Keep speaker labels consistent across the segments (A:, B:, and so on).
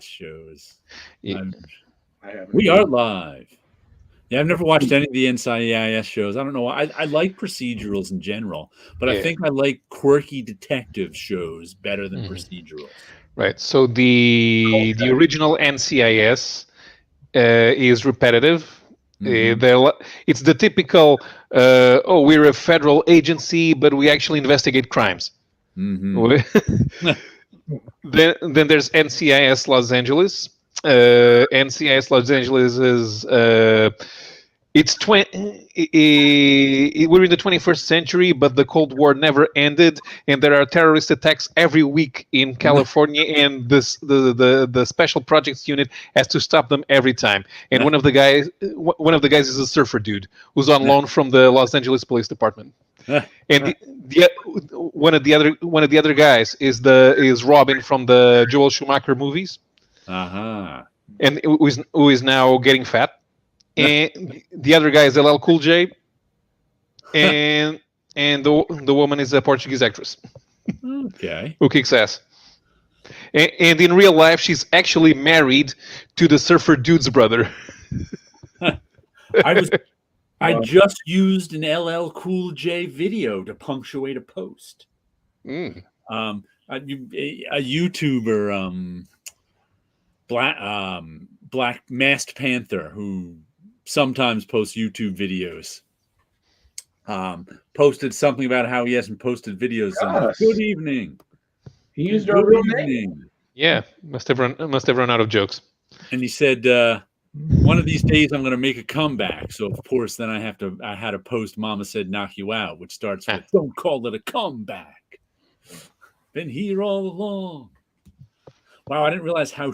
A: shows.
B: Yeah.
C: I haven't.
A: We are live. Yeah, I've never watched any of the NCIS shows. I don't know. I like procedurals in general, but I
B: Yeah.
A: think I like quirky detective shows better than
B: Mhm.
A: procedurals.
B: Right. So the original NCIS is repetitive. It's the typical, we're a federal agency, but we actually investigate crimes. Then there's NCIS Los Angeles. NCIS Los Angeles is it's we're in the 21st century, but the Cold War never ended, and there are terrorist attacks every week in California, and the Special Projects Unit has to stop them every time. And one of the guys is a surfer dude who's on loan from the Los Angeles Police Department. And one of the other guys is Robin from the Joel Schumacher movies, and who is now getting fat. And the other guy is LL Cool J, and the woman is a Portuguese actress.
A: Okay.
B: Who kicks ass. And in real life, she's actually married to the surfer dude's brother.
A: I just used an LL Cool J video to punctuate a post. A YouTuber, Black Masked Panther, who sometimes posts YouTube videos, posted something about how he hasn't posted videos. Good evening.
C: He used our real name.
B: Yeah, must have run out of jokes.
A: And he said, one of these days I'm going to make a comeback. So of course, then I had to post "Mama Said Knock You Out," which starts with "Don't call it a comeback. Been here all along." Wow, I didn't realize how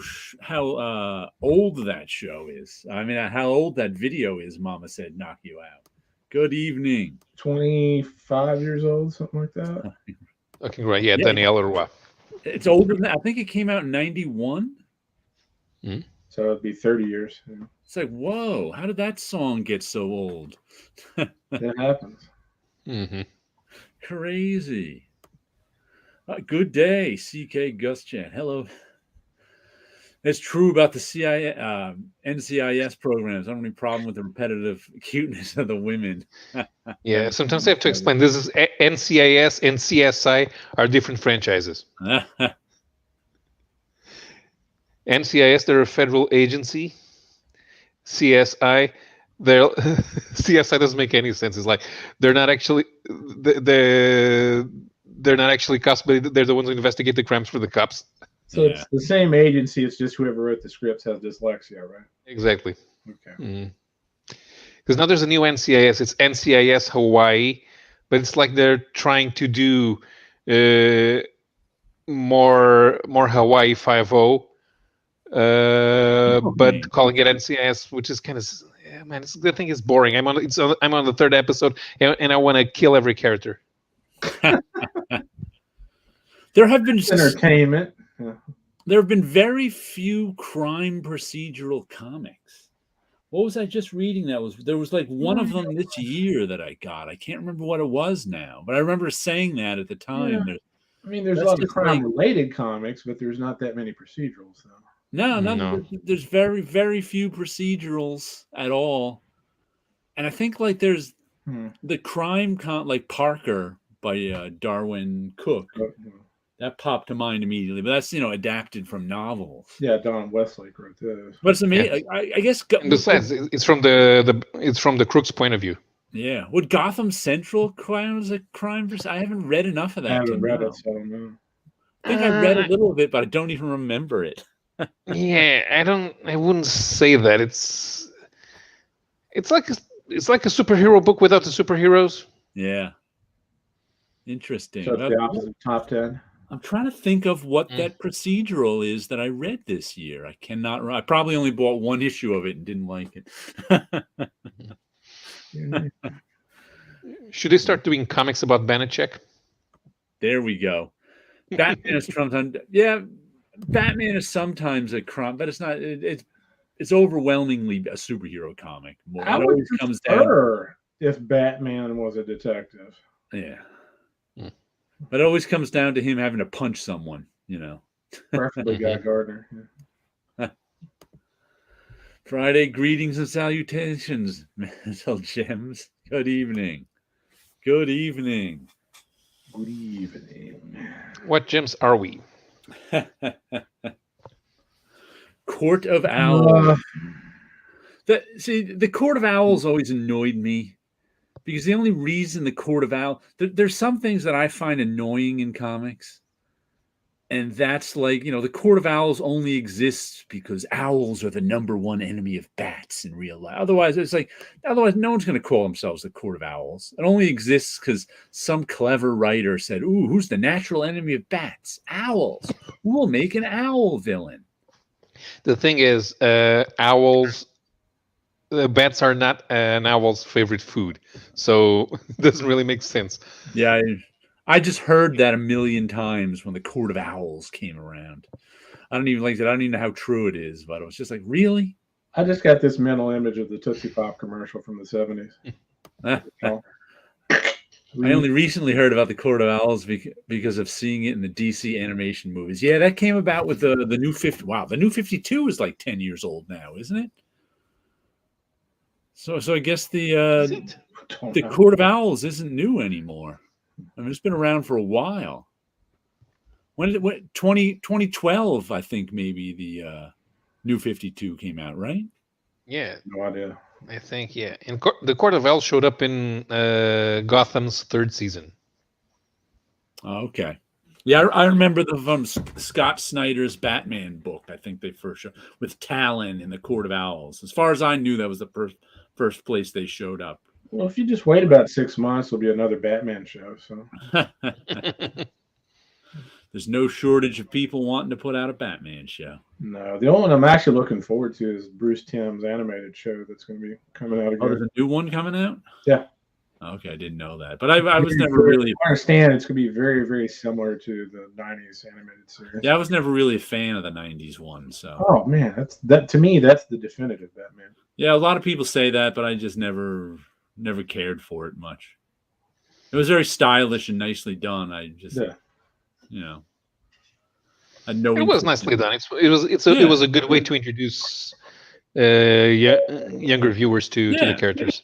A: old that show is. I mean, how old that video is. "Mama Said Knock You Out." Good evening.
C: 25 years old, something like that.
B: Okay, right. Yeah, Danielle or what?
A: It's older than that. I think it came out in 91.
C: So it'd be 30 years. Yeah.
A: It's like, whoa, how did that song get so old?
C: That happens.
A: Crazy. Good day, CK Gus Chan. Hello. It's true about the NCIS programs. I don't have any problem with the repetitive cuteness of the women.
B: Yeah, sometimes I have to explain. This is NCIS and CSI are different franchises. NCIS, they're a federal agency. CSI, CSI doesn't make any sense. It's like they're not actually cops, but they're the ones who investigate the crimes for the cops.
C: So it's the same agency. It's just whoever wrote the scripts has dyslexia, right?
B: Exactly.
C: Okay.
B: Because now there's a new NCIS. It's NCIS Hawaii, but it's like they're trying to do more Hawaii 5.0. But calling it NCIS, which is kind of the thing is boring. I'm on the third episode, and I want to kill every character.
A: There have been
C: entertainment.
A: There have been very few crime procedural comics. What was I just reading? There was like one of them this year that I got. I can't remember what it was now, but I remember saying that at the time.
C: Yeah. There's a lot of crime-related comics, but there's not that many procedurals, though.
A: No. There's very, very few procedurals at all. And I think like there's the crime like Parker by Darwin Cook. That popped to mind immediately, but that's adapted from novels.
C: Yeah, Don Westlake wrote those.
A: But it's amazing. I guess.
B: Besides, it's from the Crook's point of view.
A: Yeah, would Gotham Central count as a crime? I haven't read enough of that.
C: I haven't read it, so I don't know.
A: I think I read a little bit, but I don't even remember it.
B: Yeah, I wouldn't say that. It's like a superhero book without the superheroes.
A: Yeah. Interesting.
C: So it's the opposite of top 10.
A: I'm trying to think of what that procedural is that I read this year. I cannot. I probably only bought one issue of it and didn't like it.
B: Should they start doing comics about Banachek?
A: There we go. Batman is sometimes, Batman is sometimes a crime, but it's not. It's overwhelmingly a superhero comic.
C: I would prefer if Batman was a detective.
A: Yeah. But it always comes down to him having to punch someone,
C: Preferably Guy Gardner.
A: Friday greetings and salutations, Mental Gems. Good evening. Good evening.
C: Good evening.
B: What gems are we?
A: Court of Owls. The Court of Owls always annoyed me because the only reason the Court of Owls, there's some things that I find annoying in comics. And that's like, the Court of Owls only exists because owls are the number one enemy of bats in real life. Otherwise, no one's going to call themselves the Court of Owls. It only exists because some clever writer said, ooh, who's the natural enemy of bats? Owls. We'll make an owl villain.
B: The thing is, owls, bats are not an owl's favorite food. So it doesn't really make sense.
A: Yeah, I just heard that a million times when the Court of Owls came around. I don't even know how true it is, but it was just like, really?
C: I just got this mental image of the Tootsie Pop commercial from the 70s.
A: I only recently heard about the Court of Owls because of seeing it in the DC animation movies. Yeah, that came about with the new 50. Wow, the new 52 is like 10 years old now, isn't it? So I guess the Court of Owls isn't new anymore. I mean, it's been around for a while. When did it? 2012, I think maybe the new 52 came out, right?
B: Yeah.
C: No idea.
B: I think, yeah. And the Court of Owls showed up in Gotham's third season.
A: Oh, okay. Yeah, I remember from Scott Snyder's Batman book. I think they first showed with Talon in the Court of Owls. As far as I knew, that was the first place they showed up.
C: Well, if you just wait about 6 months, there'll be another Batman show. So
A: there's no shortage of people wanting to put out a Batman show.
C: No, the only one I'm actually looking forward to is Bruce Timm's animated show that's going to be coming out again.
A: Oh, there's a new one coming out?
C: Yeah.
A: Okay, I didn't know that. But I was never really...
C: I understand it's going to be very, very similar to the 90s animated series.
A: Yeah, I was never really a fan of the 90s one. So.
C: Oh, man. To me, that's the definitive Batman.
A: Yeah, a lot of people say that, but I just never cared for it much. It was very stylish and nicely done. I just, had no.
B: It was nicely done. It was a good way to introduce younger viewers to the characters,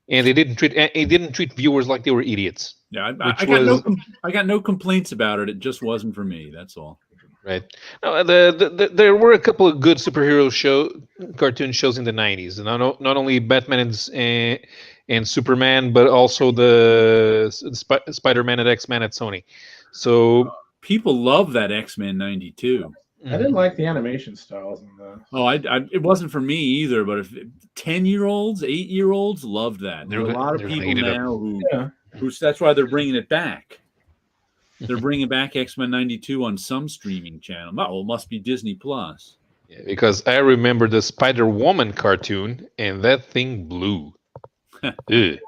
B: and it didn't treat viewers like they were idiots.
A: Yeah, I got no complaints about it. It just wasn't for me. That's all.
B: Right. No, there were a couple of good superhero cartoon shows in the 90s. Not only Batman and Superman, but also the Spider-Man and X-Men at Sony. So
A: people love that X-Men 92.
C: I didn't like the animation styles in the.
A: Oh, it wasn't for me either. But if 10-year-olds, 8-year-olds loved that. There are a lot of people now who that's why they're bringing it back. They're bringing back X-Men 92 on some streaming channel. Well, it must be Disney Plus.
B: Yeah, because I remember the Spider-Woman cartoon, and that thing blew.
C: Do you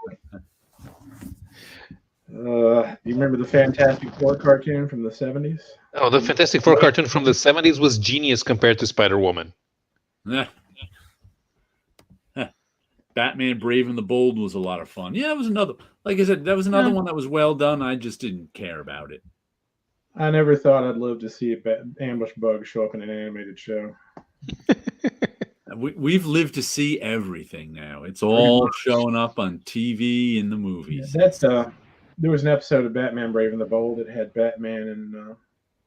C: remember the Fantastic Four cartoon from the 70s?
B: Oh, the Fantastic Four cartoon from the 70s was genius compared to Spider-Woman.
A: Batman Brave and the Bold was a lot of fun. Yeah, it was another. Like I said, that was another one that was well done. I just didn't care about it.
C: I never thought I'd live to see an ambush bug show up in an animated show.
A: We've lived to see everything now. It's all showing up on TV in the movies.
C: Yeah, there was an episode of Batman Brave and the Bold that had Batman and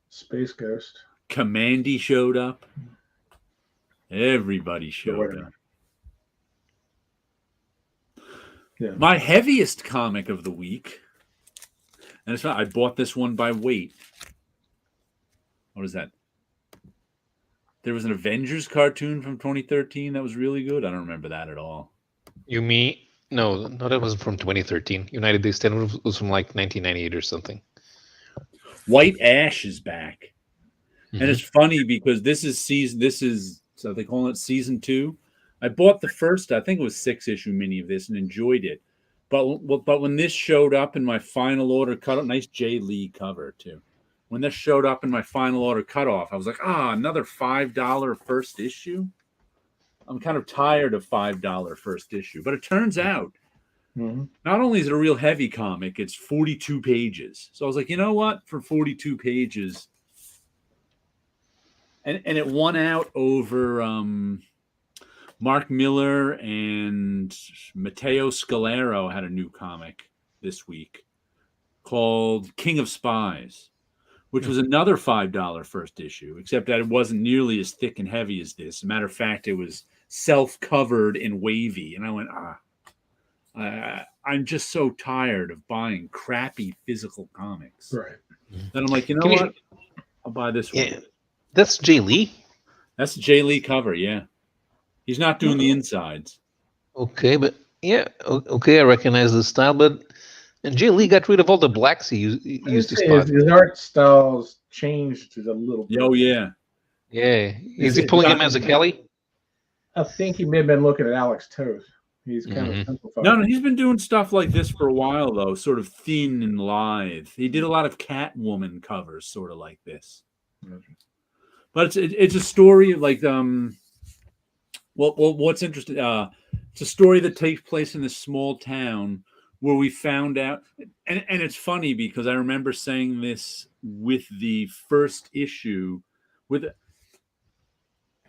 C: Space Ghost.
A: Commandy showed up. Everybody showed up. Yeah. My heaviest comic of the week, and it's not. I bought this one by weight. What is that? There was an Avengers cartoon from 2013 that was really good. I don't remember that at all.
B: You mean no, that wasn't from 2013. United Day Standard was from like 1998 or something.
A: White Ash is back, and it's funny because this is so they call it season 2. I bought the first, I think it was 6-issue mini of this, and enjoyed it. But when this showed up in my final order cutoff, nice Jay Lee cover too. When this showed up in my final order cutoff, I was like, another $5 first issue. I'm kind of tired of $5 first issue. But it turns out, not only is it a real heavy comic, it's 42 pages. So I was like, you know what? For 42 pages, and it won out over. Mark Miller and Matteo Scalero had a new comic this week called King of Spies, which was another $5 first issue, except that it wasn't nearly as thick and heavy as this. As a matter of fact, it was self-covered and wavy. And I went, I'm just so tired of buying crappy physical comics.
C: Right.
A: Then I'm like, you know what? I'll buy this one.
B: Yeah, that's Jay Lee.
A: That's the Jay Lee cover, yeah. He's not doing the insides.
B: Okay, but okay, I recognize the style, but and Jay Lee got rid of all the blacks he used to spot.
C: His art styles changed a little bit.
A: Oh, yeah.
B: Yeah, is he pulling him as a Kelly?
C: I think he may have been looking at Alex Toth. He's kind of simplified.
A: No, he's been doing stuff like this for a while, though, sort of thin and lithe. He did a lot of Catwoman covers, sort of like this. But it's a story of like what's interesting. It's a story that takes place in this small town where we found out, and it's funny because I remember saying this with the first issue, with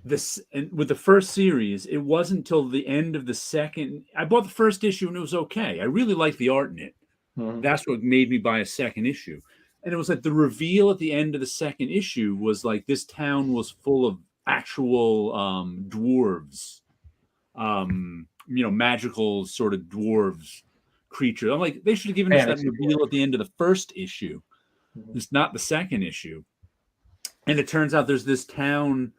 A: the first series. It wasn't until the end of the second. I bought the first issue and it was okay. I really liked the art in it. Mm-hmm. That's what made me buy a second issue. And it was like the reveal at the end of the second issue was like this town was full of actual dwarves, magical sort of dwarves creatures. I'm like, they should have given us that reveal at the end of the first issue. Mm-hmm. It's not the second issue. And it turns out there's this town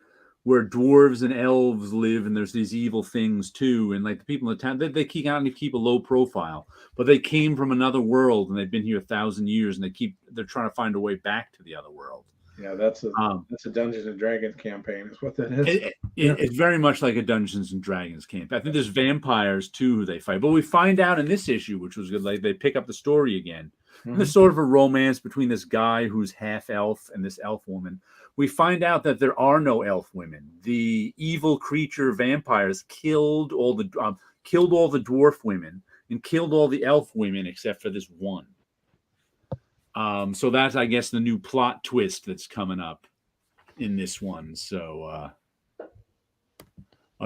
A: where dwarves and elves live, and there's these evil things too. And like the people in the town, they keep a low profile, but they came from another world and they've been here 1,000 years, and they're trying to find a way back to the other world.
C: Yeah, that's a Dungeons and Dragons campaign, is what that is.
A: It's very much like a Dungeons and Dragons campaign. I think there's vampires too who they fight, but we find out in this issue, which was good, like they pick up the story again. Mm-hmm. And there's sort of a romance between this guy who's half elf and this elf woman. We find out that there are no elf women. The evil creature vampires killed all the dwarf women and killed all the elf women except for this one. So that's, I guess, the new plot twist that's coming up in this one. So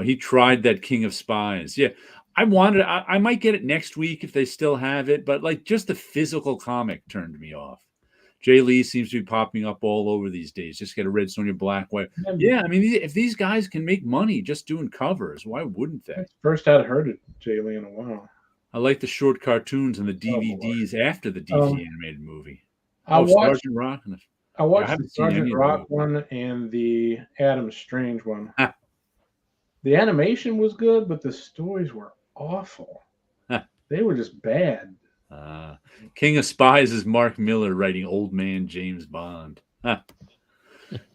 A: he tried that King of Spies. Yeah, I might get it next week if they still have it, but like just the physical comic turned me off. Jay Lee seems to be popping up all over these days. Just get a Red Sonja Black, white. Yeah, I mean, if these guys can make money just doing covers, why wouldn't they?
C: That's the first I'd heard of Jay Lee in a while.
A: I like the short cartoons and the DVDs after the DC animated movie.
C: I watched
A: Sergeant Rock.
C: I watched the Sergeant Rock one and the Adam Strange one. The animation was good, but the stories were awful. They were just bad.
A: King of Spies is Mark Miller writing Old Man James Bond.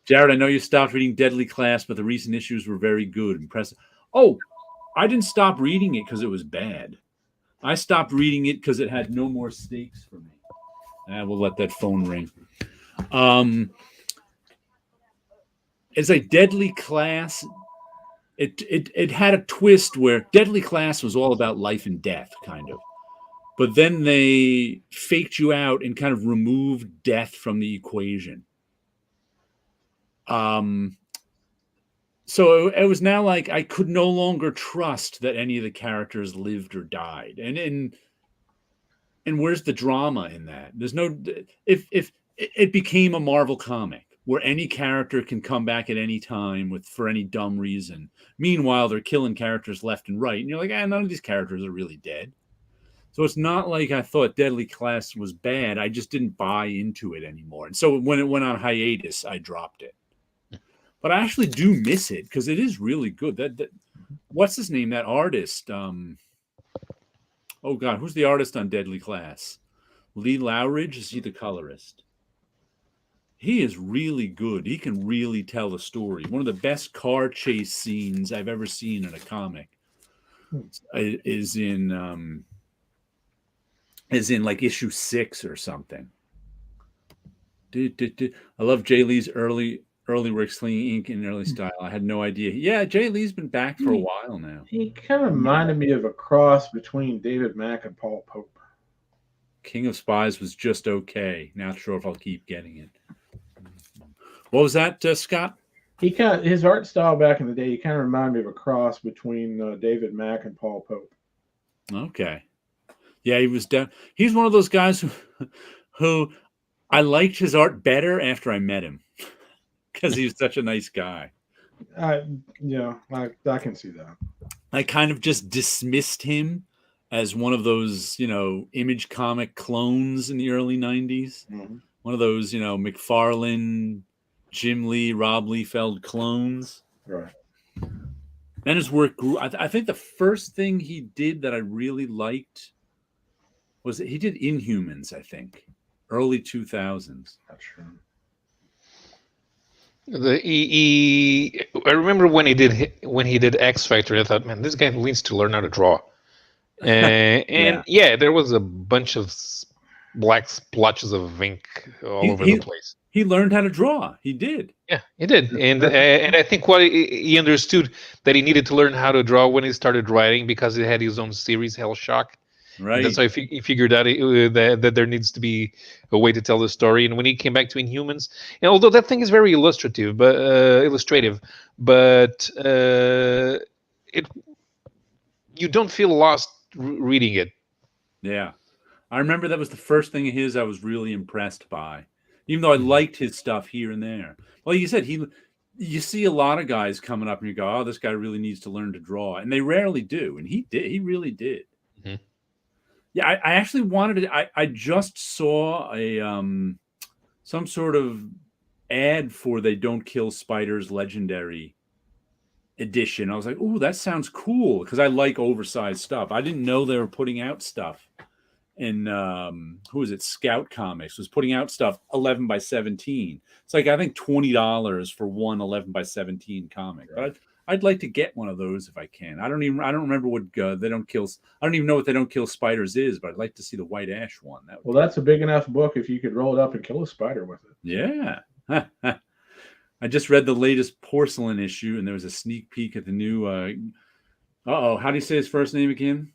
A: Jared, I know you stopped reading Deadly Class, but the recent issues were very good. Impressive. Oh, I didn't stop reading it because it was bad. I stopped reading it because it had no more stakes for me. We'll let that phone ring. It's like Deadly Class. It had a twist where Deadly Class was all about life and death, kind of. But then they faked you out and kind of removed death from the equation. So it was now like I could no longer trust that any of the characters lived or died. And where's the drama in that? There's no. If it became a Marvel comic where any character can come back at any time for any dumb reason. Meanwhile, they're killing characters left and right, and you're like, none of these characters are really dead. So it's not like I thought Deadly Class was bad. I just didn't buy into it anymore. And so when it went on hiatus, I dropped it. But I actually do miss it because it is really good. That what's his name? That artist. Oh God, who's the artist on Deadly Class? Lee Lowridge, is he the colorist? He is really good. He can really tell a story. One of the best car chase scenes I've ever seen in a comic is in like issue 6 or something. I love Jay Lee's early work, Slinging Ink in early style. I had no idea. Yeah, Jay Lee's been back for a while now.
C: He kind of reminded me of a cross between David Mack and Paul Pope.
A: King of Spies was just okay. Not sure if I'll keep getting it. What was that, Scott?
C: his art style back in the day, he kind of reminded me of a cross between David Mack and Paul Pope.
A: Okay. Yeah, he's one of those guys who I liked his art better after I met him because he was such a nice guy.
C: I can see that.
A: I kind of just dismissed him as one of those, Image comic clones in the early 90s.
C: Mm-hmm.
A: One of those, McFarlane, Jim Lee, Rob Liefeld clones.
C: Right.
A: Then his work grew. I think the first thing he did that I really liked was that he did Inhumans, I think. Early 2000s.
C: That's true.
B: I remember when he did X Factor, I thought, man, this guy needs to learn how to draw. And there was a bunch of black splotches of ink all over the place.
A: He learned how to draw. He did.
B: Yeah, he did. And I think what he understood that he needed to learn how to draw when he started writing, because he had his own series, Hell Shock. Right. And that's how he figured out that there needs to be a way to tell the story. And when he came back to Inhumans, and although that thing is very illustrative, but you don't feel lost reading it.
A: Yeah, I remember that was the first thing of his I was really impressed by, even though I liked his stuff here and there. Well, you said you see a lot of guys coming up and you go, oh, this guy really needs to learn to draw, and they rarely do, and he did. He really did. Mm-hmm. Yeah, I actually wanted to. I just saw a some sort of ad for They Don't Kill Spiders Legendary edition. I was like, "Ooh, that sounds cool," because I like oversized stuff. I didn't know they were putting out stuff. And who is it? Scout Comics was putting out stuff 11 by 17. It's like I think $20 for one 11 by 17 comic. Right. But I'd like to get one of those if I can. I don't remember what They Don't Kill. I don't even know what They Don't Kill Spiders is, but I'd like to see the White Ash one.
C: That's a big enough book if you could roll it up and kill a spider with it.
A: Yeah. I just read the latest Porcelain issue, and there was a sneak peek at the new. How do you say his first name again?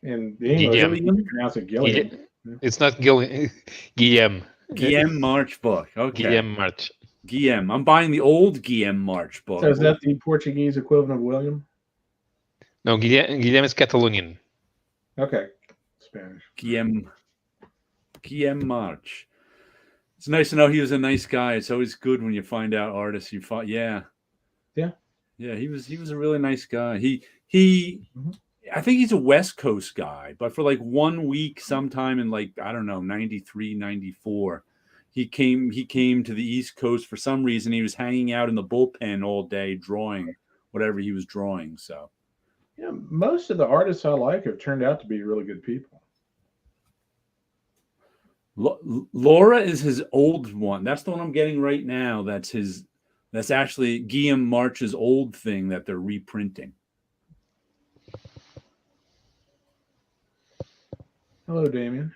C: In English, you pronounce it Gilliam.
B: It's not Gilliam. Guillaume.
A: Guillaume March book. Okay.
B: Guillaume March.
A: Guillaume. I'm buying the old Guillaume March book.
C: So is that the Portuguese equivalent of William?
B: No, Guillaume is Catalonian.
C: Okay. Spanish.
A: Guillaume March. It's nice to know he was a nice guy. It's always good when you find out artists you fought. Yeah.
C: Yeah.
A: Yeah, he was a really nice guy. I think he's a West Coast guy, but for like 1 week sometime in 93, 94, he came to the East Coast for some reason. He was hanging out in the bullpen all day drawing whatever he was drawing. So
C: yeah, most of the artists I like have turned out to be really good people.
A: Laura is his old one. That's the one I'm getting right now. That's actually Guillaume March's old thing that they're reprinting.
C: Hello, Damien.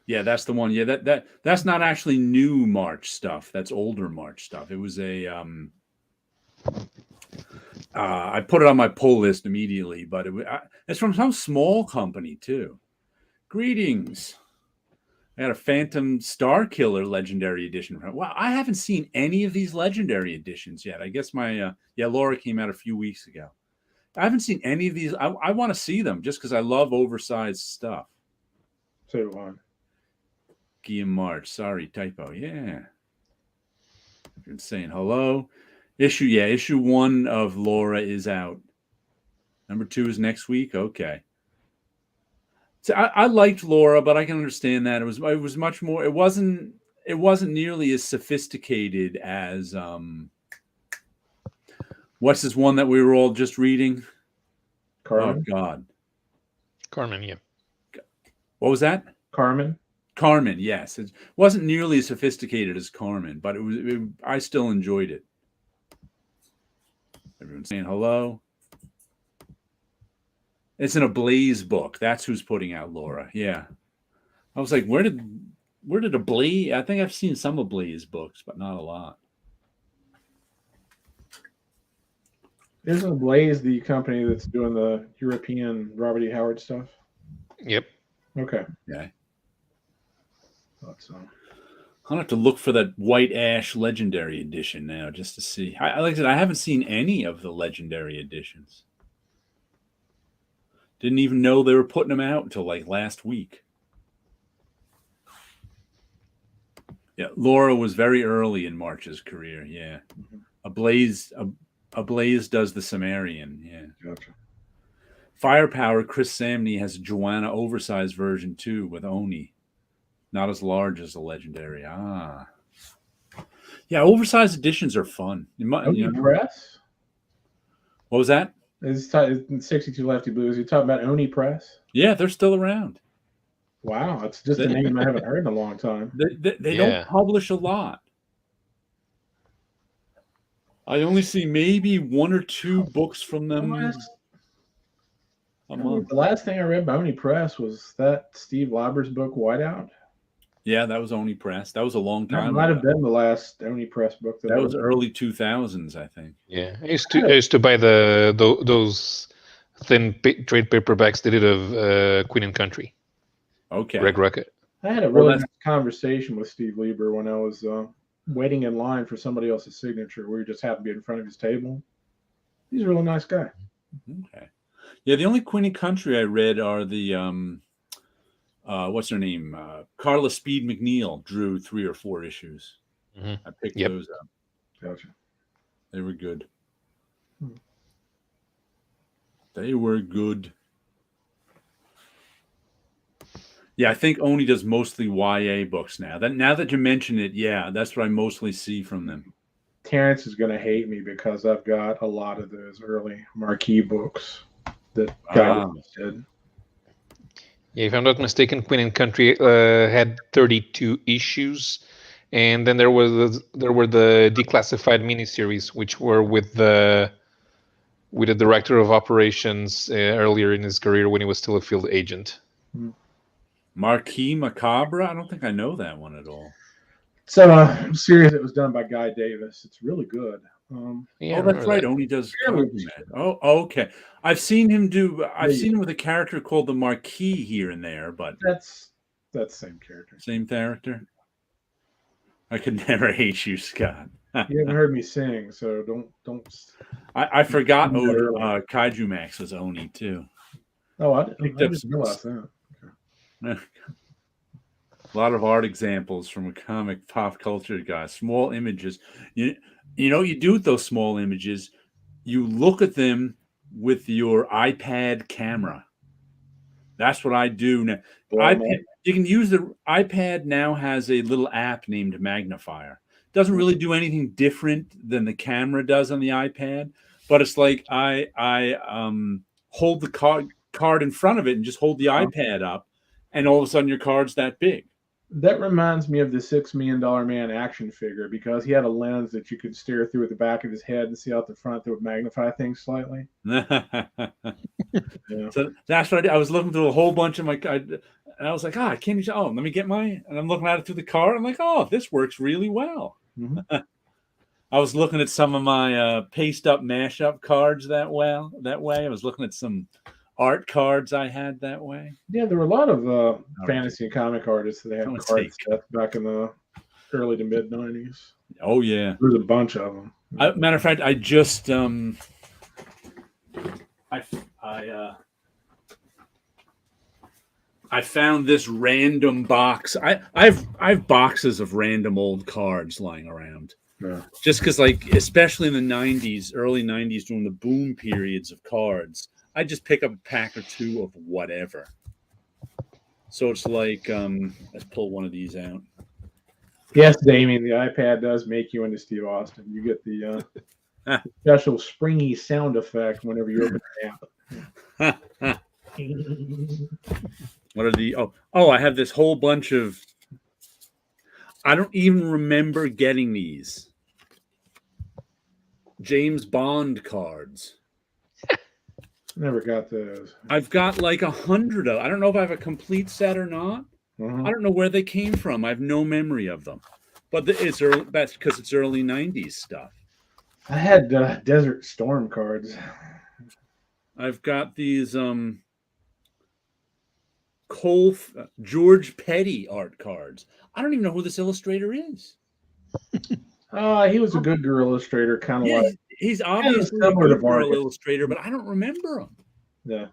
A: Yeah, that's the one. Yeah, that's not actually new March stuff. That's older March stuff. It was a I put it on my pull list immediately, but it's from some small company too. Greetings. I got a Phantom Star Killer Legendary Edition. Wow, I haven't seen any of these Legendary Editions yet. I guess my Laura came out a few weeks ago. I haven't seen any of these. I want to see them just because I love oversized stuff.
C: So do I.
A: Guillaume March. Sorry, typo. Yeah. I've been saying hello. Issue 1 of Laura is out. Number 2 is next week. Okay. So I liked Laura, but I can understand that it was much more. It wasn't nearly as sophisticated as what's this one that we were all just reading?
C: Carmen.
A: Oh God.
B: Carmen, yeah.
A: What was that?
C: Carmen,
A: yes. It wasn't nearly as sophisticated as Carmen, but I still enjoyed it. Everyone's saying hello. It's in a Blaze book. That's who's putting out Laura. Yeah. I was like, where did a Blaze? I think I've seen some of Blaze books, but not a lot.
C: Isn't Blaze the company that's doing the European Robert E. Howard stuff?
B: Yep.
C: Okay.
A: Yeah.
C: Thought so.
A: I'll have to look for that White Ash Legendary Edition now just to see. Like I said, I haven't seen any of the Legendary Editions. Didn't even know they were putting them out until like last week. Yeah, Laura was very early in March's career. Yeah, Ablaze does the Sumerian. Yeah,
C: Gotcha.
A: Firepower. Chris Samney has a Joanna oversized version too with Oni, not as large as the Legendary. Ah, yeah, oversized editions are fun.
C: Oni Press.
A: What was that?
C: It's 62 Lefty Blues. You talking about Oni Press?
A: Yeah, they're still around.
C: Wow, it's just a name I haven't heard in a long time.
A: They don't publish a lot. I only see maybe 1 or 2 books from them a month.
C: The last thing I read by Oni Press was that Steve Lauber's book, Whiteout.
A: Yeah, that was Oni Press. That was a long time
C: ago. That might have been the last Oni Press book.
A: That was early 2000s, I think.
B: Yeah, I used to buy those thin trade paperbacks they did of Queen and Country.
A: Okay.
B: Greg Rucka.
C: I had a really nice conversation with Steve Lieber when I was waiting in line for somebody else's signature. We just happened to be in front of his table. He's a really nice guy.
A: Okay. Yeah, the only Queen and Country I read are the what's her name? Carla Speed McNeil drew 3 or 4 issues. I picked those up.
C: Gotcha.
A: They were good. They were good. Yeah, I think Oni does mostly YA books now. Now that you mention it, yeah, that's what I mostly see from them.
C: Terrence is going to hate me because I've got a lot of those early marquee books that guy did.
B: Yeah, if I'm not mistaken, Queen and Country had 32 issues, and then there were the declassified miniseries, which were with the director of operations earlier in his career when he was still a field agent.
A: Marquis Macabre? I don't think I know that one at all.
C: It's a series that was done by Guy Davis. It's really good.
A: That's right. Oni does. Oh, okay. I've seen him with a character called the Marquis here and there, but
C: that's the same character.
A: Same character. I could never hate you, Scott.
C: You haven't heard me sing, so don't.
A: I forgot. Kaiju Max was Oni too.
C: Oh, I didn't realize that.
A: A lot of art examples from a comic pop culture guy. Small images. You know what you do with those small images? You look at them with your iPad camera. That's what I do now. You can use the iPad now has a little app named Magnifier. Doesn't really do anything different than the camera does on the iPad, but it's like I hold the card in front of it and just hold the iPad up, and all of a sudden your card's that big.
C: That reminds me of the $6 Million Man action figure because he had a lens that you could stare through at the back of his head and see out the front that would magnify things slightly.
A: Yeah. So that's what I did. I was looking through a whole bunch of and I was like, I can't even. Oh, let me get and I'm looking at it through the card. I'm like, oh, this works really well. Mm-hmm. I was looking at some of my paste up mashup cards that way. I was looking at some art cards I had that way.
C: Yeah, there were a lot of fantasy and comic artists that had card sets back in the early to mid 90s.
A: Oh yeah,
C: there's a bunch of them.
A: Matter of fact, I just I found this random box. I have boxes of random old cards lying around. Yeah. Just because, like, especially in the 90s, early 90s, during the boom periods of cards, I just pick up a pack or two of whatever. So it's like, let's pull one of these out.
C: Yes, Damien, the iPad does make you into Steve Austin. You get the special springy sound effect whenever you open the app.
A: What are the I have this whole bunch of, I don't even remember getting these James Bond cards.
C: Never got those.
A: I've got like 100 of. I don't know if I have a complete set or not. I don't know where they came from. I have no memory of them. But it's early. That's because it's early 90s stuff.
C: I had Desert Storm cards.
A: I've got these George Petty art cards. I don't even know who this illustrator is.
C: He was a good girl illustrator, kind of like.
A: He's obviously a good girl illustrator, but I don't remember him.
C: Yeah.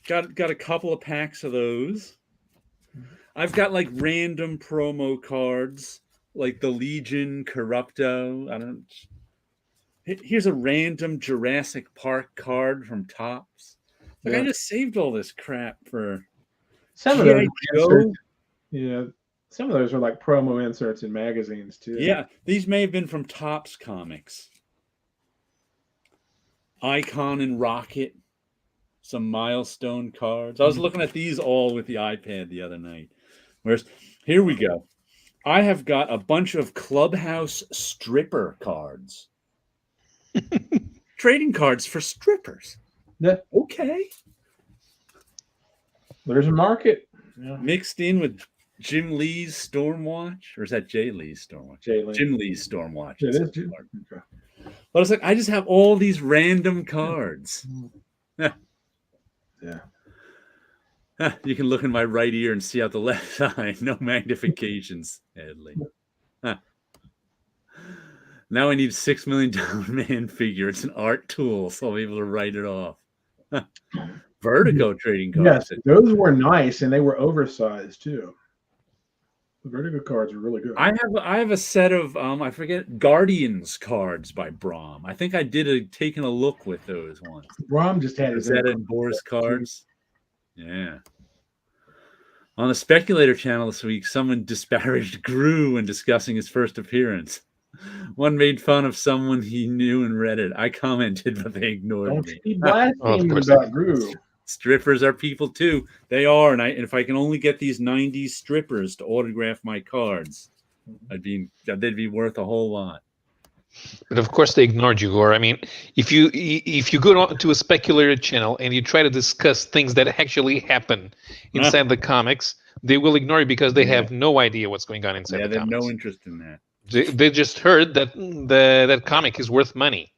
A: Got a couple of packs of those. I've got like random promo cards, like the Legion, Corrupto. Here's a random Jurassic Park card from Topps. Like I just saved all this crap for
C: some of those. Joe. Yeah, some of those are like promo inserts in magazines too.
A: Yeah, these may have been from Topps Comics. Icon and Rocket, some milestone cards. I was looking at these all with the iPad the other night. Here we go. I have got a bunch of Clubhouse stripper cards. Trading cards for strippers.
C: Yeah.
A: Okay.
C: There's a market.
A: Yeah. Mixed in with Jim Lee's Stormwatch. Or is that Jay Lee's Stormwatch? Jim Lee's Stormwatch.
C: It is.
A: Okay. But it's like, I just have all these random cards.
C: Yeah.
A: You can look in my right ear and see out the left eye. No magnifications, Hadley. Now I need $6 million man figure. It's an art tool, so I'll be able to write it off. Vertigo trading cards.
C: Yes, those were nice, and they were oversized too. The Vertigo cards are really good.
A: I have a set of I forget Guardians cards by Brahm. I think I did taking a look with those ones.
C: Brahm just had his
A: Zeta and Boris cards. Yeah. On the Speculator channel this week, someone disparaged Gru when discussing his first appearance. One made fun of someone he knew and read it. I commented, but they ignored me.
C: Be blaspheming about Gru.
A: Strippers are people too. They are, and if I can only get these '90s strippers to autograph my cards, they'd be worth a whole lot.
B: But of course, they ignored you, Gore. I mean, if you go to a Speculator channel and you try to discuss things that actually happen inside the comics, they will ignore you because they have no idea what's going on inside the comics.
A: Yeah, they have no interest in that.
B: They just heard that that comic is worth money.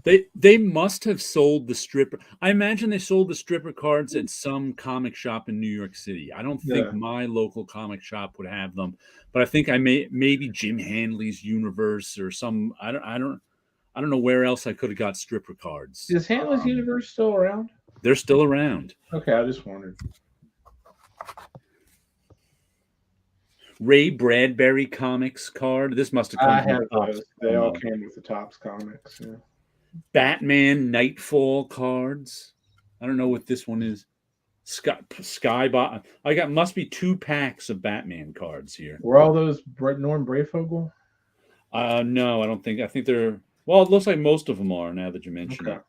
A: They must have sold the stripper. I imagine they sold the stripper cards at some comic shop in New York City. I don't think my local comic shop would have them, but I think maybe Jim Hanley's Universe or some. I don't know where else I could have got stripper cards.
C: Is Hanley's Universe still around?
A: They're still around.
C: Okay, I just wondered.
A: Ray Bradbury comics card. This must have come.
C: I have those. They all came with the Topps comics. Yeah.
A: Batman Nightfall cards. I don't know what this one is. Skybot. Must be 2 packs of Batman cards here.
C: Were all those Norm Brayfogle?
A: No, I don't think. I think they're. Well, it looks like most of them are now that you mention it.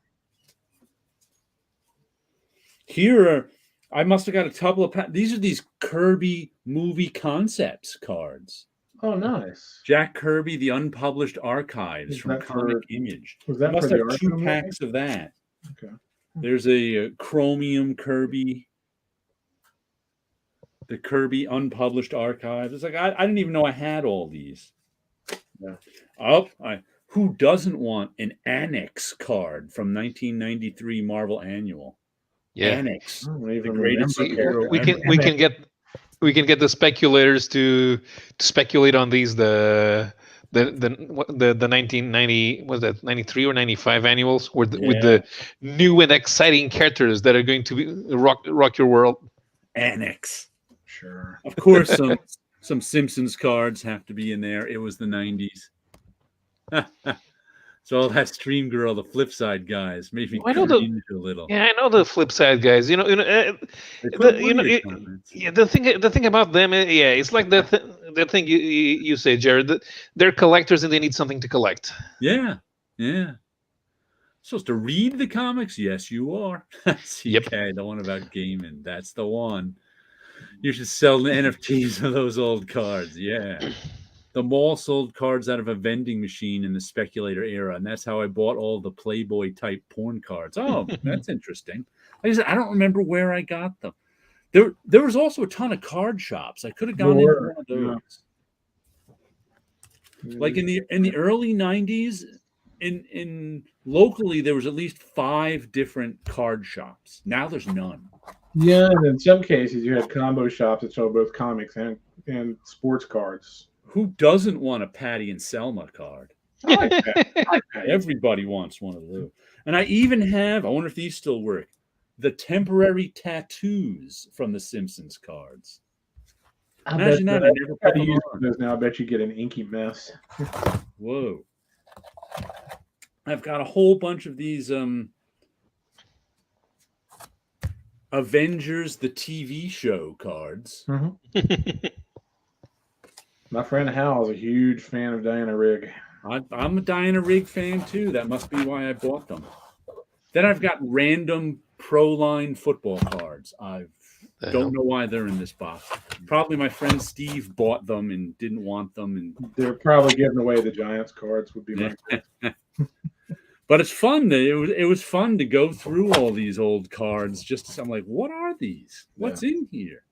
A: Here, I must have got a couple of. These are these Kirby movie concepts cards.
C: Oh, nice.
A: Jack Kirby, the unpublished archives from Comic Image.
C: Was that
A: must have 2 packs of that.
C: Okay.
A: There's a Chromium Kirby. The Kirby unpublished archives. It's like I didn't even know I had all these. Yeah. Who doesn't want an Annex card from 1993 Marvel Annual?
B: Yeah.
A: Annex.
C: The greatest
B: we can get the speculators to speculate on these the 1990 was that 93 or 95 annuals with the new and exciting characters that are going to be rock your world.
A: Annex.
C: Sure.
A: Of course, some Simpsons cards have to be in there. It was the 90s. So all that Stream Girl, the Flip Side guys, made me cringe a little.
B: Yeah, I know the Flip Side guys. The thing about them, it's like the thing you say, Jared. They're collectors and they need something to collect.
A: Yeah. Supposed to read the comics? Yes, you are.
B: Yep.
A: The one about gaming. That's the one. You should sell the NFTs of those old cards. Yeah. The mall sold cards out of a vending machine in the Speculator era, and that's how I bought all the Playboy type porn cards. Oh, that's interesting. Like I said, I don't remember where I got them. There was also a ton of card shops. I could have gone into one of those. Yeah. Like in the early 90s, in locally there was at least 5 different card shops. Now there's none.
C: Yeah, and in some cases, you had combo shops that sold both comics and sports cards.
A: Who doesn't want a Patty and Selma card?
C: I like that. I like that.
A: Everybody wants one of those. And I even have, I wonder if these still work, the temporary tattoos from the Simpsons cards. Imagine that. I never put them on.
C: Those now. I bet you get an inky mess.
A: Whoa. I've got a whole bunch of these Avengers, the TV show cards.
C: Mm-hmm. My friend Hal is a huge fan of Diana Rigg.
A: I'm a Diana Rigg fan too. That must be why I bought them. Then I've got random pro-line football cards. I don't know why they're in this box. Probably my friend Steve bought them and didn't want them. And
C: they're probably giving away the Giants cards would be my guess.
A: But it's fun. It was fun to go through all these old cards. I'm like, what are these? What's in here?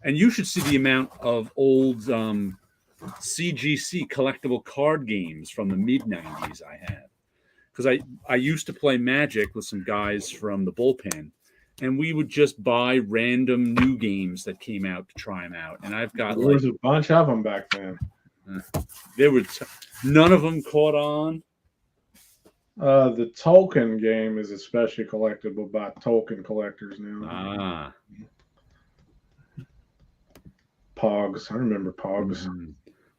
A: And you should see the amount of old CGC collectible card games from the mid-90s I have. Because I used to play Magic with some guys from the bullpen, and we would just buy random new games that came out to try them out. And I've got
C: there was a bunch of them back then.
A: There were none of them caught on.
C: The Tolkien game is especially collectible by Tolkien collectors now. Pogs. I remember Pogs.
A: Mm-hmm.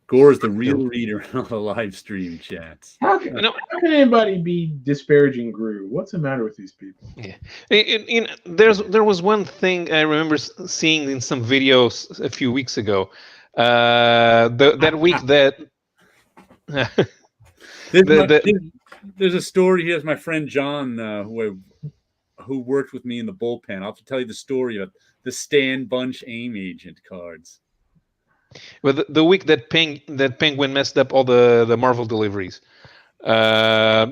A: Gore's the real reader on the live stream chats.
C: How can anybody be disparaging Gru? What's the matter with these people?
B: Yeah, there was one thing I remember seeing in some videos a few weeks ago. That week that
A: there's a story. Here's my friend John, who worked with me in the bullpen. I'll have to tell you the story of the Stan Bunch AIM agent cards.
B: Well, the week that Penguin messed up all the Marvel deliveries, there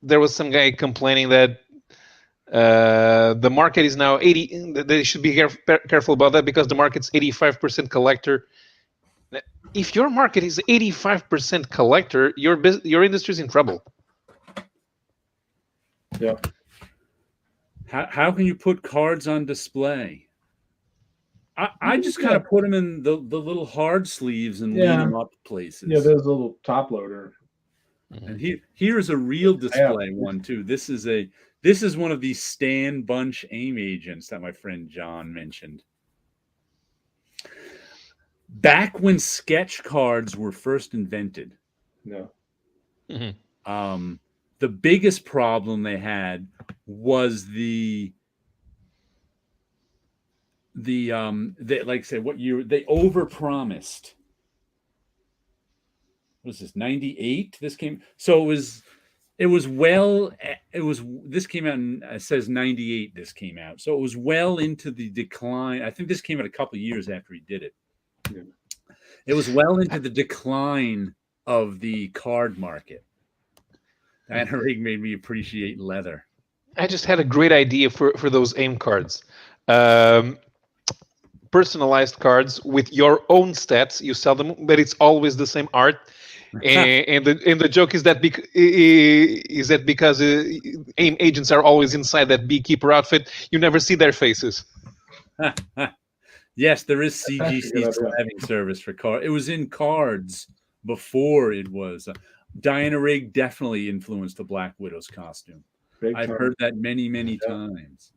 B: was some guy complaining that the market is now 80. They should be careful about that because the market's 85% collector. If your market is 85% collector, your industry is in trouble.
C: Yeah.
A: How can you put cards on display? I just kind of put them in the little hard sleeves and lean them up places.
C: Yeah, there's a little top loader.
A: And here's a real display one too. This is one of these Stan Bunch AIM agents that my friend John mentioned. Back when sketch cards were first invented, the biggest problem they had was they like I said, they overpromised. What was this, 98? This came, so this came out in, it says 98 this came out. So it was well into the decline. I think this came out a couple of years after he did it. Yeah. It was well into the decline of the card market. Diana Rigg made me appreciate leather.
B: I just had a great idea for those AIM cards. Personalized cards with your own stats. You sell them, but it's always the same art. and the joke is that because AIM agents are always inside that beekeeper outfit, you never see their faces.
A: Yes, there is CGC slabbing service for cards. It was in cards before it was. Diana Rigg definitely influenced the Black Widow's costume. I've heard that many, many times.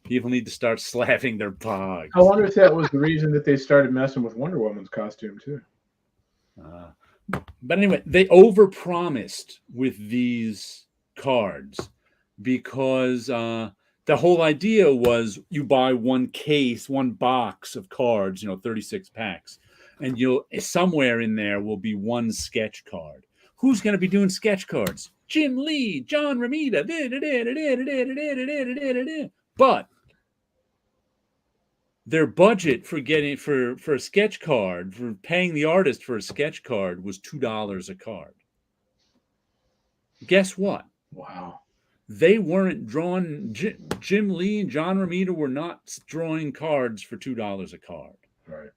A: People need to start slapping their pogs.
C: I wonder if that was the reason that they started messing with Wonder Woman's costume too.
A: But anyway, they overpromised with these cards because the whole idea was you buy one box of cards, 36 packs, and somewhere in there will be one sketch card. Who's going to be doing sketch cards? Jim Lee, John Romita. But their budget for a sketch card, for paying the artist for a sketch card, was $2 a card. Guess what?
C: Wow.
A: They weren't drawing. Jim Lee and John Romita were not drawing cards for $2 a card.
C: Right.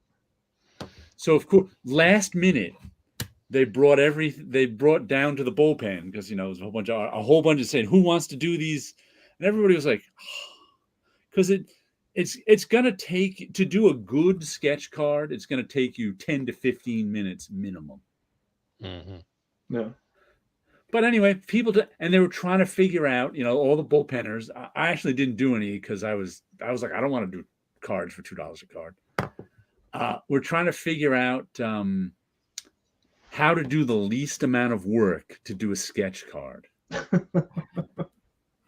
A: So of course, last minute, they brought down to the bullpen because there was a whole bunch of saying, who wants to do these, and everybody was like, because it's gonna take to do a good sketch card. It's gonna take you 10 to 15 minutes minimum.
B: Mm-hmm.
C: No.
A: But anyway, and they were trying to figure out, all the bullpenners. I actually didn't do any because I was like, I don't want to do cards for $2 a card. We're trying to figure out how to do the least amount of work to do a sketch card.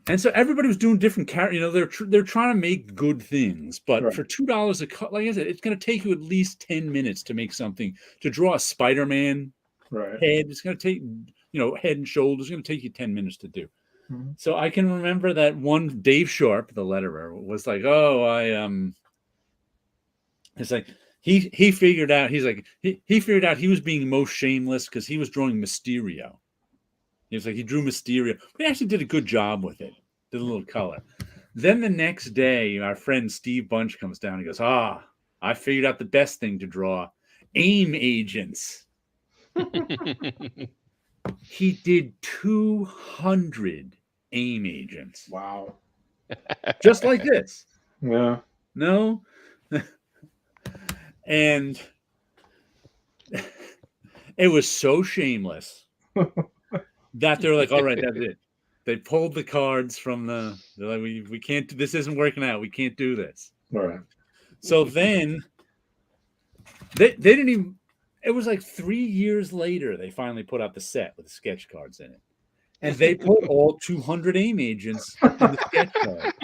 A: And so everybody was doing different characters. They're trying to make good things, but for $2 a card, like I said, it's going to take you at least 10 minutes to make something. To draw a Spider-Man head, it's going to take. Head and shoulders, going to take you 10 minutes to do. Mm-hmm. So I can remember that one Dave Sharp, the letterer, was like, it's like he figured out, he figured out he was being most shameless because he was drawing Mysterio. He was like, he drew Mysterio. He actually did a good job with it. Did a little color. Then the next day, our friend Steve Bunch comes down and goes, I figured out the best thing to draw. AIM agents. He did 200 AIM agents.
C: Wow.
A: Just like this.
C: Yeah.
A: No? And it was so shameless that they're like, all right, that's it. They pulled the cards from they're like, we can't, this isn't working out. We can't do this.
C: All right.
A: So then they didn't even, it was like 3 years later, they finally put out the set with the sketch cards in it. And they put all 200 AIM agents in the sketch card.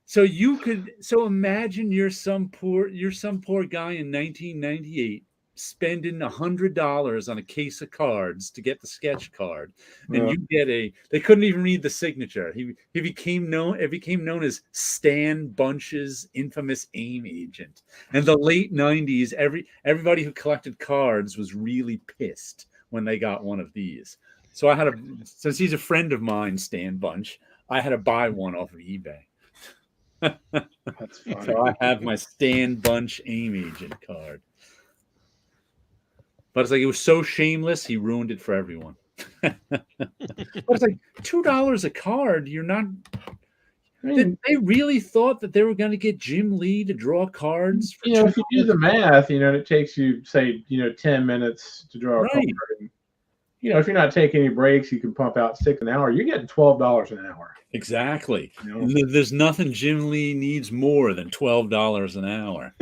A: So imagine you're some poor guy in 1998 spending $100 on a case of cards to get the sketch card, and you get they couldn't even read the signature. It became known as Stan Bunch's infamous AIM agent. And the late 90s, everybody who collected cards was really pissed when they got one of these. So since he's a friend of mine, Stan Bunch, I had to buy one off of eBay.
C: That's funny.
A: So I have my Stan Bunch AIM agent card. But it's like, it was so shameless, he ruined it for everyone. But it's like $2 a card. You're not. They really thought that they were going to get Jim Lee to draw cards. For
C: if you do the math, it takes you, say, 10 minutes to draw a card. And, if you're not taking any breaks, you can pump out 6 an hour. You're getting $12 an hour.
A: Exactly. There's nothing Jim Lee needs more than $12 an hour.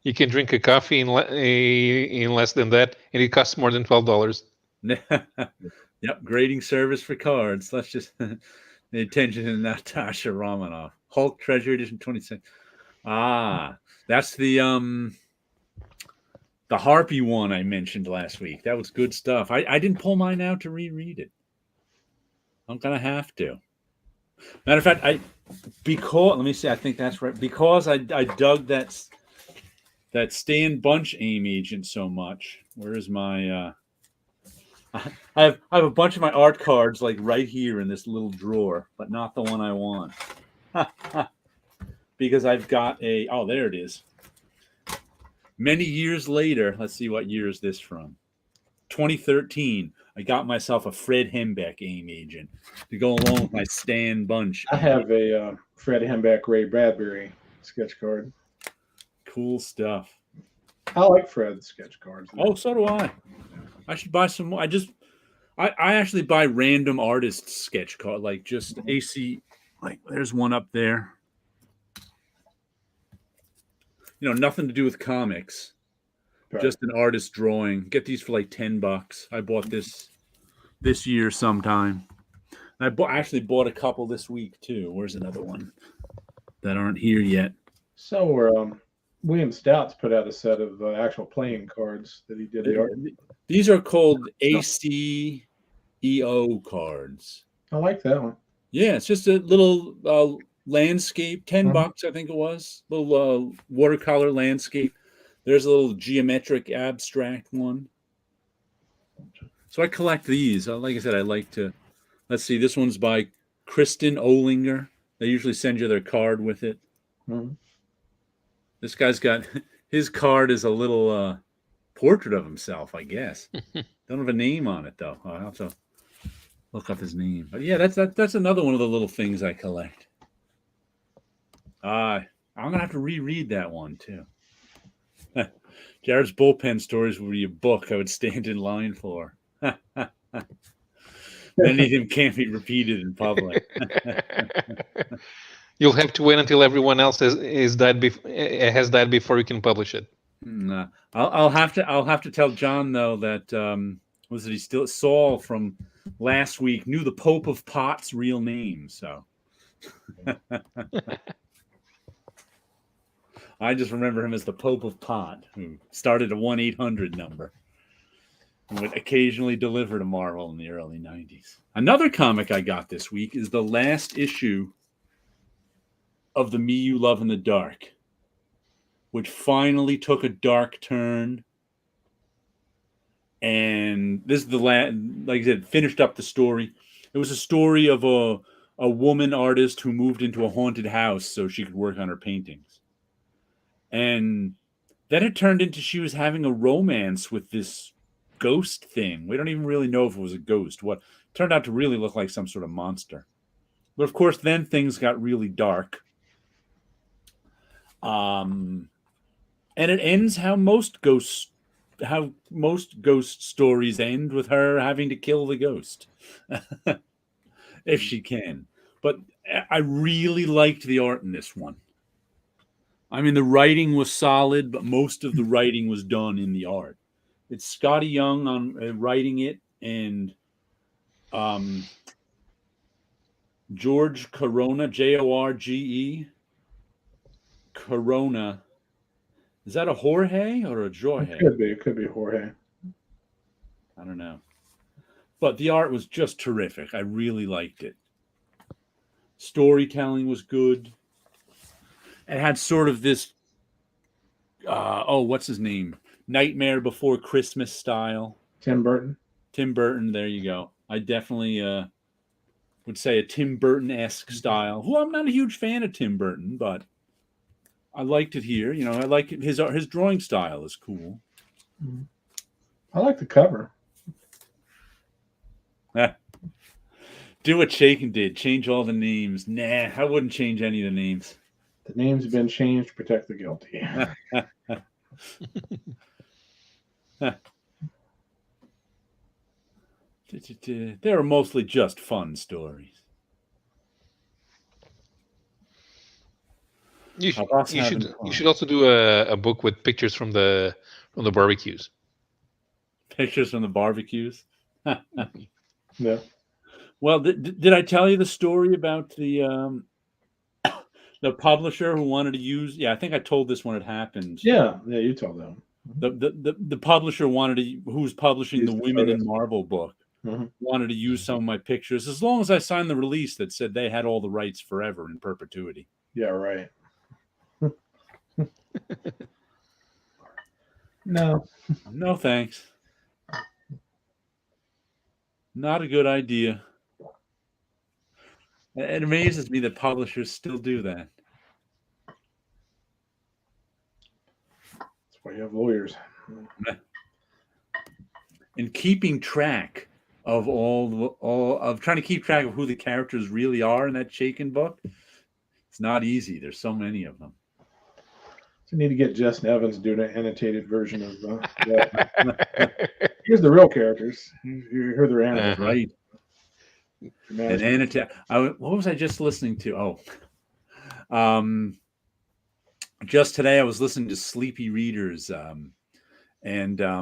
B: You can drink a coffee in less than that, and it costs more than $12.
A: Yep, grading service for cards. Let's just pay attention to Natasha Romanoff. Hulk Treasure Edition 26. That's the Harpy one I mentioned last week. That was good stuff. I didn't pull mine out to reread it. I'm gonna have to. Matter of fact, let me see. I think that's right. Because I dug that Stan Bunch AIM agent so much. Where is my? I have a bunch of my art cards like right here in this little drawer, but not the one I want. Because I've got there it is. Many years later, let's see what year is this from. 2013. I got myself a Fred Hembeck AIM agent to go along with my Stan Bunch.
C: I have a Fred Hembeck Ray Bradbury sketch card.
A: Cool stuff.
C: I like Fred's sketch cards.
A: Oh, so do I. I should buy some more. I actually buy random artists sketch card, like just AC. Like there's one up there. Nothing to do with comics. Right. Just an artist drawing. Get these for like $10. I bought this year sometime. And I actually bought a couple this week too. Where's another one that aren't here yet?
C: So William Stout's put out a set of actual playing cards that he did the art.
A: These are called ACEO cards.
C: I like that one.
A: Yeah, it's just a little landscape, $10, I think it was. Little watercolor landscape. There's a little geometric abstract one. So I collect these. Like I said, I like to. Let's see. This one's by Kristen Olinger. They usually send you their card with it. Mm-hmm. This guy's got his card is a little portrait of himself, I guess. Don't have a name on it though. I'll have to look up his name. But yeah, that's another one of the little things I collect. I'm gonna have to reread that one too. Jared's bullpen stories would be a book I would stand in line for. Many of them can't be repeated in public.
B: You'll have to wait until everyone else has died before you can publish it.
A: No. I'll have to tell John though that was it he still Saul from last week knew the Pope of Pot's real name, so I just remember him as the Pope of Pot, who started a 1-800 number and would occasionally deliver to Marvel in the early 90s. Another comic I got this week is the last issue of the Me You Love in the Dark, which finally took a dark turn. And this is the last, like I said, finished up the story. It was a story of a woman artist who moved into a haunted house so she could work on her paintings. And then it turned into she was having a romance with this ghost thing. We don't even really know if it was a ghost. What turned out to really look like some sort of monster. But of course, then things got really dark. And it ends how most ghost stories end, with her having to kill the ghost if she can. But I really liked the art in this one. I mean, the writing was solid, but most of the writing was done in the art. It's Scotty Young on writing it, and George Corona, Jorge Corona. Is that a Jorge or a Jorge?
C: It could be Jorge.
A: I don't know. But the art was just terrific. I really liked it. Storytelling was good. It had sort of this, what's his name? Nightmare Before Christmas style.
C: Tim Burton,
A: there you go. I definitely would say a Tim Burton-esque style. Who I'm not a huge fan of Tim Burton, but I liked it here. You know, I like it. His drawing style is cool.
C: I like the cover.
A: Do what Shaken did. Change all the names. Nah, I wouldn't change any of the names.
C: The names have been changed to protect the guilty.
A: They were mostly just fun stories.
B: You should also do a book with pictures from the barbecues.
A: Pictures from the barbecues.
C: Yeah.
A: Well, did I tell you the story about the publisher who wanted to use? Yeah, I think I told this when it happened.
C: Yeah, you told them.
A: The publisher who's publishing the Women in Marvel book, wanted to use some of my pictures as long as I signed the release that said they had all the rights forever in perpetuity.
C: Yeah, right. No,
A: thanks. Not a good idea. It amazes me that publishers still do that.
C: That's why you have lawyers.
A: And keeping track of trying to keep track of who the characters really are in that Shaken book, it's not easy. There's so many of them.
C: So you need to get Justin Evans to do an annotated version of that. Here's the real characters. Here they're annotated.
A: Right. And annotate. What was I just listening to? Just today I was listening to Sleepy Readers and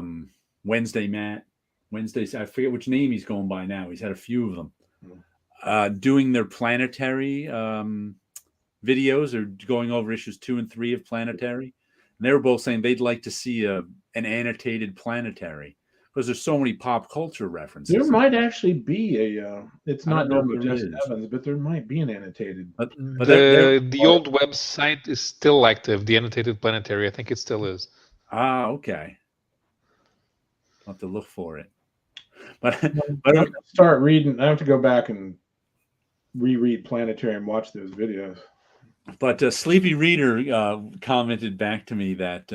A: Wednesdays. I forget which name he's going by now. He's had a few of them doing their Planetary videos, or going over issues 2 and 3 of Planetary. And they were both saying they'd like to see an annotated Planetary, because there's so many pop culture references.
C: There might actually be it's not done with Justin Evans, but there might be an annotated.
B: But the old website is still active. The annotated Planetary, I think it still is.
A: Ah, okay. I'll have to look for it. But
C: I start reading. I have to go back and reread Planetary and watch those videos.
A: But Sleepy Reader commented back to me that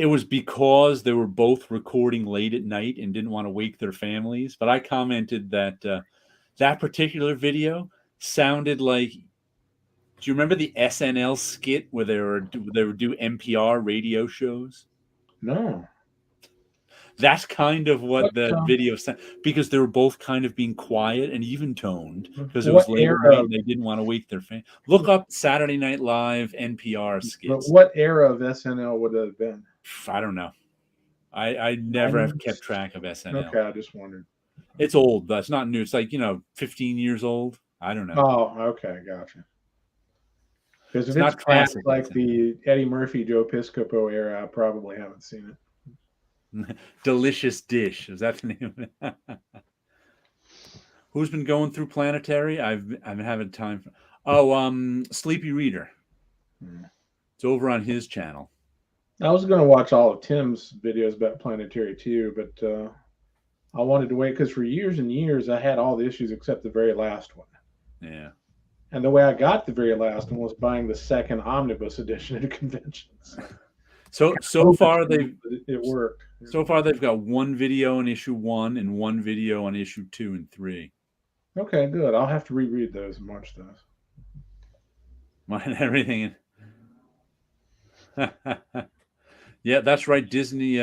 A: it was because they were both recording late at night and didn't want to wake their families. But I commented that that particular video sounded like. Do you remember the SNL skit where they would do NPR radio shows?
C: No.
A: That's kind of what the video said, because they were both kind of being quiet and even toned because it was late at night and they didn't want to wake their family. Look up Saturday Night Live NPR skits.
C: But what era of SNL would it have been?
A: I don't know. I never have kept track of SNL.
C: Okay, I just wondered.
A: It's old, but it's not new. It's like 15 years old. I don't know.
C: Oh, okay, gotcha. Because if it's
A: not classic
C: like the Eddie Murphy, Joe Piscopo era, I probably haven't seen
A: it. Delicious Dish. Is that the name of it? Who's been going through Planetary? I've been having time. Sleepy Reader. It's over on his channel.
C: I was going to watch all of Tim's videos about Planetary too, but I wanted to wait because for years and years I had all the issues except the very last one.
A: Yeah.
C: And the way I got the very last one was buying the second omnibus edition at conventions.
A: So far
C: it worked.
A: So far they've got one video on issue 1 and one video on issue 2 and 3.
C: Okay, good. I'll have to reread those and watch those.
A: Mine everything. Yeah, that's right. Disney.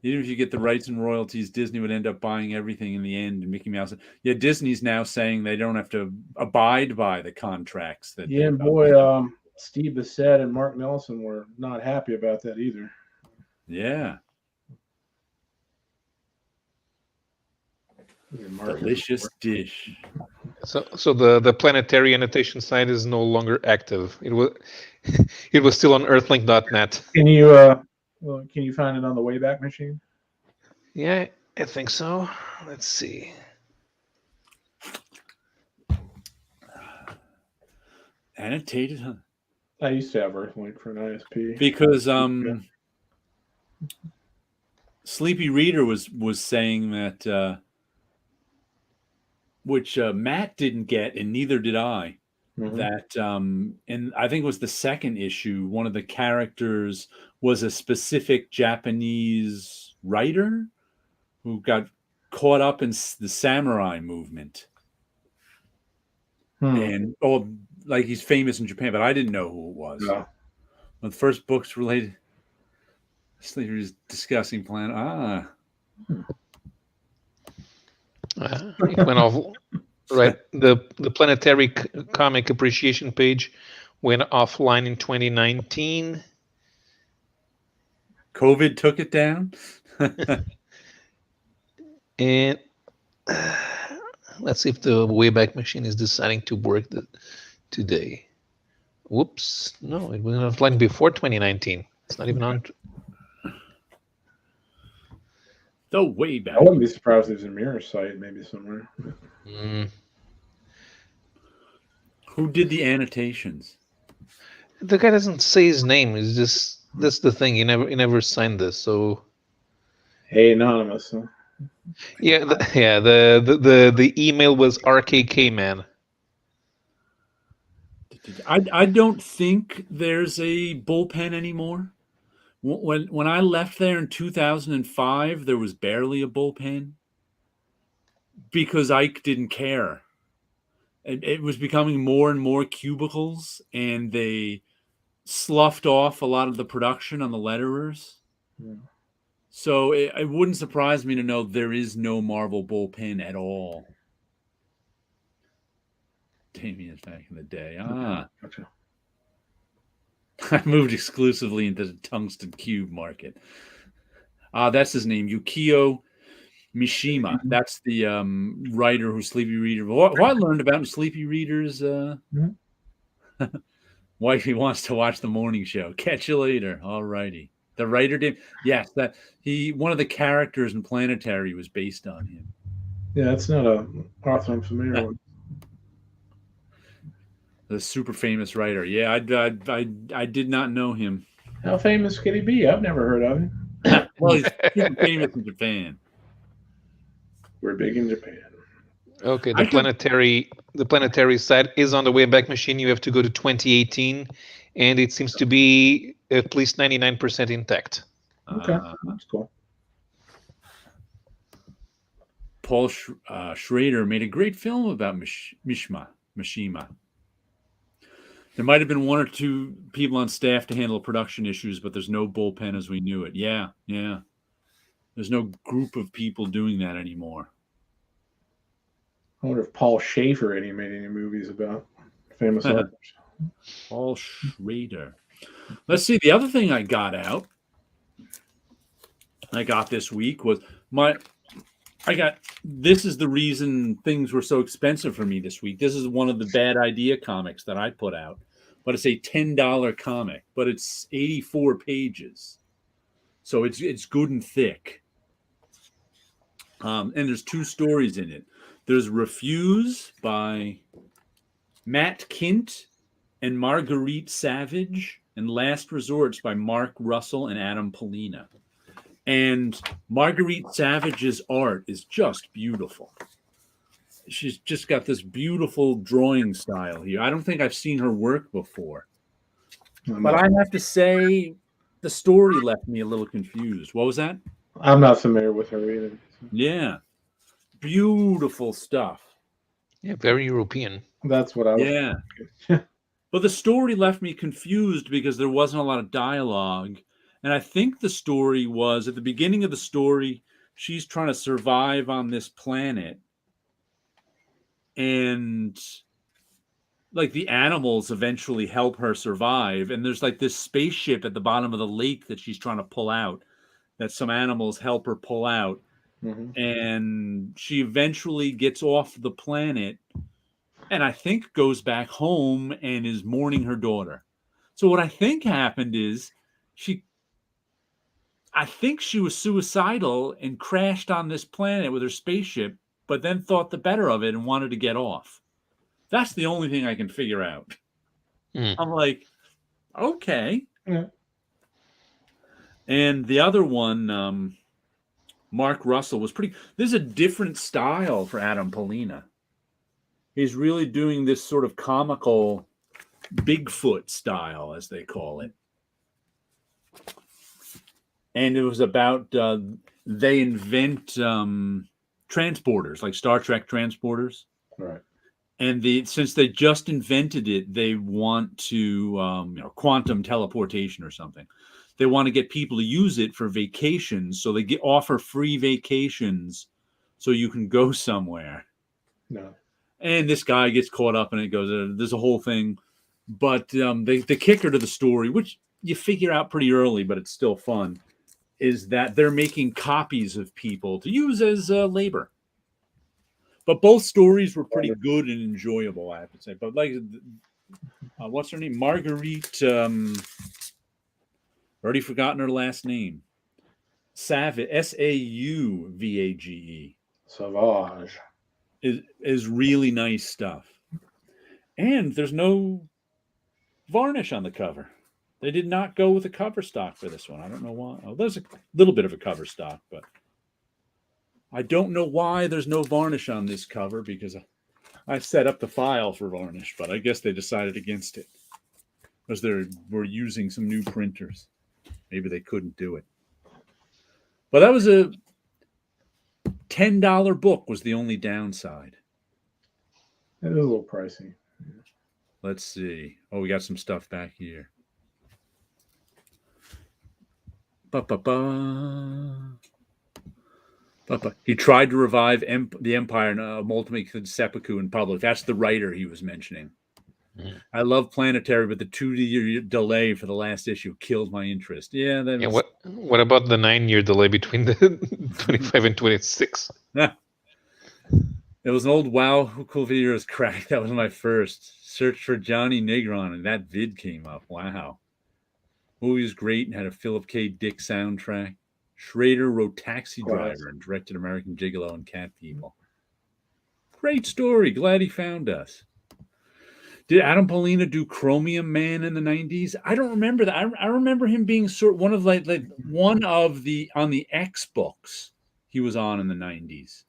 A: Even if you get the rights and royalties, Disney would end up buying everything in the end. And Mickey Mouse. Yeah, Disney's now saying they don't have to abide by the contracts that.
C: Yeah, and boy, Steve Bissett and Mark Nelson were not happy about that either.
A: Yeah. Delicious Dish.
B: So the Planetary annotation site is no longer active. It was still on Earthlink.net.
C: Can you find it on the Wayback Machine?
B: Yeah, I think so. Let's see.
A: Annotated, huh?
C: I used to have Earthlink for an ISP.
A: Because Sleepy Reader was saying that which Matt didn't get and neither did I. Mm-hmm. That and I think it was the second issue, one of the characters was a specific Japanese writer who got caught up in the samurai movement. And like he's famous in Japan, but I didn't know who it was.
C: No.
A: When the first books related Sleepy's discussing plan.
B: It went off right. The Planetary comic appreciation page went offline in 2019.
A: COVID took it down.
B: And let's see if the Wayback Machine is deciding to work today. Whoops. No, it went offline before 2019. It's not even on.
A: The Wayback.
C: I wouldn't be surprised if there's a mirror site maybe somewhere.
A: Who did the annotations?
B: The guy doesn't say his name. It's just that's the thing. He never signed this. So.
C: Hey, anonymous. Huh?
B: Yeah, the email was RKK man.
A: I don't think there's a bullpen anymore. When I left there in 2005, there was barely a bullpen because Ike didn't care. It was becoming more and more cubicles, and they sloughed off a lot of the production on the letterers. Yeah. So it wouldn't surprise me to know there is no Marvel bullpen at all. Damien's back in the day. Gotcha. I moved exclusively into the tungsten cube market. That's his name, Yukio Mishima. That's the writer who Sleepy Reader. What I learned about Sleepy Reader's wifey wants to watch the morning show. Catch you later. All righty. The writer did. Yes, that one of the characters in Planetary was based on him.
C: Yeah, that's not a author I'm familiar with.
A: The super famous writer. Yeah, I did not know him.
C: How famous could he be? I've never heard of him.
A: Well, he's super famous in Japan.
C: We're big in Japan.
B: Okay, the planetary site is on the Wayback Machine. You have to go to 2018, and it seems to be at least 99% intact.
C: Okay, that's cool.
A: Paul Schrader made a great film about Mishima. There might have been one or two people on staff to handle production issues, but there's no bullpen as we knew it. Yeah. There's no group of people doing that anymore.
C: I wonder if Paul Schaefer made any movies about famous authors.
A: Paul Schrader. Let's see. The other thing I got this week was this is the reason things were so expensive for me this week. This is one of the Bad Idea comics that I put out, but it's a $10 comic, but it's 84 pages. So it's good and thick. And there's two stories in it. There's Refuse by Matt Kint and Marguerite Savage, and Last Resorts by Mark Russell and Adam Polina. And Marguerite Savage's art is just beautiful. She's just got this beautiful drawing style here. I don't think I've seen her work before. But I have to say, the story left me a little confused. What was that?
C: I'm not familiar with her either.
A: Yeah. Beautiful stuff.
B: Yeah, very European.
C: That's what I was
A: thinking. But the story left me confused because there wasn't a lot of dialogue. And I think the story was, at the beginning of the story, she's trying to survive on this planet. And like the animals eventually help her survive. And there's like this spaceship at the bottom of the lake that she's trying to pull out, that some animals help her pull out. Mm-hmm. And she eventually gets off the planet and I think goes back home and is mourning her daughter. So what I think happened is I think she was suicidal and crashed on this planet with her spaceship, but then thought the better of it and wanted to get off. That's the only thing I can figure out. I'm like, okay. Yeah. And the other one, Mark Russell, was pretty... There's a different style for Adam Polina. He's really doing this sort of comical Bigfoot style, as they call it. And it was about they invent transporters, like Star Trek transporters.
C: Right.
A: And since they just invented it, they want to, quantum teleportation or something. They want to get people to use it for vacations. So they offer free vacations so you can go somewhere.
C: No.
A: And this guy gets caught up and it goes, there's a whole thing. But the kicker to the story, which you figure out pretty early, but it's still fun, is that they're making copies of people to use as labor. But both stories were pretty good and enjoyable, I have to say. But like, what's her name? Marguerite, already forgotten her last name. Savage, Sauvage.
C: Sauvage.
A: Is really nice stuff. And there's no varnish on the cover. They did not go with a cover stock for this one. I don't know why. Oh, there's a little bit of a cover stock, but I don't know why there's no varnish on this cover, because I set up the file for varnish, but I guess they decided against it because they were using some new printers. Maybe they couldn't do it. But that was a $10 book was the only downside.
C: It is a little pricey.
A: Let's see. Oh, we got some stuff back here. He tried to revive the Empire and ultimately seppuku in public. That's the writer he was mentioning. I love Planetary, but the 2-year delay for the last issue killed my interest. Yeah.
B: What about the 9-year delay between the 25 and 26?
A: It was an old WoW Cool Videos crack. That was my first. Search for Johnny Negron, and that vid came up. Wow. Movie was great and had a Philip K. Dick soundtrack. Schrader wrote Taxi Driver and directed American Gigolo and Cat People. Great story. Glad he found us. Did Adam Polina do Chromium Man in the 90s? I don't remember that. I remember him being one of on the X books he was on in the 90s.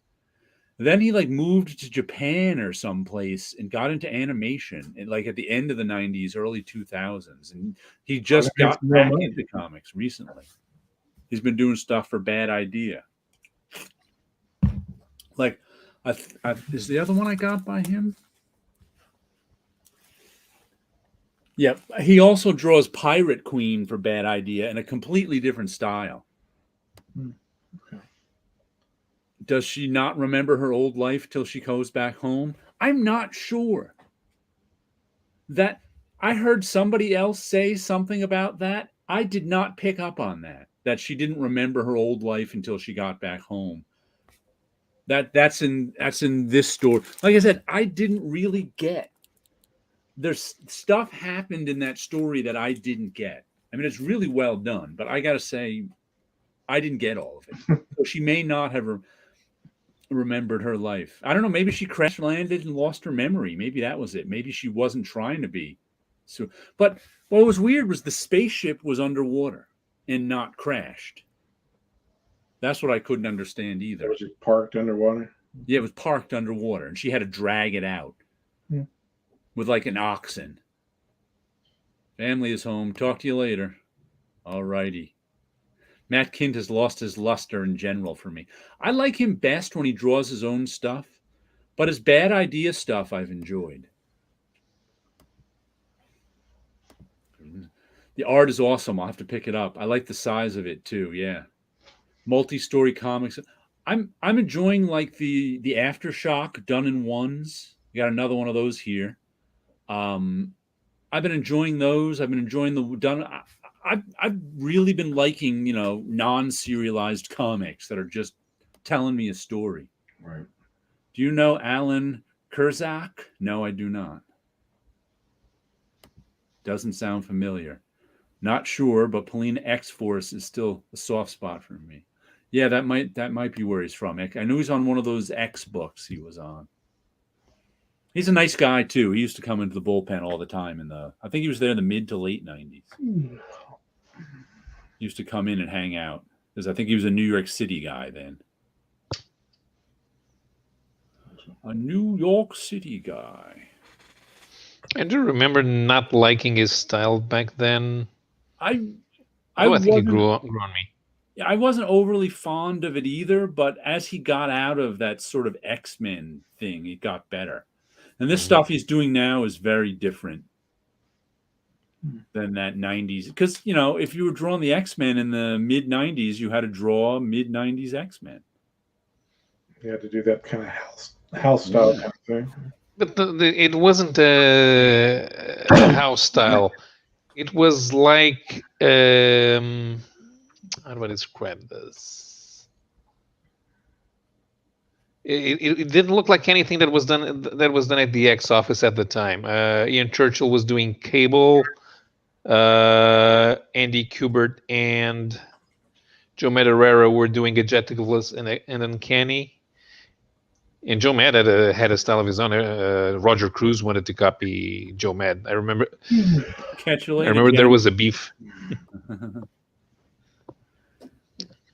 A: Then he like moved to Japan or someplace and got into animation, and like at the end of the 90s, early 2000s, and he just got back into comics recently. He's been doing stuff for Bad Idea. Like, is the other one I got by him? Yeah, he also draws Pirate Queen for Bad Idea in a completely different style.
C: Okay.
A: Does she not remember her old life till she goes back home? I'm not sure. That I heard somebody else say something about that. I did not pick up on that she didn't remember her old life until she got back home. That's in this story. Like I said, I didn't really get. There's stuff happened in that story that I didn't get. I mean, it's really well done, but I got to say, I didn't get all of it. So she may not have remembered her life. I don't know. Maybe she crash landed and lost her memory. Maybe that was it. Maybe she wasn't trying to be. So, but what was weird was the spaceship was underwater and not crashed. That's what I couldn't understand either.
C: Was it parked underwater?
A: Yeah, it was parked underwater, and she had to drag it out with like an oxen. Family is home. Talk to you later. All righty. Matt Kindt has lost his luster in general for me. I like him best when he draws his own stuff, but his Bad Idea stuff I've enjoyed. The art is awesome. I'll have to pick it up. I like the size of it too. Yeah. Multi-story comics. I'm enjoying like the Aftershock done in ones. You got another one of those here. I've been enjoying those. I've been enjoying the done. I've really been liking, non-serialized comics that are just telling me a story.
C: Right.
A: Do you know Alan Kurzak? No, I do not. Doesn't sound familiar. Not sure, but Polina X-Force is still a soft spot for me. Yeah, that might be where he's from. I know he's on one of those X books he was on. He's a nice guy too. He used to come into the bullpen all the time I think he was there in the mid to late 90s. He used to come in and hang out because I think he was a New York City guy then. A New York City guy.
B: I do remember not liking his style back then.
A: I
B: think it grew on me.
A: I wasn't overly fond of it either, but as he got out of that sort of X-Men thing, it got better. And this stuff he's doing now is very different than that 90s. Because, if you were drawing the X-Men in the mid-90s, you had to draw mid-90s X-Men.
C: You had to do that kind of house style kind of thing.
B: But it wasn't a house style. It was like, how do I describe this? It didn't look like anything that was done at the X office at the time. Ian Churchill was doing Cable. Andy Kubert and Joe Madureira were doing Adjectiveless and Uncanny. And Joe Mad had a style of his own. Roger Cruz wanted to copy Joe Mad. I remember. There was a beef.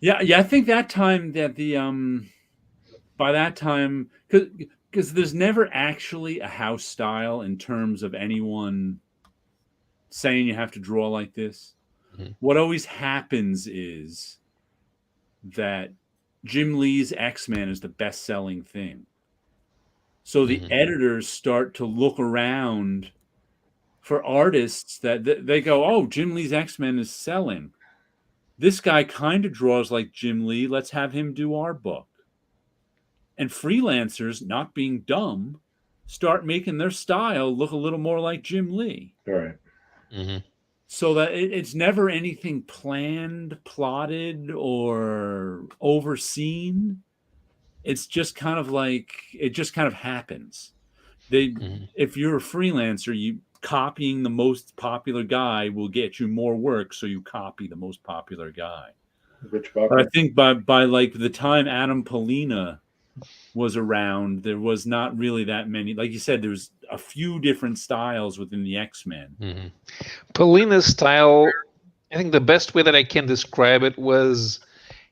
A: Yeah. I think that time that by that time, because there's never actually a house style in terms of anyone saying you have to draw like this. Mm-hmm. What always happens is that Jim Lee's X-Men is the best-selling thing. So the editors start to look around for artists that they go, oh, Jim Lee's X-Men is selling. This guy kind of draws like Jim Lee. Let's have him do our book. And freelancers, not being dumb, start making their style look a little more like Jim Lee.
C: All right.
B: Mm-hmm.
A: So that it's never anything planned, plotted, or overseen. It's just kind of like, it just kind of happens. If you're a freelancer, copying the most popular guy will get you more work, so you copy the most popular guy. But I think by like the time Adam Polina was around, there was not really that many. Like you said, there was a few different styles within the X-Men.
B: Mm-hmm. Polina's style, I think the best way that I can describe it was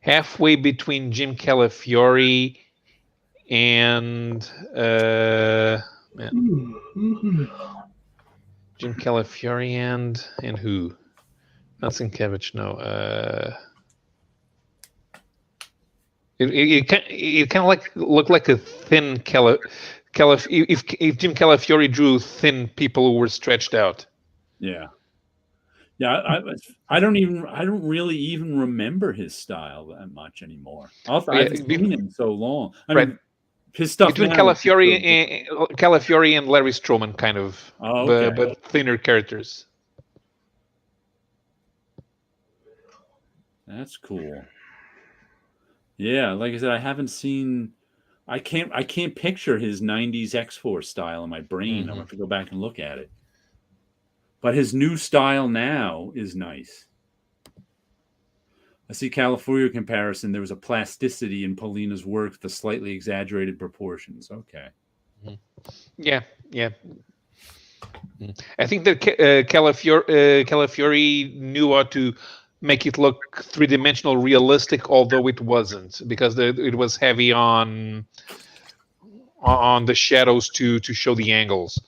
B: halfway between Jim Calafiore and Jim Calafiore and who? Not Sienkiewicz, no. It kind of like looked like a thin if Jim Calafiore drew thin people who were stretched out.
A: Yeah. Yeah, I don't really even remember his style that much anymore. I've seen him so long. I mean, his stuff
B: between Calafiore and Larry Stroman, kind of, but thinner characters.
A: That's cool. Yeah, like I said, I haven't seen. I can't picture his '90s X-Force style in my brain. I'll have to go back and look at it. But his new style now is nice. I see California comparison. There was a plasticity in Paulina's work, the slightly exaggerated proportions. Okay.
B: Yeah. I think that Calafiore knew how to make it look three-dimensional, realistic, although it wasn't, because it was heavy on the shadows to show the angles.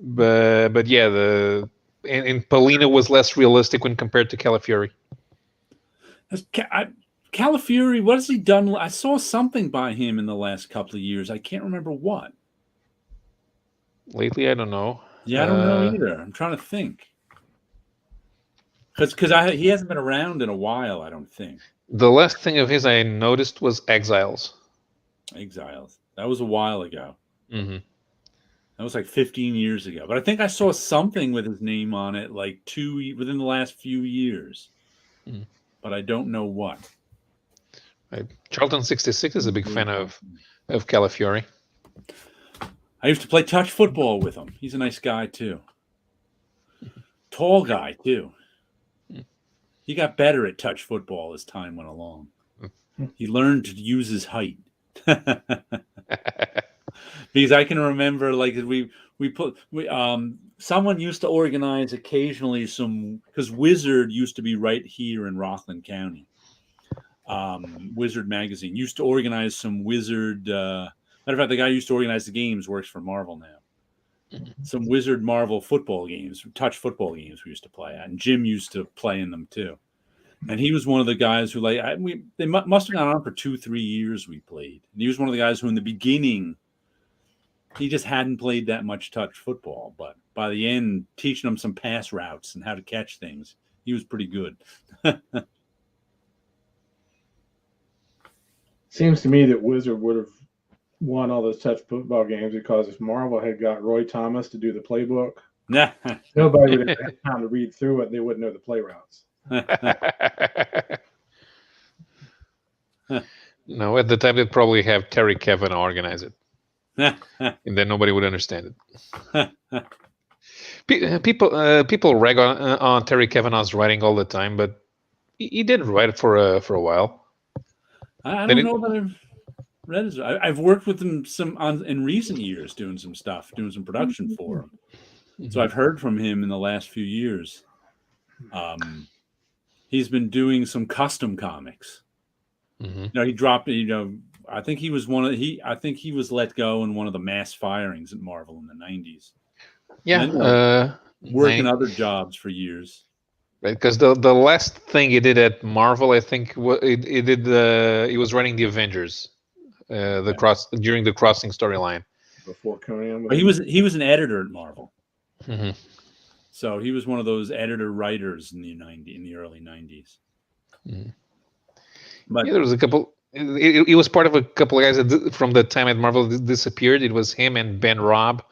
B: But yeah, and Paulina was less realistic when compared to Calafiore.
A: Calafiore, what has he done? I saw something by him in the last couple of years. I can't remember what.
B: Lately, I don't know.
A: Yeah, I don't know either. I'm trying to think. Because he hasn't been around in a while, I don't think.
B: The last thing of his I noticed was Exiles.
A: Exiles. That was a while ago.
B: Mm-hmm.
A: That was like 15 years ago. But I think I saw something with his name on it like within the last few years. Mm. But I don't know what.
B: Charlton66 is a big fan of Calafiore.
A: I used to play touch football with him. He's a nice guy, too. Tall guy, too. He got better at touch football as time went along. He learned to use his height. Because I can remember, like, someone used to organize occasionally because Wizard used to be right here in Rockland County. Wizard magazine used to organize some Wizard. Matter of fact, the guy who used to organize the games works for Marvel now. Some Wizard Marvel football games, touch football games we used to play at, and Jim used to play in them too. And he was one of the guys who, like, they must have gone on for 2-3 years. We played, and he was one of the guys who, in the beginning, he just hadn't played that much touch football, but by the end, teaching them some pass routes and how to catch things, he was pretty good.
C: Seems to me that Wizard would have won all those touch football games because if Marvel had got Roy Thomas to do the playbook, nobody would have had time to read through it. They wouldn't know the play routes.
B: No, at the time they'd probably have Terry Cavern organize it. And then nobody would understand it. People rag on Terry Kavanagh's writing all the time, but he did write for a while.
A: I don't know that I've read his. I've worked with him in recent years, doing some stuff, doing some production for him. So I've heard from him in the last few years. He's been doing some custom comics. He dropped. I think he was I think he was let go in one of the mass firings at Marvel in the 90s.
B: Yeah,
A: working other jobs for years.
B: Right, because the last thing he did at Marvel, I think, he was running the Avengers, during the Crossing storyline.
C: Before Conan,
A: he was an editor at Marvel. So he was one of those editor writers in the early 90s.
B: But there was a couple. It was part of a couple of guys that from the time at Marvel disappeared. It was him and Ben Robb.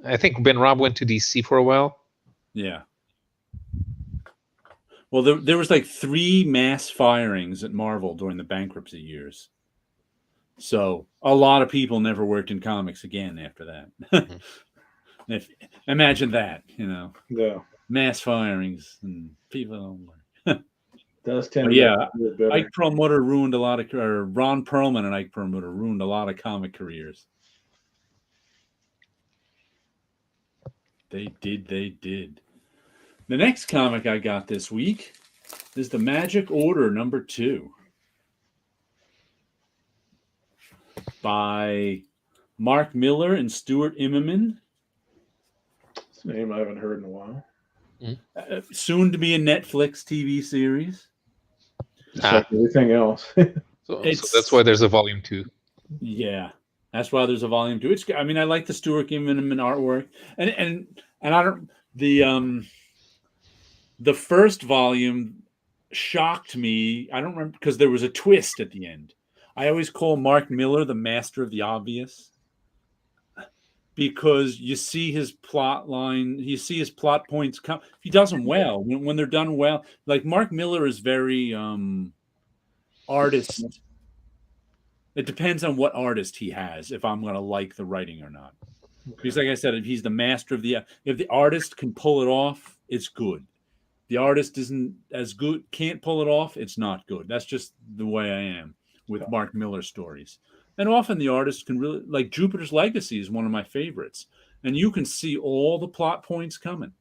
B: I think Ben Robb went to DC for a while.
A: Yeah. Well, there was like 3 mass firings at Marvel during the bankruptcy years. So a lot of people never worked in comics again after that. Imagine that,
C: Yeah.
A: Mass firings and people don't work.
C: Does tend
A: Ike Perlmutter ruined a lot of, or Ron Perlman and Ike Perlmutter ruined a lot of comic careers. They did. The next comic I got this week is the Magic Order #2. by Mark Miller and Stuart Emen.
C: It's a name I haven't heard in a while.
A: Soon to be a Netflix TV series.
C: Just like everything else.
B: So that's why there's a volume 2.
A: Yeah, that's why there's a volume 2. It's, I mean, I like the Stuart Emen artwork, and I don't the first volume shocked me. I don't remember because there was a twist at the end. I always call Mark Miller the master of the obvious because you see his plot line, you see his plot points come. He does them well when they're done well. Like Mark Miller is very artist. It depends on what artist he has if I'm going to like the writing or not. Because, like I said, if he's the master of if the artist can pull it off, it's good. The artist isn't as good, can't pull it off, it's not good. That's just the way I am with Mark Miller stories. And often the artist can really, like Jupiter's Legacy is one of my favorites. And you can see all the plot points coming.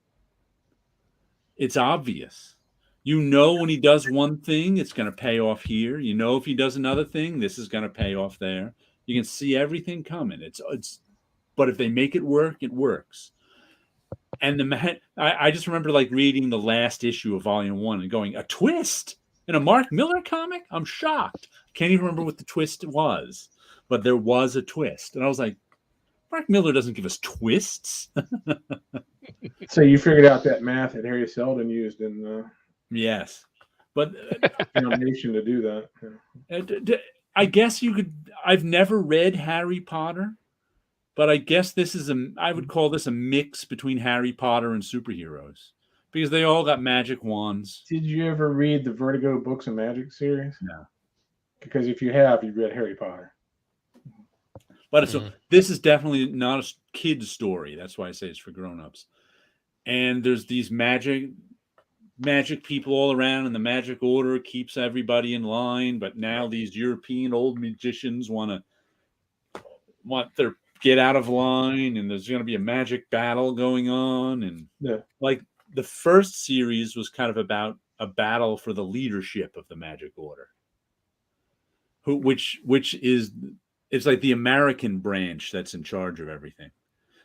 A: It's obvious. You know when he does one thing, it's going to pay off here. You know if he does another thing, this is going to pay off there. You can see everything coming. But if they make it work, it works. And I just remember like reading the last issue of Volume 1 and going, a twist in a Mark Miller comic? I'm shocked. Can't even remember what the twist was, but there was a twist. And I was like, Mark Miller doesn't give us twists.
C: So you figured out that math that Harry Seldon used in
A: yes, but
C: animation to do that.
A: I guess you could. I've never read Harry Potter, but I guess I would call this a mix between Harry Potter and superheroes because they all got magic wands.
C: Did you ever read the Vertigo Books of Magic series?
A: No.
C: Because if you have, you've read Harry Potter.
A: But this is definitely not a kid's story. That's why I say it's for grown-ups. And there's these magic people all around, and the magic order keeps everybody in line. But now these European old magicians want their get out of line, and there's going to be a magic battle going on. And like the first series was kind of about a battle for the leadership of the magic order, which is it's like the American branch that's in charge of everything.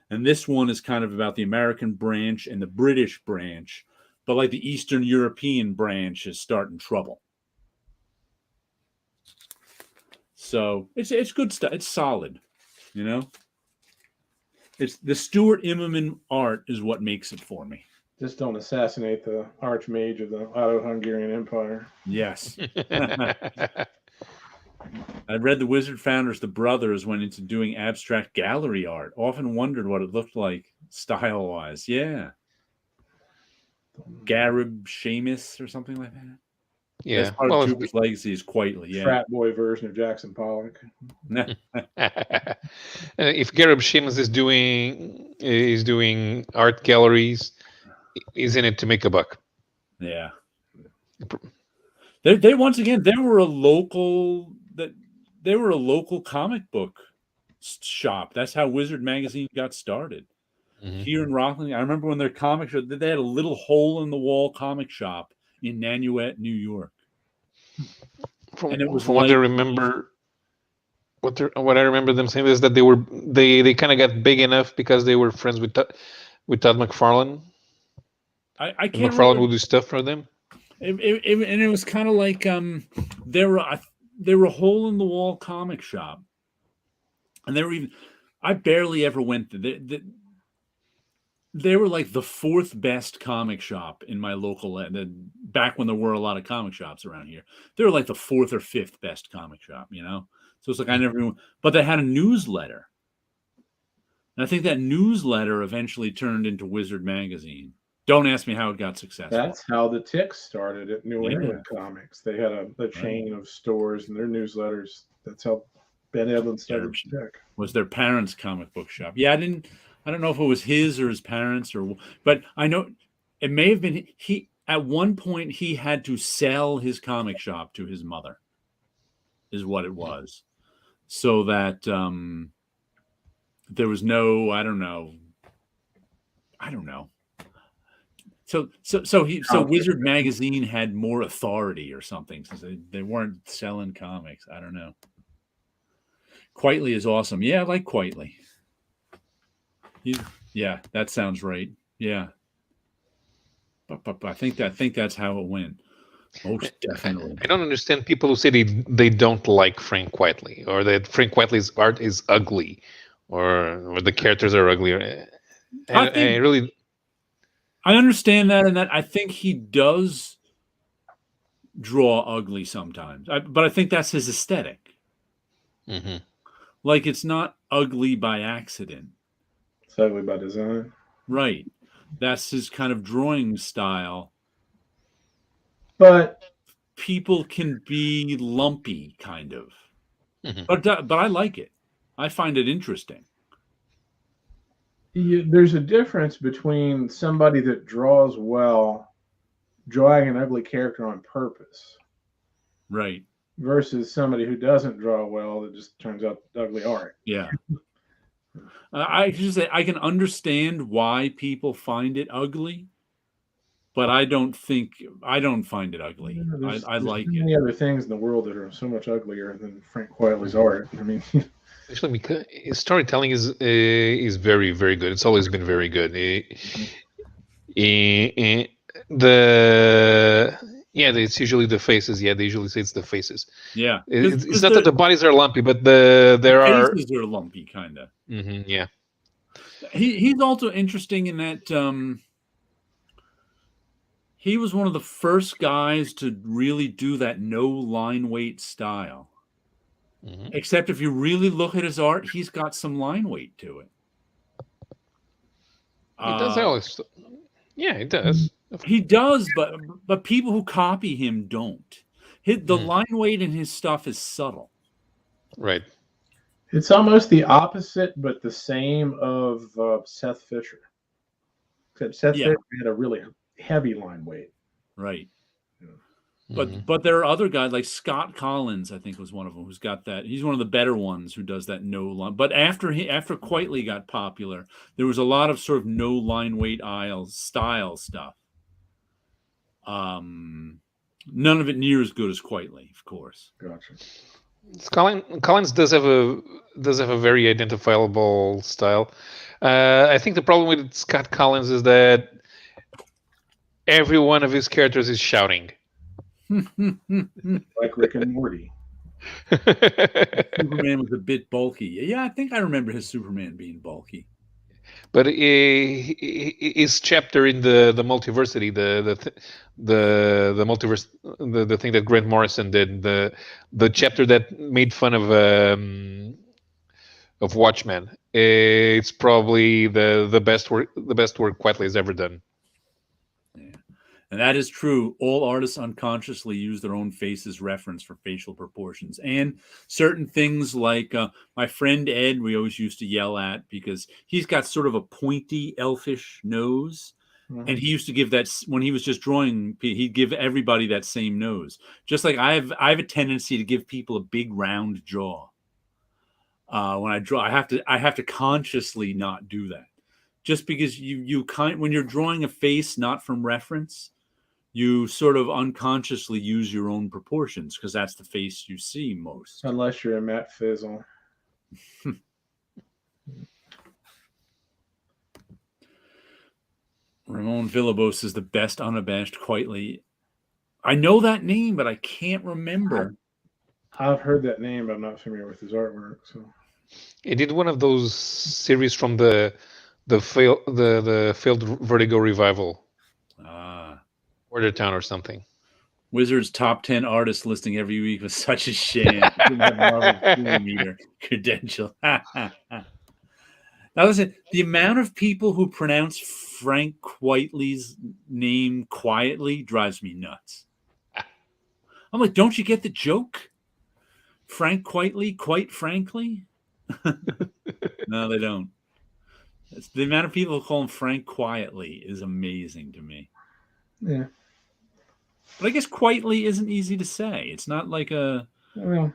A: And this one is kind of about the American branch and the British branch, but like the Eastern European branch is starting trouble. So it's good stuff. It's solid, you know. It's the Stuart Emen art is what makes it for me.
C: Just don't assassinate the Archmage of the Auto-Hungarian Empire.
A: Yes. I read the Wizard Founders, the brothers, went into doing abstract gallery art. Often wondered what it looked like style-wise. Yeah. Garib Seamus or something like that.
B: Yeah.
A: That's part of Jupiter's Legacy is quietly. Yeah.
C: Frat boy version of Jackson Pollock.
B: If Garib Seamus is doing art galleries, he's in it to make a buck.
A: Yeah. They once again they were a local comic book shop. That's how Wizard Magazine got started. Here in Rockland. I remember when their comic shop, they had a little hole in the wall comic shop in Nanuet, New York.
B: From what I remember, what I remember them saying is that they kind of got big enough because they were friends with Todd McFarlane.
A: I can't.
B: McFarlane would do stuff for them.
A: And it was kind of like they were a hole in the wall comic shop, and I barely ever went there. They were like the fourth best comic shop in my local. Back when there were a lot of comic shops around here, they were like the fourth or fifth best comic shop. You know, so it's like I never. But they had a newsletter, and I think that newsletter eventually turned into Wizard Magazine. Don't ask me how it got successful.
C: That's how the Tick started at New England Comics. They had a chain of stores and their newsletters. That's how Ben Edlund started Tick.
A: Was their parents' comic book shop? Yeah, I don't know if it was his or his parents but I know it may have been he. At one point, he had to sell his comic shop to his mother, is what it was, so that there was no. I don't know. So Wizard Magazine had more authority or something since they weren't selling comics. I don't know. Quietly is awesome. Yeah, I like Quietly. Yeah, that sounds right. Yeah. But I think that's how it went. Most definitely.
B: I don't understand people who say they don't like Frank Quietly, or that Frank Quietly's art is ugly, or the characters are ugly.
A: I understand that, and that I think he does draw ugly sometimes, but I think that's his aesthetic.
B: Mm-hmm.
A: Like, it's not ugly by accident.
C: It's ugly by design.
A: Right. That's his kind of drawing style.
C: But
A: people can be lumpy, kind of.
B: Mm-hmm.
A: But I like it. I find it interesting.
C: There's a difference between somebody that draws well, drawing an ugly character on purpose,
A: right,
C: versus somebody who doesn't draw well that just turns out ugly art.
A: Yeah. I can understand why people find it ugly, but I don't find it ugly.
C: There's
A: I like
C: so many other things in the world that are so much uglier than Frank Quietly's art. I mean,
B: actually, because his storytelling is very, very good. It's always been very good. It's usually the faces. Yeah, they usually say it's the faces.
A: Yeah,
B: it's not that the bodies are lumpy, but the
A: faces are lumpy, kind of.
B: Mm-hmm, yeah.
A: He's also interesting in that he was one of the first guys to really do that no line weight style. Mm-hmm. Except if you really look at his art, he's got some line weight to it.
B: He does always. Yeah, he does.
A: He does, but people who copy him don't. The line weight in his stuff is subtle.
B: Right.
C: It's almost the opposite, but the same of Seth Fisher. Except Seth Fisher had a really heavy line weight.
A: Right. But there are other guys like Scott Collins, I think was one of them, who's got that. He's one of the better ones who does that no line. But after Quietly got popular, there was a lot of sort of no line weight style stuff. None of it near as good as Quietly, of course.
C: Gotcha.
B: Collins does have a very identifiable style. I think the problem with Scott Collins is that every one of his characters is shouting.
C: Like Rick and Morty.
A: Superman was a bit bulky. Yeah, I think I remember his Superman being bulky.
B: But his chapter in the multiversity, the multiverse, the thing that Grant Morrison did, the chapter that made fun of Watchmen, it's probably the best work Quietly has ever done.
A: And that is true. All artists unconsciously use their own face as reference for facial proportions. And certain things like my friend Ed, we always used to yell at because he's got sort of a pointy, elfish nose. Mm-hmm. And he used to give that, when he was just drawing, he'd give everybody that same nose. Just like I have a tendency to give people a big round jaw. When I draw, I have to consciously not do that. Just because when you're drawing a face not from reference, you sort of unconsciously use your own proportions because that's the face you see most.
C: Unless you're a Matt Fizzle.
A: Ramon Villalobos is the best unabashed Quietly. I know that name, but I can't remember.
C: I've heard that name, but I'm not familiar with his artwork. So
B: he did one of those series from the failed Vertigo revival. Order Town or something.
A: Wizards top 10 artists listing every week was such a sham. Credential. Now listen, the amount of people who pronounce Frank Quietly's name quietly drives me nuts. I'm like, don't you get the joke? Frank Quietly, quite frankly? No, they don't. The amount of people who call him Frank Quietly is amazing to me.
C: Yeah.
A: But I guess Quietly isn't easy to say. It's not like a...
C: Well,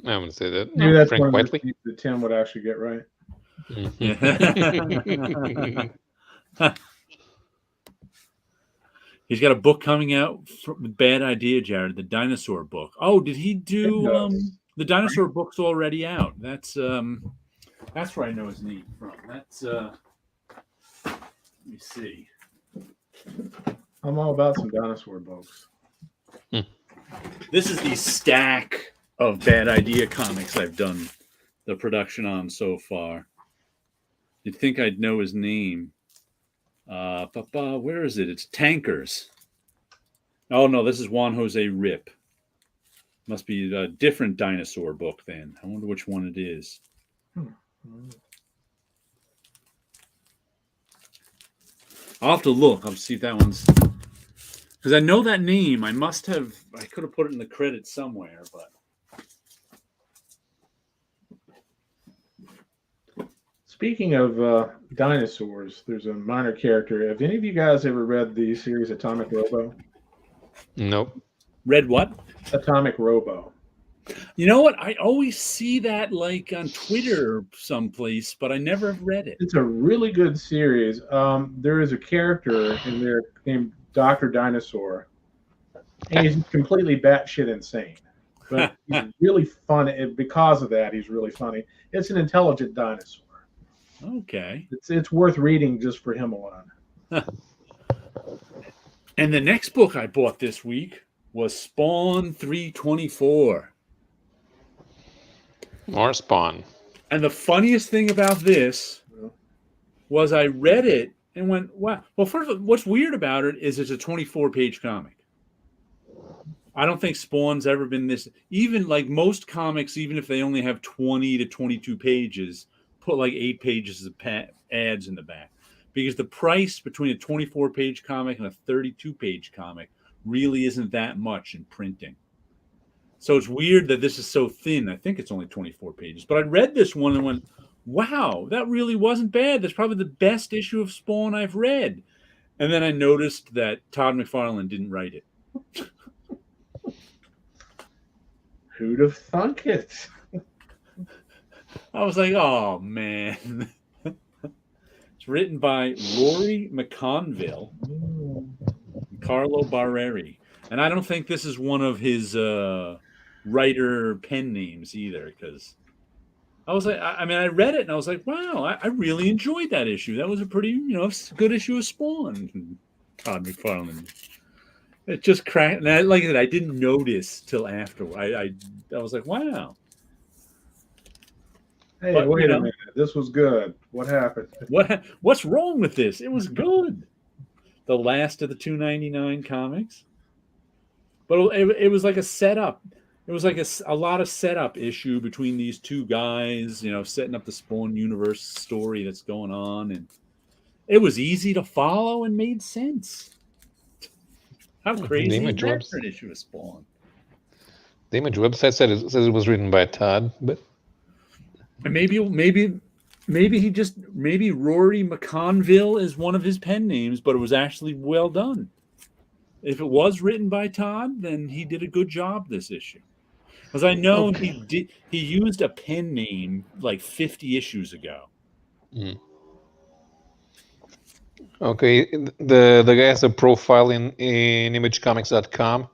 B: I wouldn't say that.
C: Maybe that's
B: Frank
C: one
B: Quietly.
C: of the things that Tim would actually get right.
A: He's got a book coming out. Bad idea, Jared. The dinosaur book. Oh, did he do the dinosaur book's already out? That's where I know his name from. That's let me see.
C: I'm all about some dinosaur books.
A: This is the stack of Bad Idea comics I've done the production on so far. You'd think I'd know his name. Where is it? It's Tankers. Oh, no, this is Juan Jose Rip. Must be a different dinosaur book then. I wonder which one it is. I'll have to look. I'll see if that one's... Because I know that name. I could have put it in the credits somewhere, but...
C: Speaking of dinosaurs, there's a minor character. Have any of you guys ever read the series Atomic Robo?
B: Nope.
A: Read what?
C: Atomic Robo.
A: You know what? I always see that like on Twitter someplace, but I never read it.
C: It's a really good series. There is a character in there named Dr. Dinosaur, and he's completely batshit insane. But he's really fun. And because of that, he's really funny. It's an intelligent dinosaur.
A: Okay.
C: It's worth reading just for him alone.
A: And the next book I bought this week was Spawn 324.
B: More Spawn.
A: And the funniest thing about this was I read it and went, wow. Well, first of all, what's weird about it is it's a 24-page comic. I don't think Spawn's ever been this. Even like most comics, even if they only have 20 to 22 pages, put like 8 pages of ads in the back. Because the price between a 24-page comic and a 32-page comic really isn't that much in printing. So it's weird that this is so thin. I think it's only 24 pages. But I read this one and went, wow, that really wasn't bad. That's probably the best issue of Spawn I've read. And then I noticed that Todd McFarlane didn't write it.
C: Who'd have thunk it?
A: I was like, oh, man. It's written by Rory McConville and Carlo Barreri. And I don't think this is one of his writer pen names either, because I was like, I mean, I read it and I was like, wow, I really enjoyed that issue. That was a pretty, good issue of Spawn. Todd McFarlane. It just cracked. And like I said, I didn't notice till after. I was like, wow.
C: Hey, but, wait a minute. This was good. What happened?
A: What's wrong with this? It was good. The last of the $2.99 comics. But it was like a setup. It was like a lot of setup issue between these two guys, setting up the Spawn universe story that's going on. And it was easy to follow and made sense. How crazy is that for an issue of Spawn?
B: The Image website says it was written by Todd, but
A: maybe Rory McConville is one of his pen names, but it was actually well done. If it was written by Todd, then he did a good job this issue. Because I know he used a pen name like 50 issues ago.
B: Mm. Okay, the guy has a profile in imagecomics.com.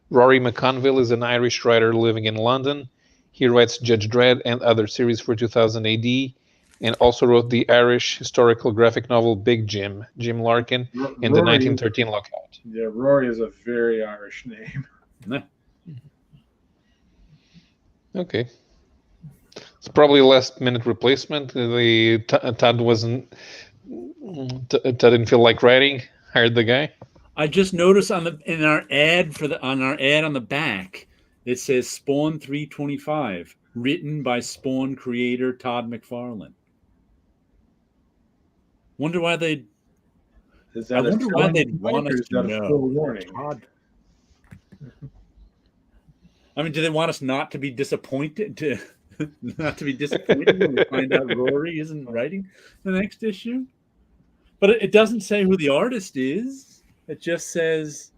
B: Rory McConville is an Irish writer living in London. He writes Judge Dredd and other series for 2000 AD, and also wrote the Irish historical graphic novel Big Jim Larkin, and the 1913 Lockout.
C: Yeah, Rory is a very Irish name.
B: Okay. It's probably a last-minute replacement. Todd didn't feel like writing. Hired the guy.
A: I just noticed on our ad on the back, it says Spawn 325, written by Spawn creator Todd McFarlane. Wonder why they'd want us to know. Todd. I mean, do they want us not to be disappointed when we find out Rory isn't writing the next issue? But it doesn't say who the artist is. It just says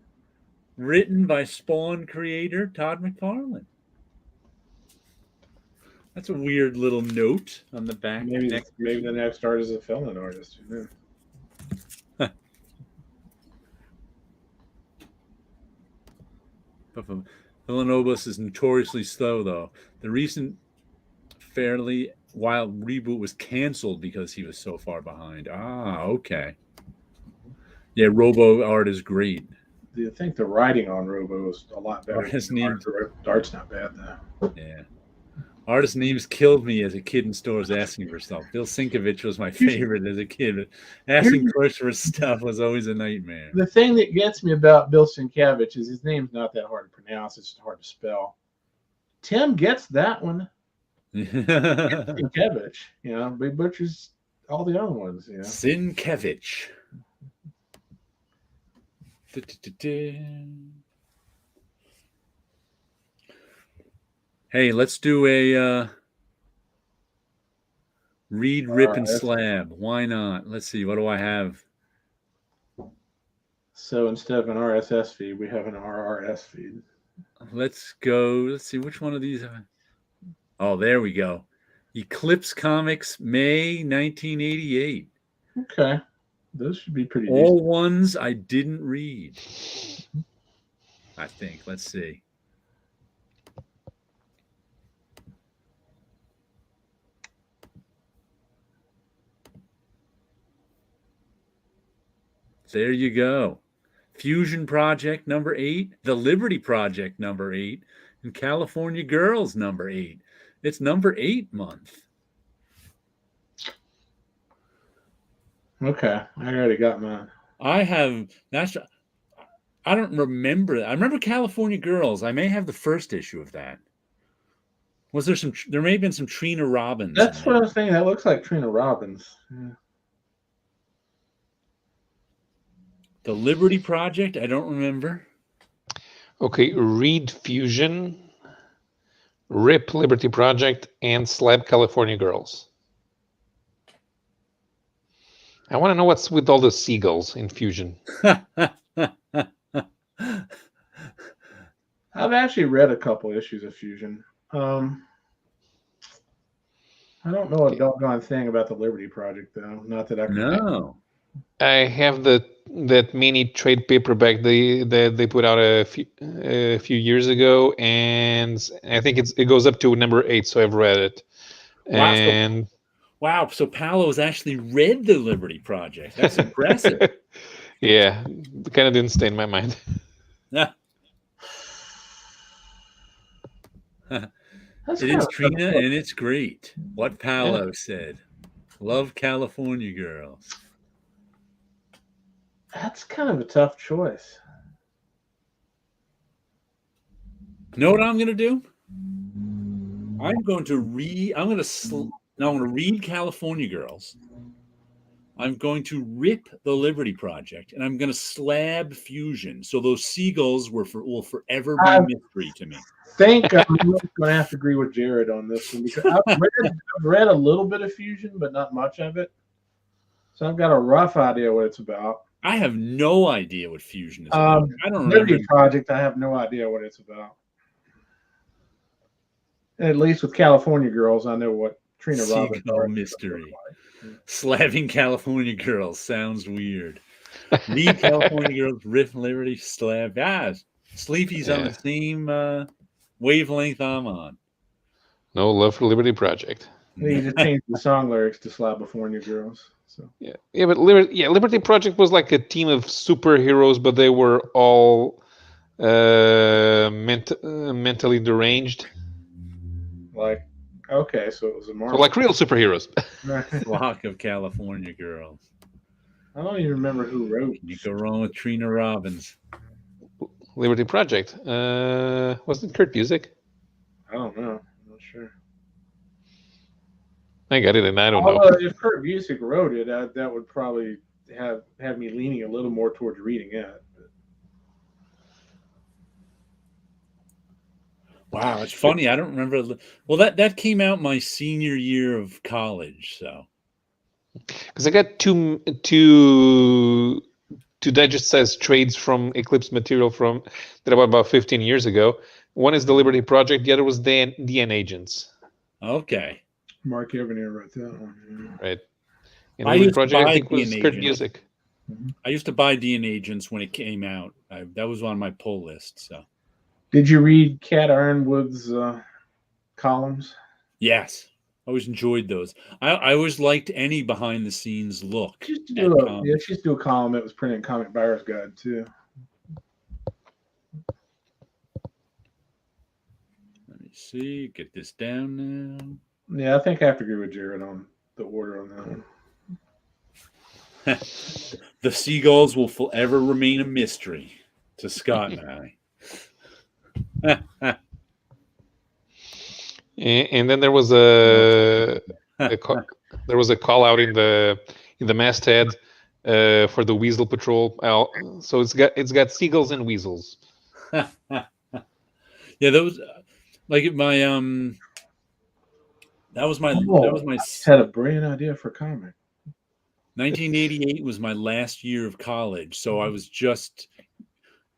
A: written by Spawn creator Todd McFarlane. That's a weird little note on the back.
C: Maybe the next artist is a fill-in artist.
A: Villanobos is notoriously slow, though. The recent Fairly Wild reboot was canceled because he was so far behind. Ah, okay. Yeah, Robo art is great.
C: I think the writing on Robo is a lot better.
A: Artist names.
C: The art's not bad though.
A: Yeah. Artist names killed me as a kid in stores asking for stuff. Bill Sienkiewicz was my favorite as a kid. But asking Chris for stuff was always a nightmare.
C: The thing that gets me about Bill Sienkiewicz is his name's not that hard to pronounce. It's hard to spell. Tim gets that one. Sienkiewicz, but he butchers all the other ones.
A: Sienkiewicz. Hey, let's do a read, rip, and slab. Why not? Let's see. What do I have?
C: So instead of an RSS feed, we have an RRS feed.
A: Let's go. Let's see. Which one of these? Oh, there we go. Eclipse Comics, May 1988.
C: Okay. Those should be pretty
A: All
C: decent.
A: ones I didn't read. I think. Let's see. There you go. Fusion Project number 8, The Liberty Project number 8, and California Girls number 8. It's number 8 month.
C: Okay, I already got mine.
A: I don't remember. I remember California Girls. I may have the first issue of that. Was there there may have been some Trina Robbins.
C: That's what I was thinking. That looks like Trina Robbins. Yeah.
A: The Liberty Project, I don't remember.
B: Okay, read Fusion, Rip Liberty Project, and Slab California Girls. I want to know what's with all the seagulls in Fusion.
C: I've actually read a couple issues of Fusion. I don't know a doggone thing about the Liberty Project, though. Not that I can.
A: No.
B: I have that mini trade paperback they put out a few years ago, and I think it goes up to number 8, so I've read it. And
A: wow, so Paolo's actually read the Liberty Project. That's impressive.
B: Yeah, it kind of didn't stay in my mind.
A: Yeah. It is Trina, and it's great. What Paolo said. Love California Girls.
C: That's kind of a tough choice.
A: Know what I'm going to do? I'm going to read California Girls. I'm going to rip the Liberty Project, and I'm going to slab Fusion. So those seagulls will forever be a mystery to me.
C: I think I'm going to have to agree with Jared on this one, because I've read a little bit of Fusion, but not much of it. So I've got a rough idea what it's about.
A: I have no idea what Fusion is about. I don't remember.
C: Liberty Project, I have no idea what it's about. At least with California Girls, I know what Trina Robbins
A: is. Mystery. Slabbing California Girls sounds weird. Read California Girls, Rip Liberty, slab. Guys, Sleepy's on the same wavelength I'm on.
B: No love for Liberty Project.
C: You just changed the song lyrics to Slabifornia Girls. So
B: but Liberty Project was like a team of superheroes, but they were all mentally deranged.
C: Like, okay, so it was a Marvel.
B: So like real superheroes.
A: Flock of California Girls.
C: I don't even remember who wrote.
A: You go wrong with Trina Robbins.
B: Liberty Project. Wasn't Kurt Busiek?
C: I don't know. I'm not sure.
B: I got it, and I don't know.
C: If Kurt Busiek wrote it, that would probably have me leaning a little more towards reading it.
A: Wow, it's funny. I don't remember. Well, that came out my senior year of college, so.
B: Because I got two digest-sized trades from Eclipse material that I bought about 15 years ago. One is the Liberty Project. The other was DN Agents.
A: Okay.
C: Mark Evanier wrote that one.
B: Yeah. Right. And the Liberty Project, I think, was Kurt Busiek.
A: I used to buy DN Agents when it came out. That was on my pull list. So.
C: Did you read Cat Ironwood's columns?
A: Yes. I always enjoyed those. I always liked any behind the scenes look.
C: She used to do a column that was printed in Comic Buyer's Guide too.
A: Let me see. Get this down now.
C: Yeah, I think I have to agree with Jared on the order on that one.
A: The seagulls will forever remain a mystery to Scott and I.
B: And then there was a call out in the masthead for the Weasel Patrol. So it's got seagulls and weasels.
A: Yeah, those like my that was my
C: I had a brilliant idea for a comic.
A: 1988 was my last year of college, so I was just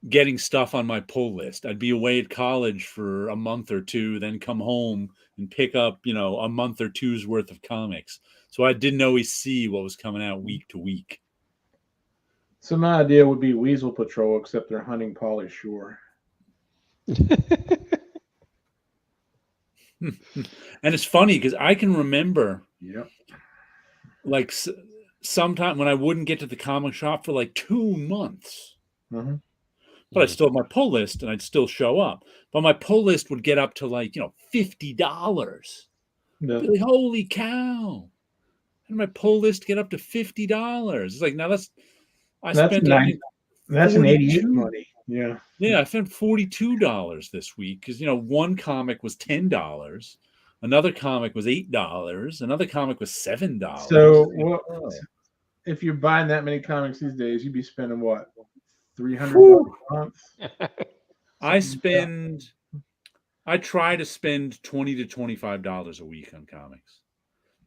A: getting stuff on my pull list. I'd be away at college for a month or two, then come home and pick up, a month or two's worth of comics. So I didn't always see what was coming out week to week.
C: So my idea would be Weasel Patrol, except they're hunting Pauly Shore.
A: And it's funny because I can remember,
C: Yep,
A: like sometime when I wouldn't get to the comic shop for like 2 months.
C: Mm-hmm.
A: But I'd still have my pull list and I'd still show up. But my pull list would get up to like, $50.
C: Yeah.
A: Like, holy cow. And my pull list get up to $50. It's like, now that's spent
C: that's an 88 money. Yeah.
A: Yeah, I spent $42 this week because, one comic was $10. Another comic was $8. Another comic was $7.
C: So if you're buying that many comics these days, you'd be spending what? $300 a month?
A: I try to spend $20 to $25 a week on comics.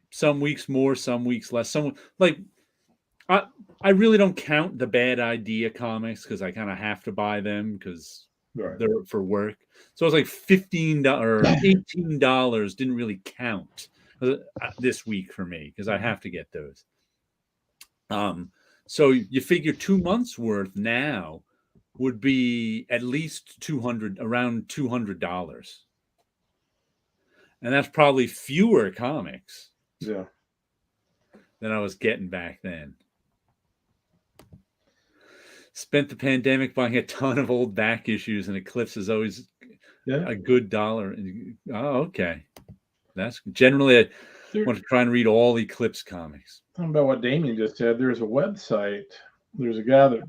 A: Some weeks more, some weeks less. I really don't count the Bad Idea comics because I kind of have to buy them because they're for work. So it's like $15 or $18 didn't really count this week for me because I have to get those. So you figure 2 months worth now would be at least around $200. And that's probably fewer comics than I was getting back then. Spent the pandemic buying a ton of old back issues, and Eclipse is always a good $1. Oh, okay. That's generally I want to try and read all Eclipse comics.
C: Talking about what Damien just said, there's a website. There's a guy that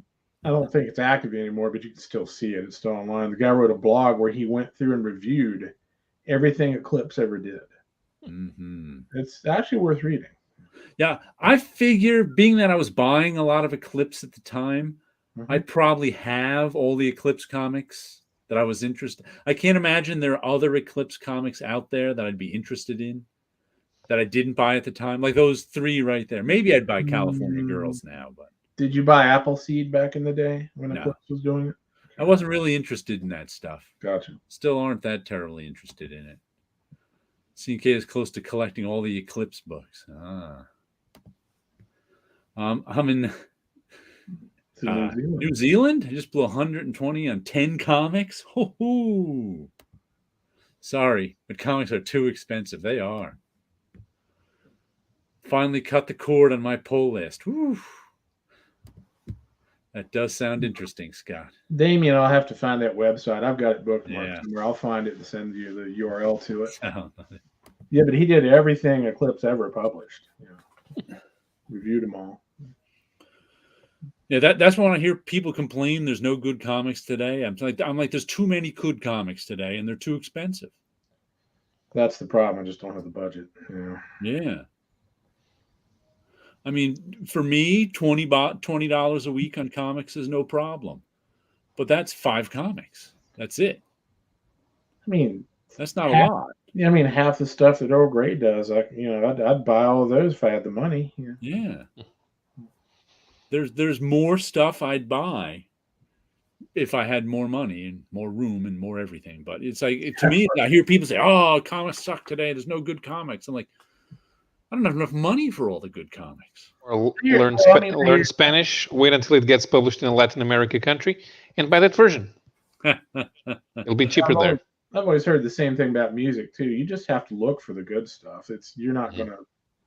C: I don't think it's active anymore, but you can still see it. It's still online. The guy wrote a blog where he went through and reviewed everything Eclipse ever did.
A: Mm-hmm.
C: It's actually worth reading.
A: Yeah, I figure being that I was buying a lot of Eclipse at the time, I probably have all the Eclipse comics that I was interested. I can't imagine there are other Eclipse comics out there that I'd be interested in that I didn't buy at the time. Like those 3 right there. Maybe I'd buy California Girls now, but
C: did you buy Appleseed back in the day when Eclipse was doing it?
A: I wasn't really interested in that stuff.
C: Gotcha.
A: Still aren't that terribly interested in it. CK is close to collecting all the Eclipse books. I'm in New Zealand. I just blew 120 on 10 comics. Ho-ho. Sorry, but comics are too expensive. They are. Finally cut the cord on my pull list. Whew. That does sound interesting, Scott.
C: Damien, I'll have to find that website. I've got it bookmarked somewhere. I'll find it and send you the URL to it. Yeah, but he did everything Eclipse ever published. Reviewed them all.
A: Yeah, that's when I hear people complain there's no good comics today. I'm like, there's too many good comics today, and they're too expensive.
C: That's the problem. I just don't have the budget.
A: Yeah. I mean, for me, $20 a week on comics is no problem. But that's 5 comics. That's it.
C: I mean,
A: that's not a lot.
C: Yeah, I mean, half the stuff that Earl Grey does, I'd buy all of those if I had the money.
A: Yeah. There's more stuff I'd buy if I had more money and more room and more everything. But it's like, to me, I hear people say, "Oh, comics suck today. There's no good comics." I'm like, I don't have enough money for all the good comics.
B: Or learn Spanish, wait until it gets published in a Latin America country, and buy that version. It'll be cheaper there.
C: I've always heard the same thing about music too. You just have to look for the good stuff. It's not gonna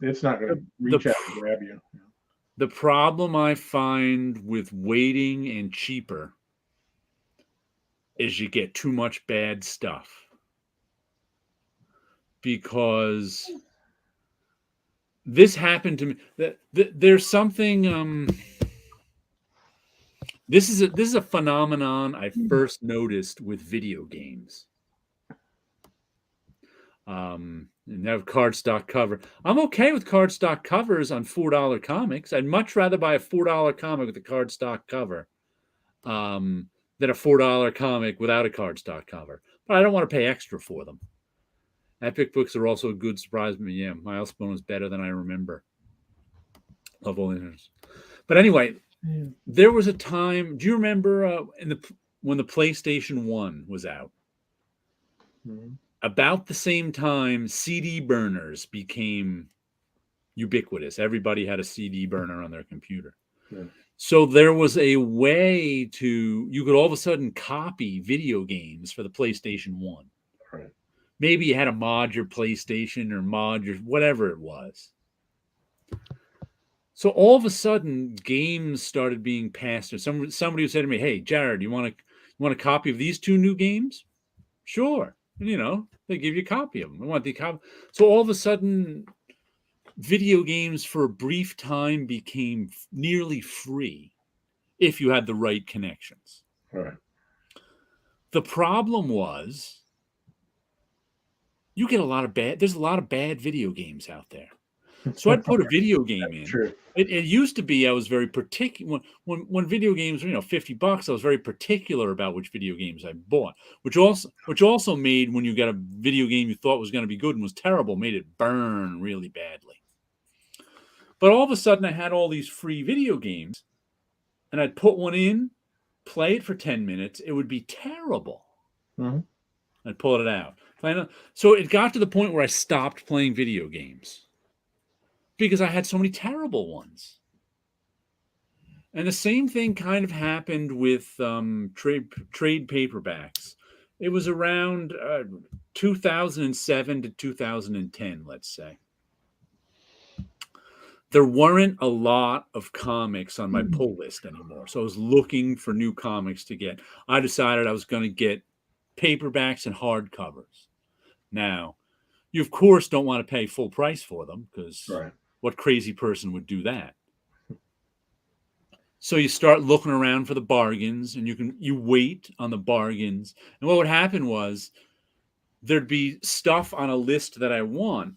C: reach out and grab you.
A: The problem I find with waiting and cheaper is you get too much bad stuff. Because this happened to me. There's something. This is a phenomenon I first noticed with video games. And now cardstock cover. I'm okay with cardstock covers on $4 comics. I'd much rather buy a $4 comic with a cardstock cover than a $4 comic without a cardstock cover. But I don't want to pay extra for them. Epic books are also a good surprise. Yeah, Milestone is better than I remember. Love all these. But anyway, there was a time. Do you remember when the PlayStation 1 was out?
C: Mm-hmm.
A: About the same time, CD burners became ubiquitous. Everybody had a CD burner on their computer.
C: Yeah.
A: So there was a way you could all of a sudden copy video games for the PlayStation 1.
C: Right.
A: Maybe you had to mod your PlayStation or mod your whatever it was. So all of a sudden, games started being passed. Somebody who said to me, "Hey, Jared, you want a copy of these 2 new games?" Sure. And, they give you a copy of them. I want the copy. So all of a sudden, video games for a brief time became nearly free if you had the right connections.
C: Right.
A: The problem was you get there's a lot of bad video games out there. So I'd put a video game in.
C: True.
A: It used to be I was very particular when video games were $50. I was very particular about which video games I bought, which also made when you got a video game you thought was going to be good and was terrible, made it burn really badly. But all of a sudden I had all these free video games, and I'd put one in, play it for 10 minutes. It would be terrible.
C: Mm-hmm.
A: I'd pull it out. So it got to the point where I stopped playing video games because I had so many terrible ones. And the same thing kind of happened with trade paperbacks. It was around 2007 to 2010, let's say. There weren't a lot of comics on my pull list anymore. So I was looking for new comics to get. I decided I was going to get paperbacks and hardcovers. Now, you of course don't want to pay full price for them because what crazy person would do that? So you start looking around for the bargains, and you wait on the bargains. And what would happen was there'd be stuff on a list that I want,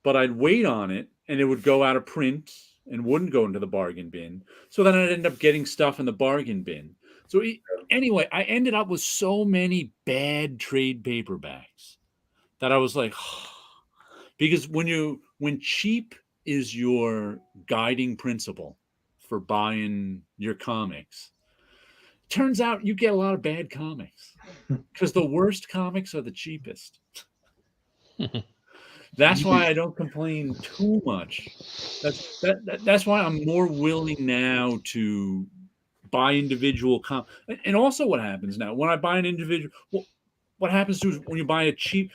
A: but I'd wait on it, and it would go out of print and wouldn't go into the bargain bin. So then I'd end up getting stuff in the bargain bin. So anyway, I ended up with so many bad trade paperbacks that I was like, because when cheap is your guiding principle for buying your comics, turns out you get a lot of bad comics because the worst comics are the cheapest. That's why I don't complain too much. That's why I'm more willing now to buy individual comics. And also what happens now when I buy an individual, what happens to is when you buy a cheap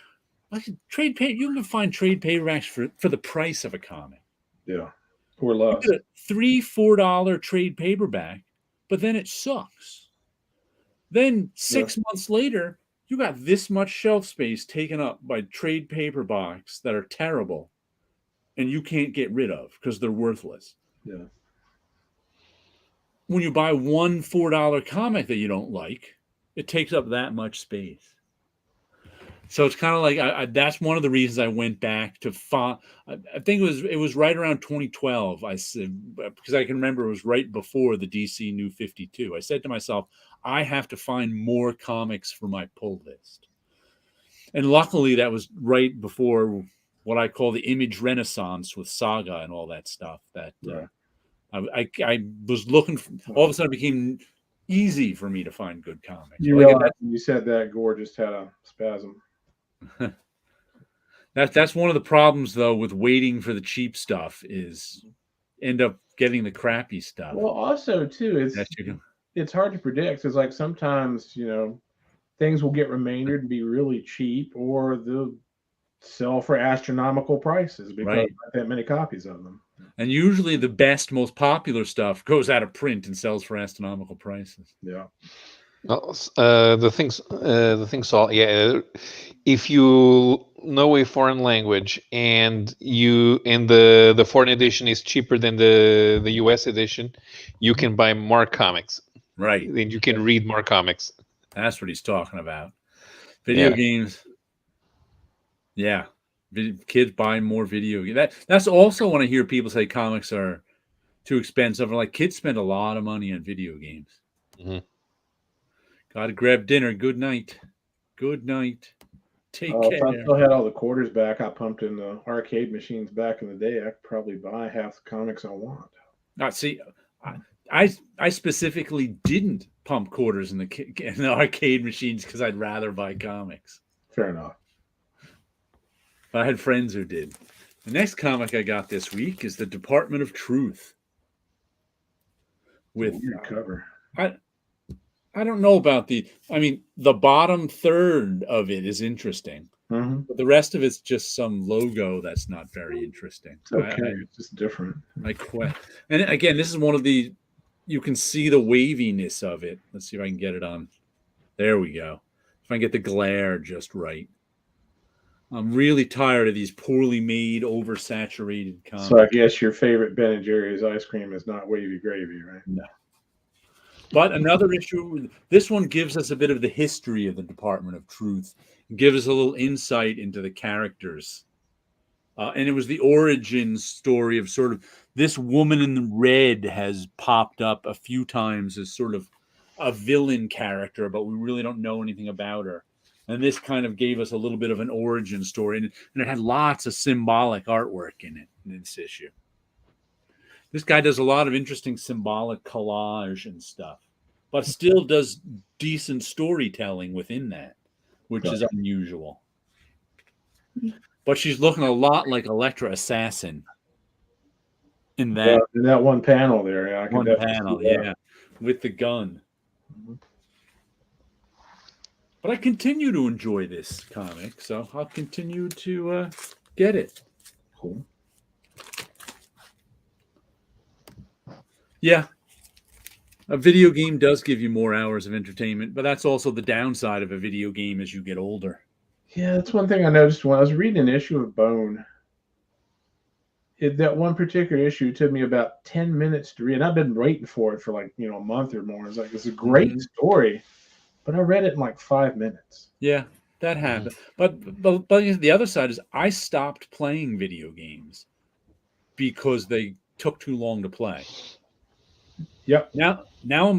A: trade paper, you can find trade paperbacks for the price of a comic.
C: Yeah, or less.
A: You get a $3-4 trade paperback, but then it sucks. Then 6 months later, you got this much shelf space taken up by trade paperbacks that are terrible, and you can't get rid of because they're worthless.
C: Yeah.
A: When you buy one $4 comic that you don't like, it takes up that much space. So it's kind of like that's one of the reasons I went back to I think it was right around 2012. I said, because I can remember it was right before the DC New 52. I said to myself, I have to find more comics for my pull list. And luckily that was right before what I call the Image Renaissance with Saga and all that stuff. That I was looking for, all of a sudden it became easy for me to find good comics.
C: You realize when you said that, Gore just had a spasm.
A: That's one of the problems though with waiting for the cheap stuff is end up getting the crappy stuff.
C: Well, also too, it's hard to predict. It's like sometimes, things will get remaindered and be really cheap, or they'll sell for astronomical prices because
A: Right.
C: not that many copies of them.
A: And usually the best, most popular stuff goes out of print and sells for astronomical prices.
C: Yeah.
B: Well, the things all, yeah. If you know a foreign language and the foreign edition is cheaper than the US edition, you can buy more comics.
A: Right.
B: And you can read more comics.
A: That's what he's talking about. Video games. Yeah. Kids buy more video games. That's also when I hear people say comics are too expensive. I'm like, kids spend a lot of money on video games.
B: Mm-hmm.
A: Gotta grab dinner. Good night. Good night. Take care.
C: If I still had all the quarters back I pumped in the arcade machines back in the day, I could probably buy half the comics I want.
A: See, I specifically didn't pump quarters in the arcade machines because I'd rather buy comics.
C: Fair enough.
A: But I had friends who did. The next comic I got this week is The Department of Truth. With
C: weird cover.
A: I don't know about the bottom third of it is interesting.
C: Mm-hmm.
A: But the rest of it's just some logo that's not very interesting.
C: It's okay. It's just different.
A: And again, this is one of the, you can see the waviness of it. Let's see if I can get it on. There we go. If I can get the glare just right. I'm really tired of these poorly made, oversaturated comics.
C: So I guess your favorite Ben & Jerry's ice cream is not wavy gravy, right?
A: No. But another issue, this one gives us a bit of the history of the Department of Truth. It gives us a little insight into the characters. And it was the origin story of sort of this woman in red has popped up a few times as sort of a villain character, but we really don't know anything about her. And this kind of gave us a little bit of an origin story. And it had lots of symbolic artwork in it in this issue. This guy does a lot of interesting symbolic collage and stuff, but still does decent storytelling within that, which is unusual. But she's looking a lot like Elektra Assassin in that.
C: In that one panel there. Yeah,
A: one panel, yeah, with the gun. Mm-hmm. But I continue to enjoy this comic, so I'll continue to get it. Cool. Yeah. A video game does give you more hours of entertainment, but that's also the downside of a video game as you get older.
C: Yeah, that's one thing I noticed when I was reading an issue of Bone. That one particular issue took me about 10 minutes to read, and I've been waiting for it for like, a month or more. It's like, it's a great story, but I read it in like 5 minutes.
A: Yeah, that happened. But the other side is I stopped playing video games because they took too long to play.
C: Yep.
A: Now I'm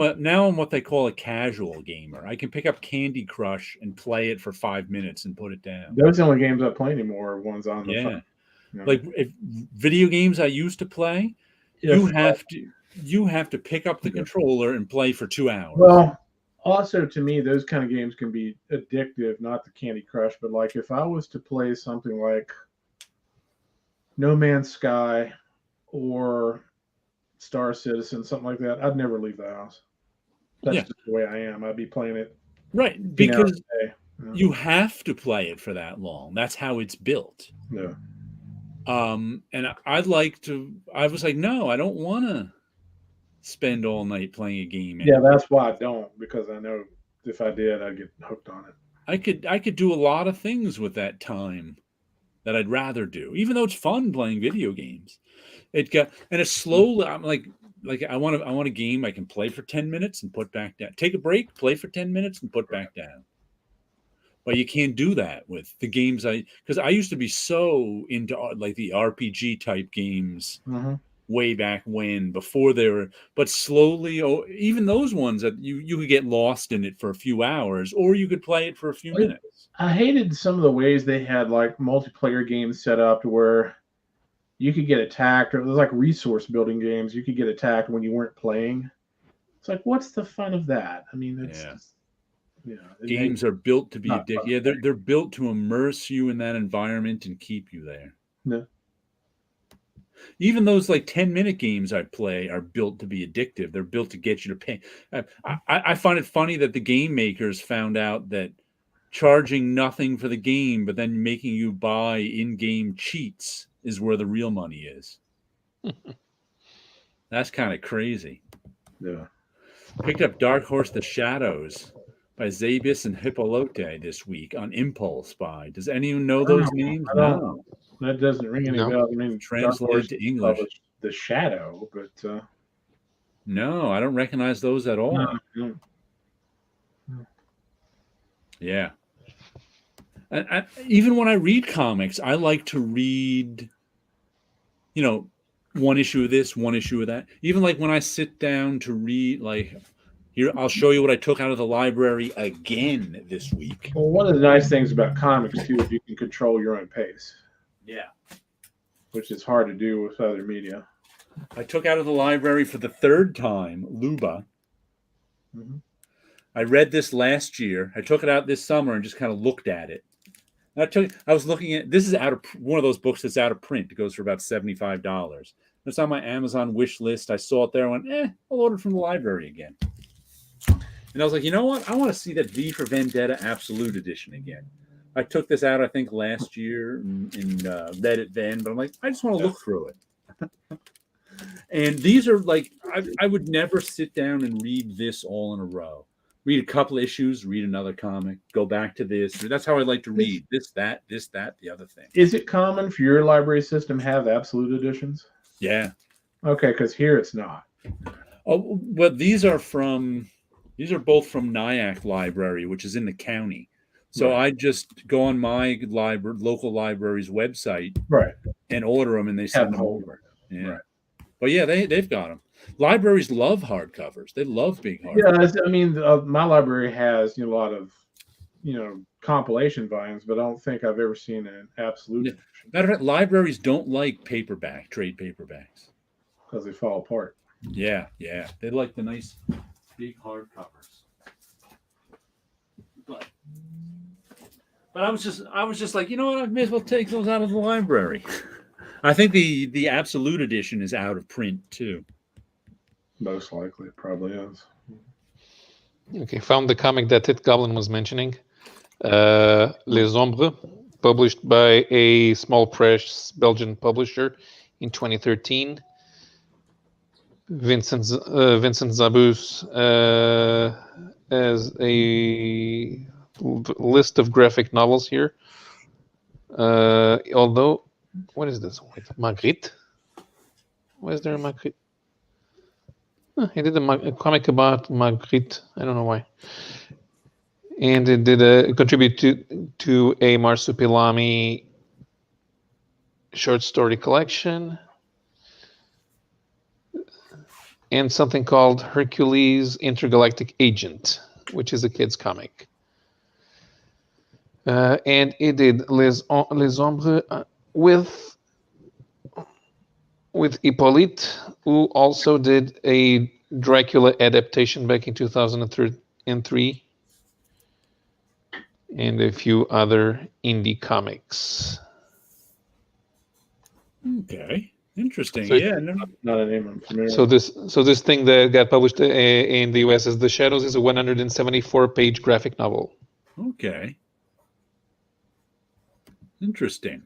A: what they call a casual gamer. I can pick up Candy Crush and play it for 5 minutes and put it down.
C: Those are the only games I play anymore are ones on the phone.
A: Like if video games I used to play, you have to pick up the controller and play for 2 hours.
C: Well, also to me, those kind of games can be addictive, not the Candy Crush, but like if I was to play something like No Man's Sky or Star Citizen, something like that, I'd never leave the house. That's just the way I am. I'd be playing it.
A: Right, because you have to play it for that long. That's how it's built.
C: Yeah.
A: And I was like, no, I don't want to spend all night playing a game.
C: Yeah, that's why I don't, because I know if I did, I'd get hooked on it.
A: I could do a lot of things with that time that I'd rather do, even though it's fun playing video games. It's slowly. I'm like I want a game I can play for 10 minutes and put back down. Take a break, play for 10 minutes and put back down. But you can't do that with the games because I used to be so into like the RPG type games way back when, before they were, but slowly, even those ones that you could get lost in it for a few hours, or you could play it for a few minutes.
C: I hated some of the ways they had like multiplayer games set up to where you could get attacked, or it was like resource building games. You could get attacked when you weren't playing. It's like, what's the fun of that? I mean, it's
A: games are built to be addictive. Yeah, they're built to immerse you in that environment and keep you there.
C: Yeah.
A: Even those like 10-minute games I play are built to be addictive. They're built to get you to pay. I find it funny that the game makers found out that charging nothing for the game, but then making you buy in-game cheats is where the real money is. That's kind of crazy.
C: Yeah.
A: Picked up Dark Horse The Shadows by Zabis and Hippolote this week on Impulse Buy. Does anyone know those names? No.
C: That doesn't ring any
B: No.
C: bells. I mean,
A: Translated to English.
C: The Shadow, but
A: No, I don't recognize those at all.
C: no.
A: Yeah. Even when I read comics, I like to read, one issue of this, one issue of that. Even like when I sit down to read, like, here, I'll show you what I took out of the library again this week.
C: Well, one of the nice things about comics, too, is you can control your own pace.
A: Yeah.
C: Which is hard to do with other media.
A: I took out of the library for the third time, Luba.
C: Mm-hmm.
A: I read this last year. I took it out this summer and just kind of looked at it. I was looking at, this is out of one of those books that's out of print. It goes for about $75. It's on my Amazon wish list. I saw it there. I went, I'll order it from the library again. And I was like, you know what? I want to see that V for Vendetta Absolute Edition again. I took this out, I think, last year and read it then. But I'm like, I just want to look through it. And these are like, I would never sit down and read this all in a row. Read a couple issues, read another comic, go back to this. That's how I like to read. This, that, the other thing.
C: Is it common for your library system to have absolute editions?
A: Yeah.
C: Okay, because here it's not.
A: Oh, well, these are both from Nyack Library, which is in the county. So I just go on my local library's website, and order them, and they send them over. Yeah. Right. But yeah, they've got them. Libraries love hardcovers. They love big hardcovers.
C: Yeah, I mean, my library has a lot of, compilation volumes, but I don't think I've ever seen an absolute edition.
A: Matter of fact, libraries don't like trade paperbacks.
C: Because they fall apart.
A: Yeah. They like the nice big hardcovers. But I was just like, you know what? I may as well take those out of the library. I think the Absolute Edition is out of print too.
C: Most likely, it probably is.
B: Okay, found the comic that Tit Goblin was mentioning. Les Ombres, published by a small press Belgian publisher in 2013. Vincent Zabus has a list of graphic novels here. Although, what is this? Magritte? Why is there a Magritte? He did a comic about Magritte. I don't know why. And it did contribute to a Marsupilami short story collection and something called Hercules Intergalactic Agent, which is a kid's comic. And it did Les Ombres with Hippolyte, who also did a Dracula adaptation back in 2003, and a few other indie comics.
A: Okay, interesting.
B: So
C: not a name I'm familiar
B: with. So this thing that got published in the US as The Shadows is a 174-page graphic novel.
A: Okay. Interesting.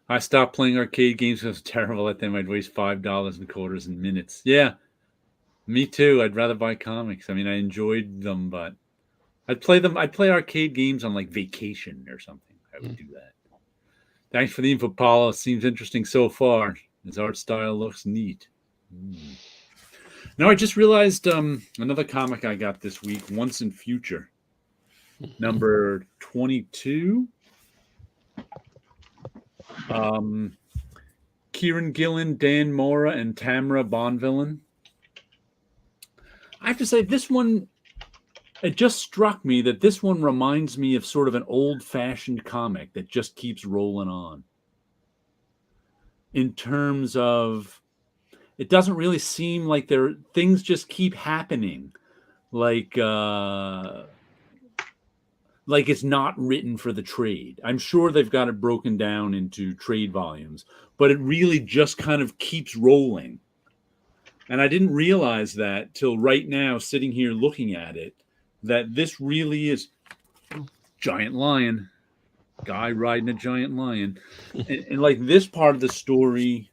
A: I stopped playing arcade games because it was terrible at them. I'd waste $5 in quarters and minutes. Yeah, me too. I'd rather buy comics. I mean, I enjoyed them, but I'd play arcade games on like vacation or something. I would do that. Thanks for the info, Paula. Seems interesting so far. His art style looks neat. Now, I just realized another comic I got this week, Once in Future, number 22. Kieran Gillen, Dan Mora, and Tamara Bonvillain. I have to say, this one, it just struck me that this one reminds me of sort of an old-fashioned comic that just keeps rolling on. In terms of, it doesn't really seem like things just keep happening. Like like it's not written for the trade. I'm sure they've got it broken down into trade volumes, but it really just kind of keeps rolling. And I didn't realize that till right now, sitting here looking at it, that this really is giant lion, guy riding a giant lion. And like this part of the story,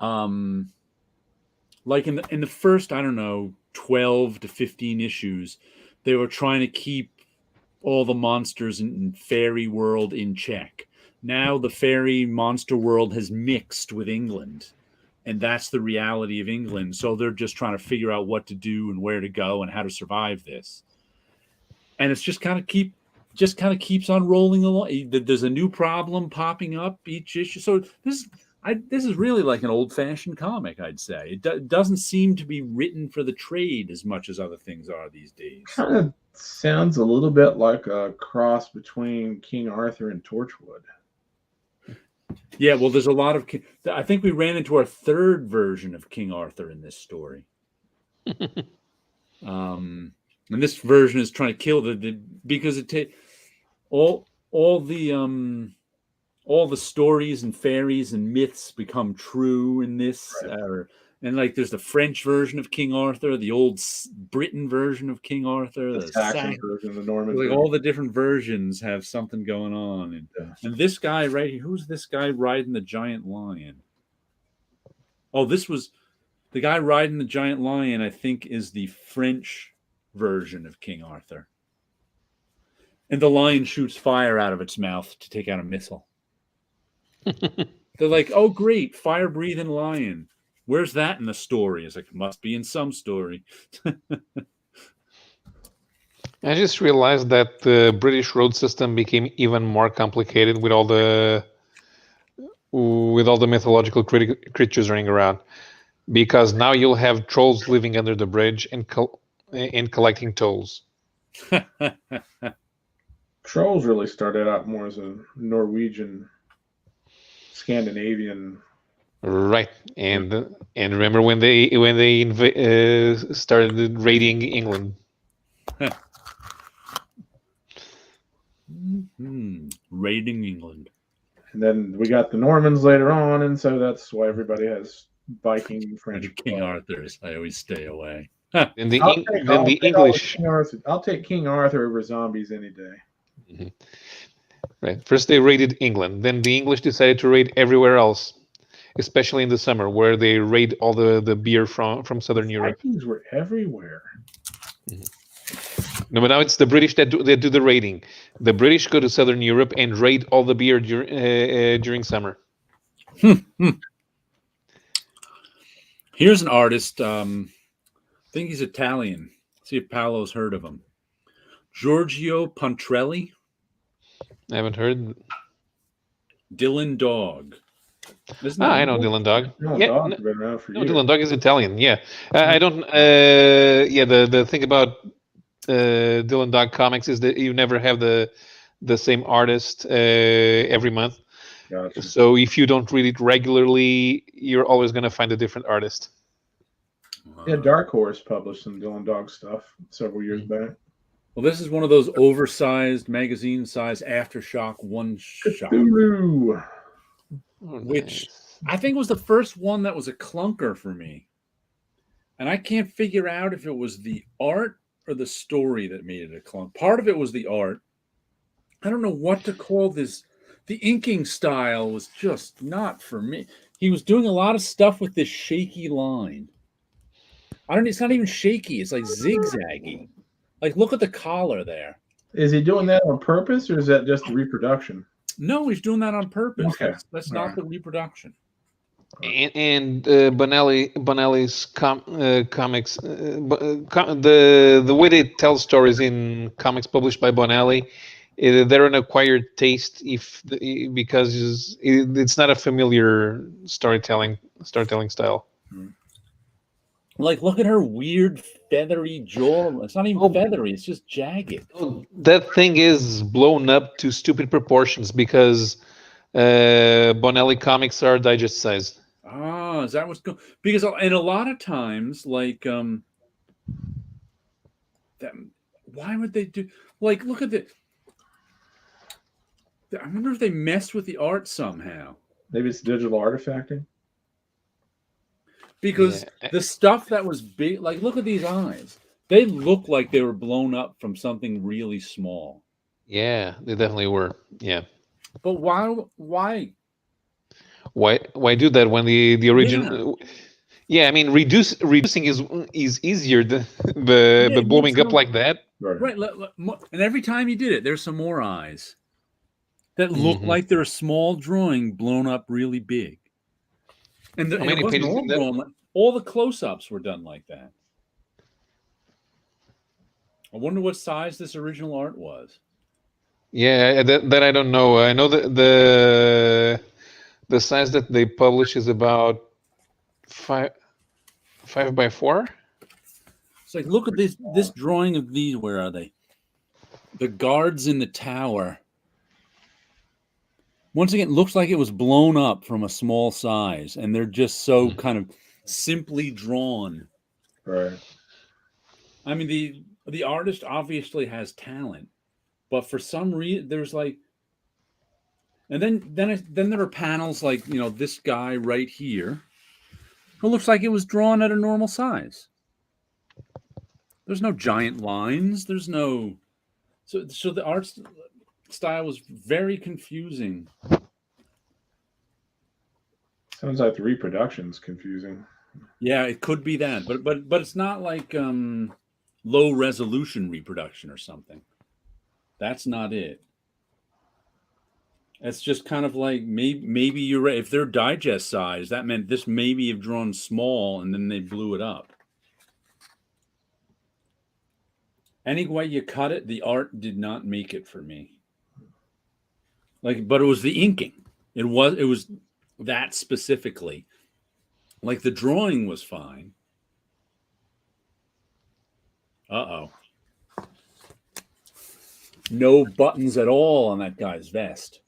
A: like in the first, I don't know, 12 to 15 issues, they were trying to keep all the monsters in fairy world in check. Now the fairy monster world has mixed with England, and that's the reality of England. So they're just trying to figure out what to do and where to go and how to survive this. And it's just kind of keeps on rolling along. There's a new problem popping up each issue. So this is really like an old-fashioned comic, I'd say. It doesn't seem to be written for the trade as much as other things are these days.
C: Kind of sounds a little bit like a cross between King Arthur and Torchwood.
A: Yeah, well, there's a lot of... I think we ran into our third version of King Arthur in this story. And this version is trying to kill because all the stories and fairies and myths become true in this. Right. And like there's the French version of King Arthur, the old Britain version of King Arthur, the Saxon
C: version, the Norman.
A: Like all the different versions have something going on. And this guy right here, who's this guy riding the giant lion? Oh, this was the guy riding the giant lion, I think, is the French version of King Arthur. And the lion shoots fire out of its mouth to take out a missile. They're like, oh, great, fire-breathing lion. Where's that in the story? It's like, it must be in some story.
B: I just realized that the British road system became even more complicated with all the mythological creatures running around, because now you'll have trolls living under the bridge and collecting tolls.
C: Trolls really started out more as a Norwegian, Scandinavian.
B: Right, and remember when they started raiding England.
A: Raiding England.
C: And then we got the Normans later on, and so that's why everybody has Viking French.
A: King Arthur's. I always stay away.
B: And the English.
C: I'll take King Arthur over zombies any day.
B: Mm-hmm. Right. First they raided England. Then the English decided to raid everywhere else, especially in the summer, where they raid all the beer from Southern Europe.
C: Vikings were everywhere.
B: No, but now it's the British that do the raiding. The British go to Southern Europe and raid all the beer during summer.
A: Here's an artist. I think he's Italian. See if Paolo's heard of him. Giorgio Pontrelli.
B: I haven't heard.
A: Dylan Dog.
B: I know Dylan Dog. Dylan Dog is Italian. Yeah, I don't. The thing about Dylan Dog comics is that you never have the same artist every month.
C: Gotcha.
B: So if you don't read it regularly, you're always going to find a different artist.
C: Yeah, Dark Horse published some Dylan Dog stuff several years back.
A: Well, this is one of those oversized magazine-sized Aftershock one-shot.
C: Cthulhu.
A: Which I think was the first one that was a clunker for me. And I can't figure out if it was the art or the story that made it a clunk. Part of it was the art. I don't know what to call this. The inking style was just not for me. He was doing a lot of stuff with this shaky line. It's not even shaky. It's like zigzaggy. Like, look at the collar there.
C: Is he doing that on purpose, or is that just the reproduction?
A: No, he's doing that on purpose.
C: Okay.
A: That's not the reproduction.
B: And Bonelli's comics, the way they tell stories in comics published by Bonelli, they're an acquired taste because it's not a familiar storytelling style.
A: Like, look at her weird feathery jaw. It's not even feathery. It's just jagged.
B: That thing is blown up to stupid proportions because Bonelli comics are digest sized.
A: Ah, is that what's going? Because and a lot of times, like why would they do? Like, look at the. I wonder if they messed with the art somehow.
C: Maybe it's digital artifacting.
A: Because the stuff that was big, like, look at these eyes. They look like they were blown up from something really small.
B: Yeah, they definitely were. Yeah.
A: But why?
B: Why do that when the original? Yeah, I mean, reducing is easier than but blowing up like that.
A: Right. And every time you did it, there's some more eyes that look like they're a small drawing blown up really big. And
B: how many pages?
A: All the close-ups were done like that. I wonder what size this original art was.
B: Yeah, that I don't know. I know that the size that they publish is about 5 by 4.
A: It's like, look at this drawing of these. Where are they? The guards in the tower. Once again, it looks like it was blown up from a small size, and they're just so kind of simply drawn.
C: Right. I
A: mean, the artist obviously has talent, but for some reason, there's like, and then there are panels like, this guy right here, who looks like it was drawn at a normal size. There's no giant lines. There's no, so the art style was very confusing.
C: Sounds like the reproduction's confusing.
A: Yeah, it could be that, but it's not like low resolution reproduction or something. That's not it. It's just kind of like maybe you're right. If they're digest size, that meant this maybe have drawn small and then they blew it up. Any way you cut it, the art did not make it for me. Like, but it was the inking. It was that specifically. Like, the drawing was fine. Uh-oh. No buttons at all on that guy's vest.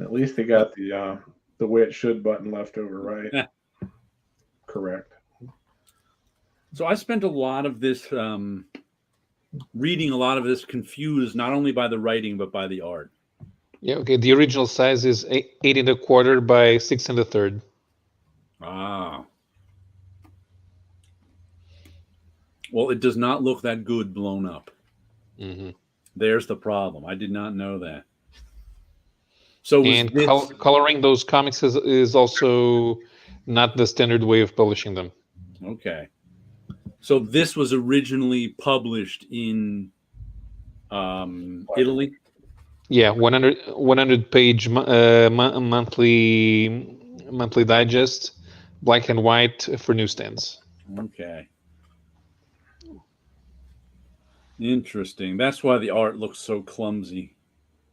C: At least they got the way it should button left over, right? Correct.
A: So I spent a lot of this reading a lot of this confused, not only by the writing, but by the art.
B: Yeah, okay. The original size is 8 1/4 by 6 1/3.
A: Ah. Well, it does not look that good blown up. There's the problem. I did not know that. So
B: coloring those comics is also not the standard way of publishing them.
A: Okay. So this was originally published in Italy?
B: Yeah, 100 page monthly digest, black and white for newsstands.
A: Okay. Interesting. That's why the art looks so clumsy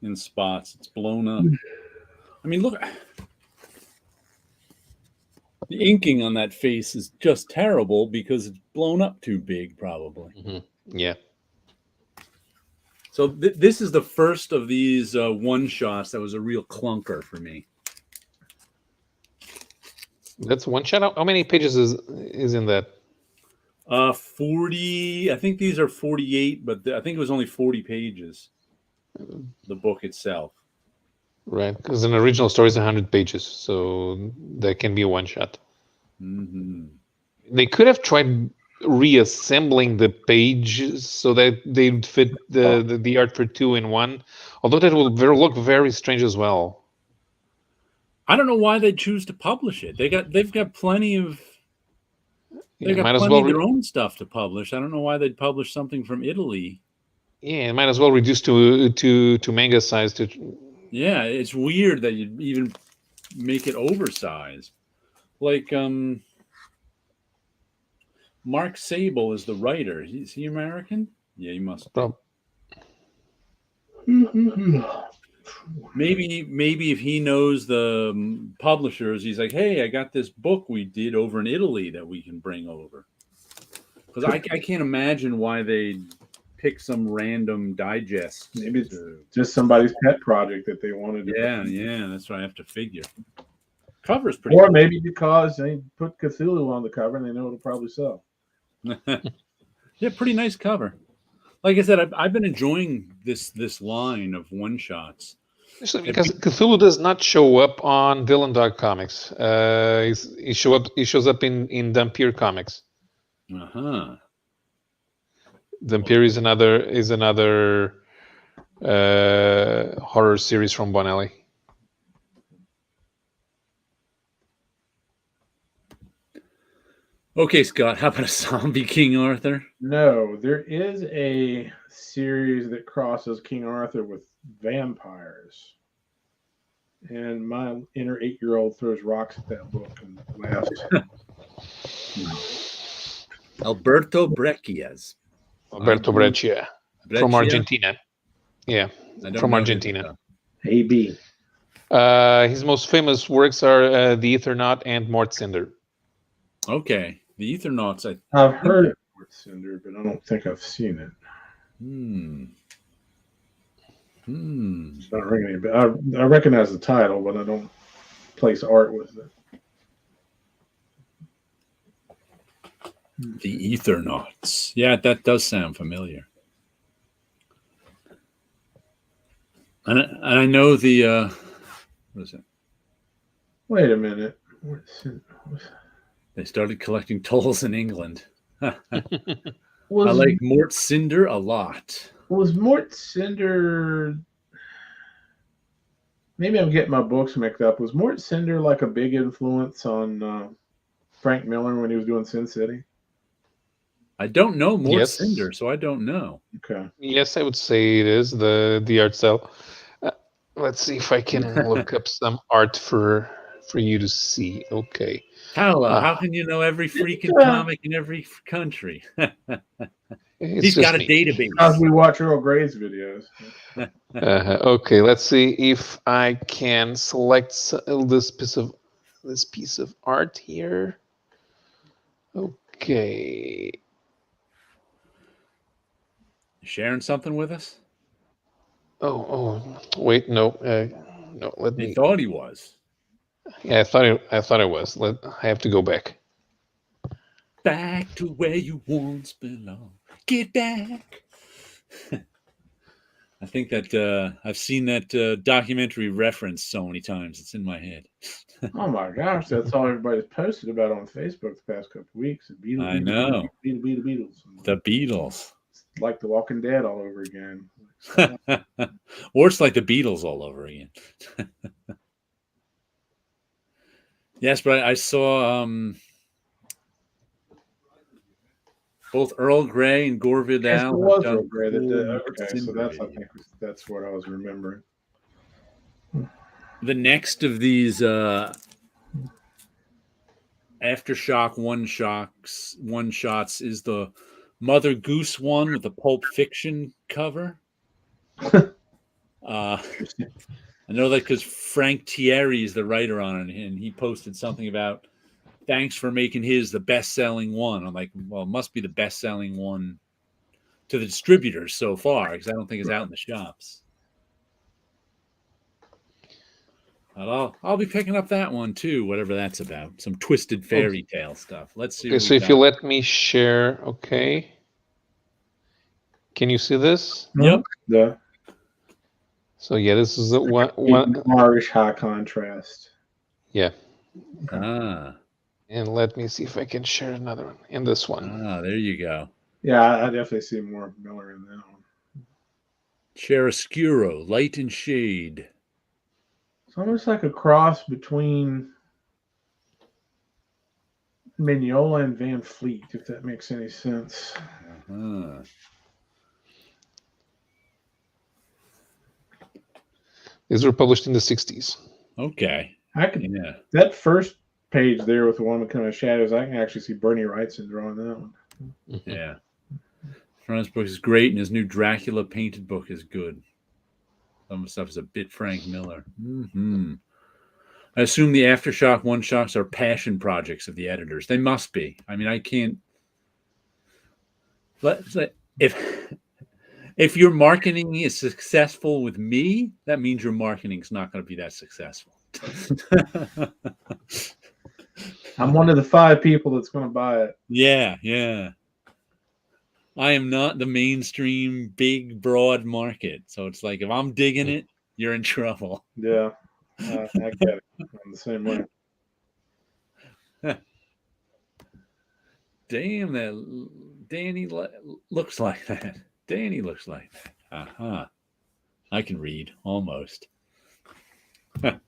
A: in spots. It's blown up. I mean, look. The inking on that face is just terrible because it's blown up too big, probably.
B: Yeah.
A: So this is the first of these one-shots that was a real clunker for me.
B: That's one shot? How many pages is in that?
A: 40. I think these are 48, but I think it was only 40 pages, the book itself.
B: Right, because an original story is 100 pages, so that can be a one-shot. They could have tried reassembling the pages so that they'd fit the art for 2 in 1, although that will look very strange as well.
A: I don't know why they choose to publish it. They've got plenty of of their own stuff to publish. I don't know why they'd publish something from Italy.
B: Yeah, it might as well reduce to manga size.
A: Yeah, it's weird that you'd even make it oversized. Like, Mark Sable is the writer. Is he American? Yeah, he must be. Maybe if he knows the publishers, he's like, hey, I got this book we did over in Italy that we can bring over. Because I can't imagine why they pick some random digest.
C: Maybe it's just somebody's pet project that they wanted to.
A: Yeah, that's what I have to figure. Cover's pretty
C: Or
A: cool.
C: maybe because they put Cthulhu on the cover and they know it'll probably sell.
A: Yeah, pretty nice cover. Like I said, I've been enjoying this line of one shots.
B: Because Cthulhu does not show up on Villain Dog comics. He shows up in Dhampir comics. Dhampir is another horror series from Bonelli.
A: Okay, Scott, how about a zombie King Arthur?
C: No, there is a series that crosses King Arthur with vampires. And my inner 8-year-old throws rocks at that book and laughs.
A: Alberto Breccias.
B: Alberto Breccia. From Argentina. Yeah, from Argentina.
C: AB.
B: His most famous works are The Ethernaut and Mort Cinder.
A: Okay. The Ethernauts.
C: I've heard of Mort Cinder, but I don't think I've seen it. It's not ringing any bell. I recognize the title, but I don't place art with it.
A: The Ethernauts. Yeah, that does sound familiar. And I know the what is it?
C: Wait a minute.
A: They started collecting tolls in England. I
C: Was,
A: like Mort Cinder a lot.
C: was Mort Cinder... Maybe I'm getting my books mixed up. Was Mort Cinder like a big influence on Frank Miller when he was doing Sin City?
A: I don't know Mort Cinder, so I don't know.
C: Okay.
B: Yes, I would say it is the art cell. Let's see if I can look up some art for you to see. Okay.
A: How can you know every freaking comic in every country? He's got a database.
C: Because we watch Earl Grey's videos.
B: Okay, let's see if I can select this piece of art here. Okay.
A: Sharing something with us?
B: Oh, wait, no, no. Let me.
A: He thought he was.
B: Yeah, I thought it was. I have to go back.
A: Back to where you once belonged. Get back. I think that I've seen that documentary referenced so many times. It's in my head.
C: Oh my gosh, that's all everybody's posted about on Facebook the past couple of weeks.
A: I know.
C: Beatles.
A: The Beatles.
C: It's like The Walking Dead all over again.
A: Or it's like the Beatles all over again. Yes, but I saw both Earl Grey and Gore Vidal.
C: Yes, it was Earl Grey that did. Okay, so that's what I was remembering.
A: The next of these Aftershock one shots is the Mother Goose one with the Pulp Fiction cover. I know that because Frank Thierry is the writer on it, and he posted something about thanks for making his the best-selling one. I'm like, well, it must be the best-selling one to the distributors so far, because I don't think it's out in the shops. But I'll be picking up that one too, whatever that's about. Some twisted fairy tale stuff. Let's see.
B: Okay, so if you let me share, okay. Can you see this?
A: Yep.
C: Yeah.
B: So yeah, this is the one.
C: Large high contrast.
B: Yeah.
A: And
B: let me see if I can share another one in this one.
A: There you go.
C: Yeah, I definitely see more Miller in that one.
A: Chiaroscuro, light and shade.
C: It's almost like a cross between Mignola and Van Fleet, if that makes any sense.
B: These were published in the 60s.
A: Okay.
C: That first page there with the one with kind of shadows, I can actually see Bernie Wrightson drawing that one.
A: Yeah. Frant's book is great, and his new Dracula painted book is good. Some of the stuff is a bit Frank Miller. I assume the Aftershock one-shots are passion projects of the editors. They must be. I mean, I can't... If your marketing is successful with me, that means your marketing is not going to be that successful.
C: I'm one of the 5 people that's going to buy it.
A: Yeah. I am not the mainstream big broad market. So it's like if I'm digging it, you're in trouble.
C: Yeah, I get it. I'm the same way.
A: Damn, that Danny looks like that. Danny looks like that. Uh-huh. I can read almost. And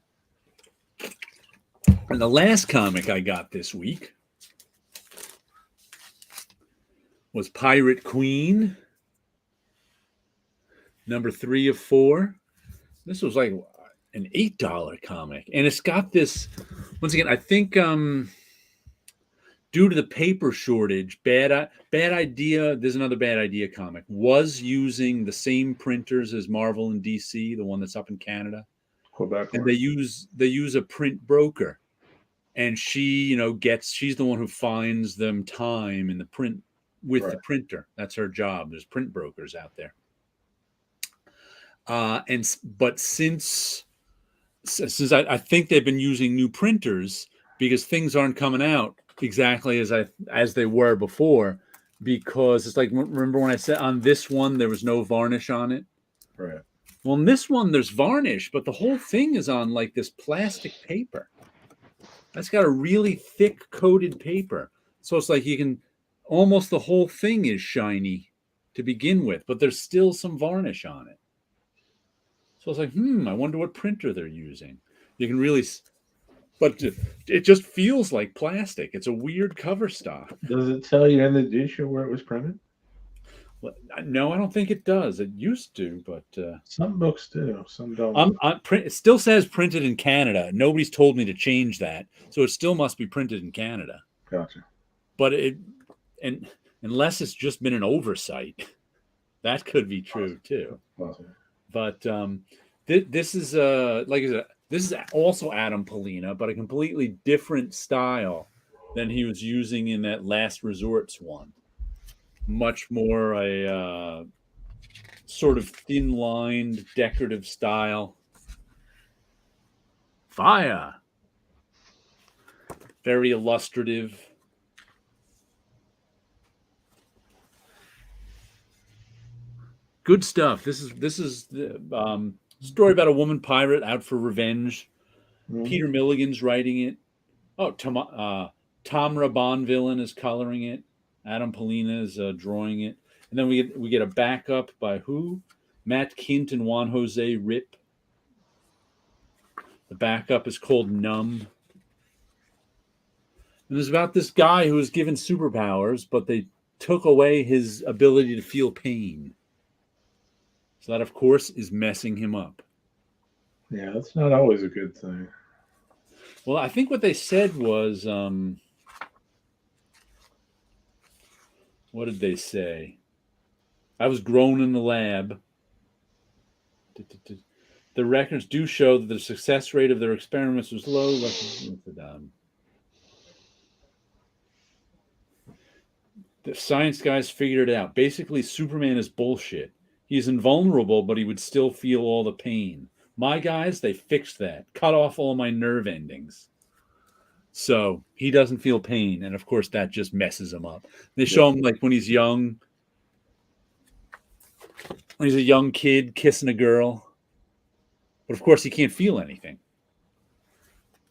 A: the last comic I got this week was Pirate Queen, number 3 of 4. This was like an $8 comic, and it's got this. Once again, I think due to the paper shortage, Bad Idea. There's another Bad Idea comic. Was using the same printers as Marvel and DC, the one that's up in Canada, and they use a print broker, and she, she's the one who finds them time in the print with the printer. That's her job. There's print brokers out there. But since I think they've been using new printers because things aren't coming out exactly as they were before, because it's like, remember when I said on this one there was no varnish on it?
C: Right.
A: Well, in this one there's varnish, but the whole thing is on like this plastic paper. That's got a really thick coated paper. So it's like you can almost the whole thing is shiny to begin with, but there's still some varnish on it. So it's like, I wonder what printer they're using. You can really, but it just feels like plastic. It's a weird cover stock.
C: Does it tell you in the issue where it was printed?
A: Well, no, I don't think it does. It used to, but
C: some books do, some don't.
A: It still says printed in Canada. Nobody's told me to change that, so it still must be printed in Canada.
C: Gotcha.
A: But unless it's just been an oversight, that could be true too.
C: Possible.
A: But this is like I said, this is also Adam Polina, but a completely different style than he was using in that Last Resorts one. Much more a sort of thin-lined, decorative style. Fire. Very illustrative. Good stuff. This is the story about a woman pirate out for revenge. Mm-hmm. Peter Milligan's writing it. Oh, Tamra Bonvillain is coloring it. Adam Polina is drawing it. And then we get a backup by who? Matt Kint and Juan Jose Rip. The backup is called Numb. And it's about this guy who was given superpowers, but they took away his ability to feel pain. So that, of course, is messing him up.
C: Yeah, that's not always a good thing.
A: Well, I think what they said was, what did they say? I was grown in the lab. The records do show that the success rate of their experiments was low. The science guys figured it out. Basically, Superman is bullshit. He's invulnerable, but he would still feel all the pain. My guys, they fixed that. Cut off all my nerve endings. So he doesn't feel pain. And of course, that just messes him up. They show him like when he's young. When he's a young kid kissing a girl. But of course, he can't feel anything.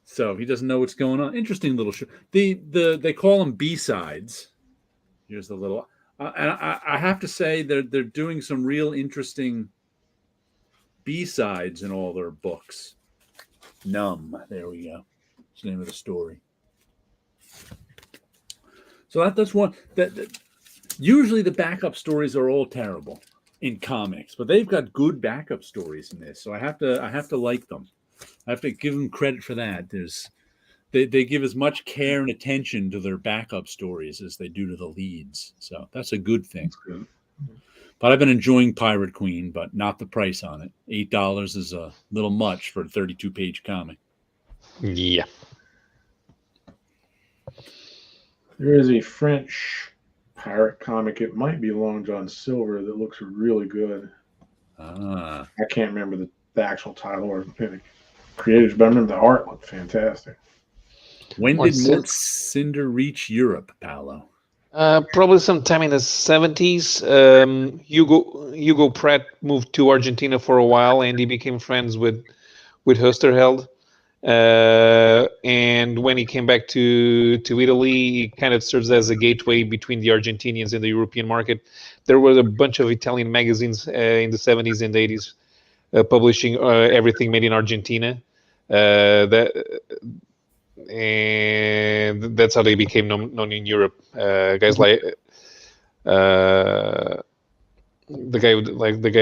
A: So he doesn't know what's going on. Interesting little show. They call them B-sides. Here's the little... and I have to say they're doing some real interesting B-sides in all their books. Numb. There we go. That's the name of the story. So that's one that usually the backup stories are all terrible in comics, but they've got good backup stories in this. So I have to like them. I have to give them credit for that. They give as much care and attention to their backup stories as they do to the leads. So that's a good thing.
C: Good.
A: But I've been enjoying Pirate Queen, but not the price on it. $8 is a little much for a 32-page comic.
B: Yeah.
C: There is a French pirate comic. It might be Long John Silver that looks really good. I can't remember the actual title or the creators, but I remember the art looked fantastic.
A: When did Cinder reach Europe, Paolo?
B: Probably sometime in the 70s. Hugo Pratt moved to Argentina for a while, and he became friends with Hösterheld. And when he came back to Italy, he kind of serves as a gateway between the Argentinians and the European market. There were a bunch of Italian magazines in the 70s and 80s publishing everything made in Argentina. And that's how they became known in Europe. Guys like the guy who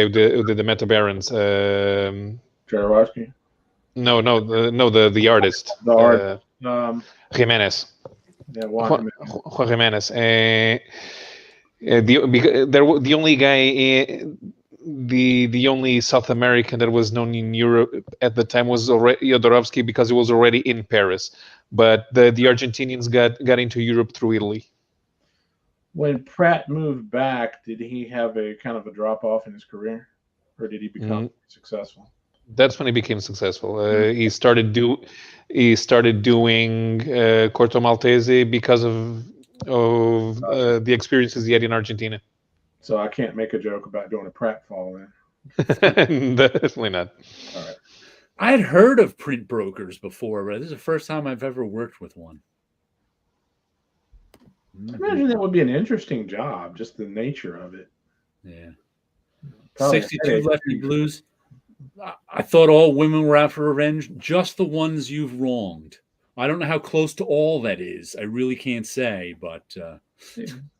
B: did the Meta Barons.
C: Jaworski.
B: No, the artist.
C: The art.
B: Jimenez.
C: Yeah,
B: Juan Jimenez. The only guy, the only South American that was known in Europe at the time was already Jodorowsky, because he was already in Paris. But the Argentinians got into Europe through Italy.
C: When Pratt moved back, did he have a kind of a drop off in his career, or did he become successful?
B: That's when he became successful. He started doing Corto Maltese because of the experiences he had in Argentina.
C: So I can't make a joke about doing a pratfall then.
B: Definitely not.
C: All right.
A: I had heard of print brokers before, but this is the first time I've ever worked with one.
C: I imagine that would be an interesting job, just the nature of it.
A: Yeah.
C: Probably
A: 62 Lefty Blues. I thought all women were out for revenge, just the ones you've wronged. I don't know how close to all that is. I really can't say, but...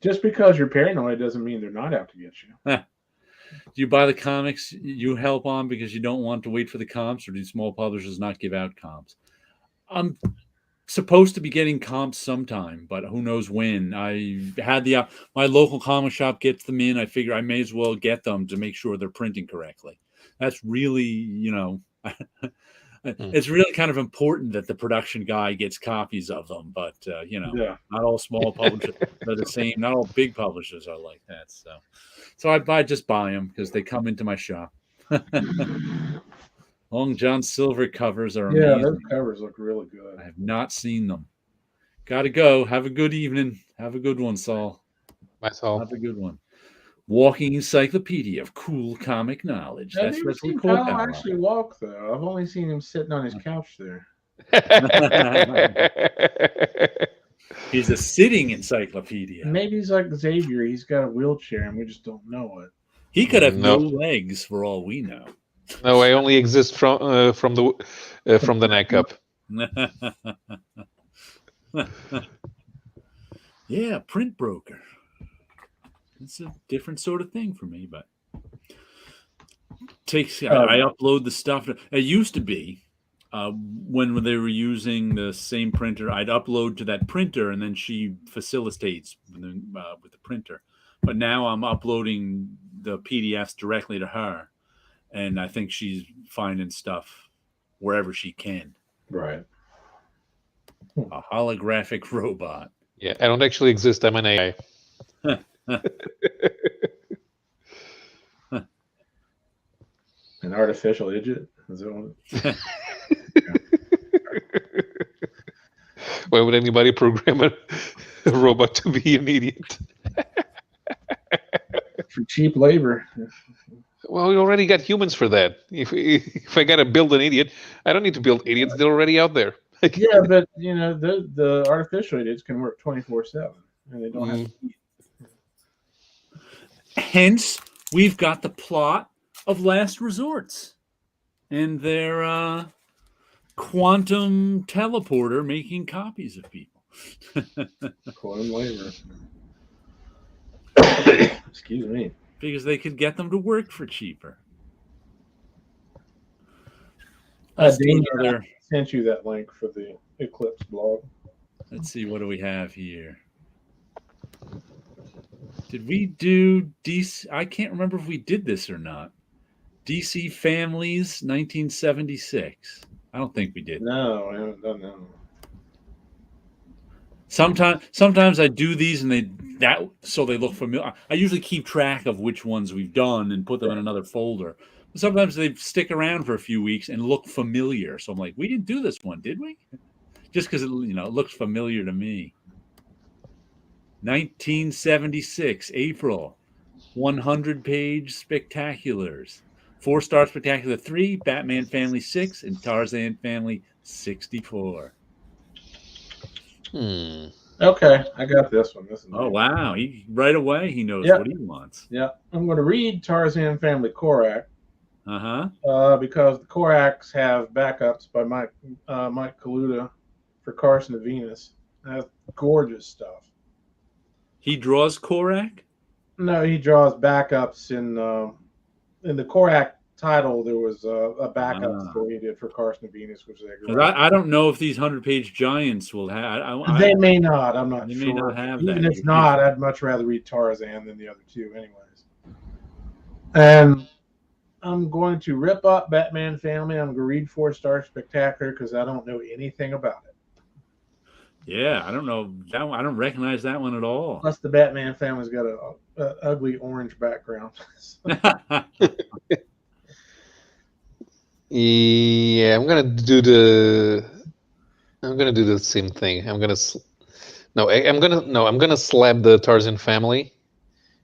C: just because you're paranoid doesn't mean they're not out to get you.
A: Do you buy the comics you help on because you don't want to wait for the comps, or do small publishers not give out comps? I'm supposed to be getting comps sometime, but who knows when. I had my local comic shop gets them in. I figure I may as well get them to make sure they're printing correctly. That's really, it's really kind of important that the production guy gets copies of them, but not all small publishers are the same. Not all big publishers are like that. So I just buy them because they come into my shop. Long John Silver covers are amazing.
C: Yeah, those covers look really good.
A: I have not seen them. Got to go. Have a good evening. Have a good one, Saul.
B: Bye, Saul.
A: Have a good one. Walking encyclopedia of cool comic knowledge.
C: That's what we call Kyle actually walk, though. I've only seen him sitting on his couch there.
A: He's a sitting encyclopedia.
C: Maybe he's like Xavier. He's got a wheelchair, and we just don't know it.
A: He could have no legs, for all we know.
B: No, I only exist from the neck up.
A: Yeah, print broker. It's a different sort of thing for me, but I upload the stuff. It used to be when they were using the same printer, I'd upload to that printer, and then she facilitates with the printer. But now I'm uploading the PDFs directly to her, and I think she's finding stuff wherever she can.
C: Right.
A: A holographic robot.
B: Yeah, I don't actually exist. I'm an AI.
C: An artificial idiot? Is that one?
B: Why would anybody program a robot to be an idiot?
C: For cheap labor.
B: Well, we already got humans for that. If I got to build an idiot, I don't need to build idiots. They're already out there.
C: Yeah, but the artificial idiots can work 24/7, and they don't have to eat.
A: Hence, we've got the plot of Last Resorts and their quantum teleporter making copies of people.
C: Quantum labor. Excuse me.
A: Because they could get them to work for cheaper.
C: Daniel sent you that link for the Eclipse blog.
A: Let's see, what do we have here? Did we do DC? I can't remember if we did this or not. DC Families, 1976. I don't think we did.
C: No, I haven't done that.
A: Sometimes I do these and so they look familiar. I usually keep track of which ones we've done and put them in another folder. But sometimes they stick around for a few weeks and look familiar. So I'm like, we didn't do this one, did we? Just because it looks familiar to me. 1976, April, 100-page spectaculars. 4-star spectacular 3, Batman Family 6, and Tarzan Family 64.
C: Okay, I got this one. This is
A: Oh, wow. Right away, he knows
C: Yep.
A: what he wants.
C: Yeah, I'm going to read Tarzan Family Korak
A: Uh-huh.
C: because the Koraks have backups by Mike Kaluta for Carson of Venus. That's gorgeous stuff.
A: He draws Korak?
C: No, he draws backups in the Korak title. There was a backup story he did for Carson of Venus, which
A: I don't know if these 100-page giants will have.
C: They may not. I'm not
A: they
C: sure.
A: May not have
C: Even
A: that.
C: if not, I'd much rather read Tarzan than the other two, anyways. And I'm going to rip up Batman Family. I'm going to read 4-star Spectacular because I don't know anything about it.
A: Yeah, I don't know. I don't recognize that one at all.
C: Plus, the Batman Family's got a ugly orange background.
B: Yeah, I'm gonna do the same thing. I'm gonna slab the Tarzan Family,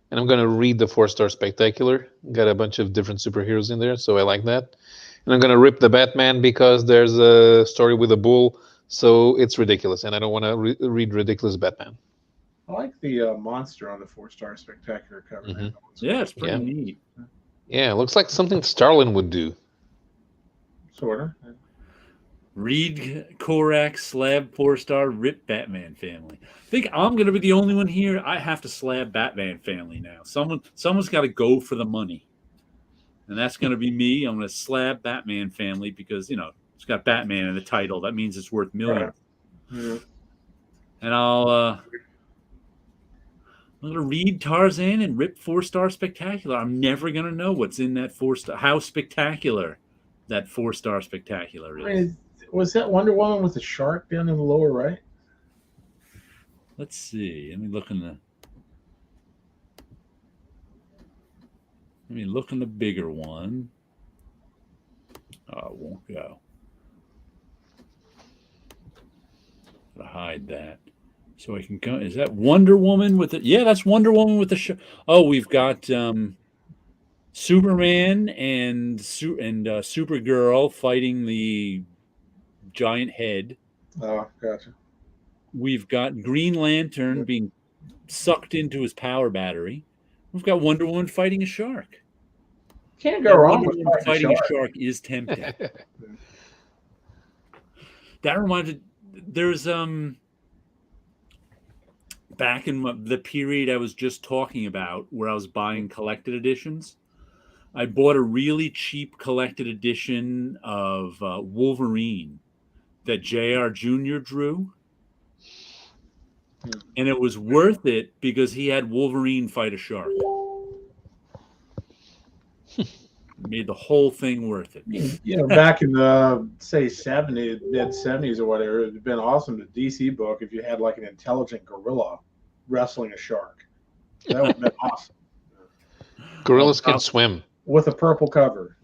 B: and I'm gonna read the 4-star Spectacular. Got a bunch of different superheroes in there, so I like that. And I'm gonna rip the Batman because there's a story with a bull, so it's ridiculous, and I don't want to read ridiculous Batman.
C: I like the monster on the 4-star Spectacular cover.
B: Mm-hmm.
A: Yeah, it's pretty neat.
B: Yeah, it looks like something Starlin would do.
C: Sort of.
A: Read Korak, slab 4-star, rip Batman Family. I think I'm going to be the only one here. I have to slab Batman Family now. Someone's got to go for the money. And that's going to be me. I'm going to slab Batman Family because, it's got Batman in the title. That means it's worth millions.
C: Right. Yeah.
A: And I'm going to read Tarzan and rip 4-star Spectacular. I'm never going to know what's in that 4-star. How spectacular that 4-star Spectacular is.
C: Was that Wonder Woman with the shark down in the lower right?
A: Let's see. Let me look in the bigger one. Oh, it won't go. Gotta hide that. So I can go. Is that Wonder Woman with it? Yeah, that's Wonder Woman with the shark. Oh, we've got Superman and Supergirl fighting the giant head.
C: Oh, gotcha.
A: We've got Green Lantern being sucked into his power battery. We've got Wonder Woman fighting a shark.
C: Can't go wrong with
A: fighting a shark is tempting. That reminded. There's back in the period I was just talking about, where I was buying collected editions. I bought a really cheap collected edition of Wolverine that J.R. Jr. drew. And it was worth it because he had Wolverine fight a shark. Made the whole thing worth it.
C: Back in the, say, mid-70s or whatever, it would have been awesome to DC book if you had like an intelligent gorilla wrestling a shark. That would have been awesome.
B: Gorillas can swim.
C: With a purple cover.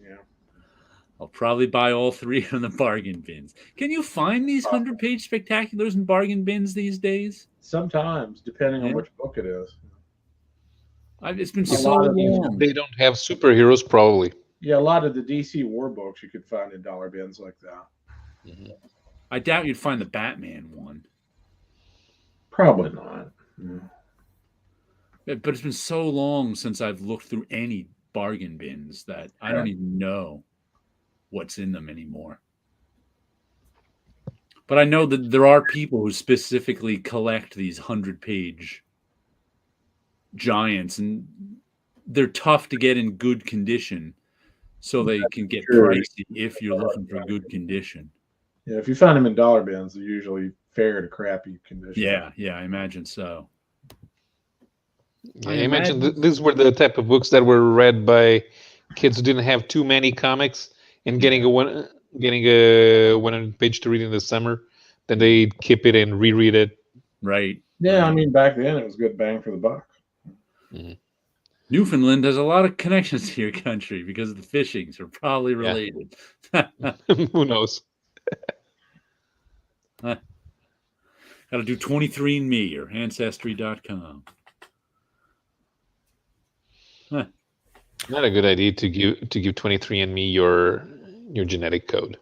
A: I'll probably buy all 3 from the bargain bins. Can you find these 100-page spectaculars in bargain bins these days?
C: Sometimes, depending on which book it is.
A: It's been so long.
B: They don't have superheroes, probably.
C: Yeah, a lot of the DC war books you could find in dollar bins like that.
B: Mm-hmm.
A: I doubt you'd find the Batman one.
C: Probably not.
A: But it's been so long since I've looked through any bargain bins that I don't even know what's in them anymore. But I know that there are people who specifically collect these 100-page giants, and they're tough to get in good condition, so they can get pricey if you're looking for good condition.
C: Yeah, if you find them in dollar bins, they're usually fair to crappy condition.
A: Yeah, I imagine so.
B: I imagine these were the type of books that were read by kids who didn't have too many comics and getting a 100-page to read in the summer. Then they'd keep it and reread it.
A: Right.
C: Yeah, I mean, back then it was good bang for the buck.
B: Mm-hmm.
A: Newfoundland has a lot of connections to your country because the fishings are probably related.
B: Who knows?
A: Got to do 23andMe or Ancestry.com. Huh.
B: Not a good idea to give 23andMe your genetic code.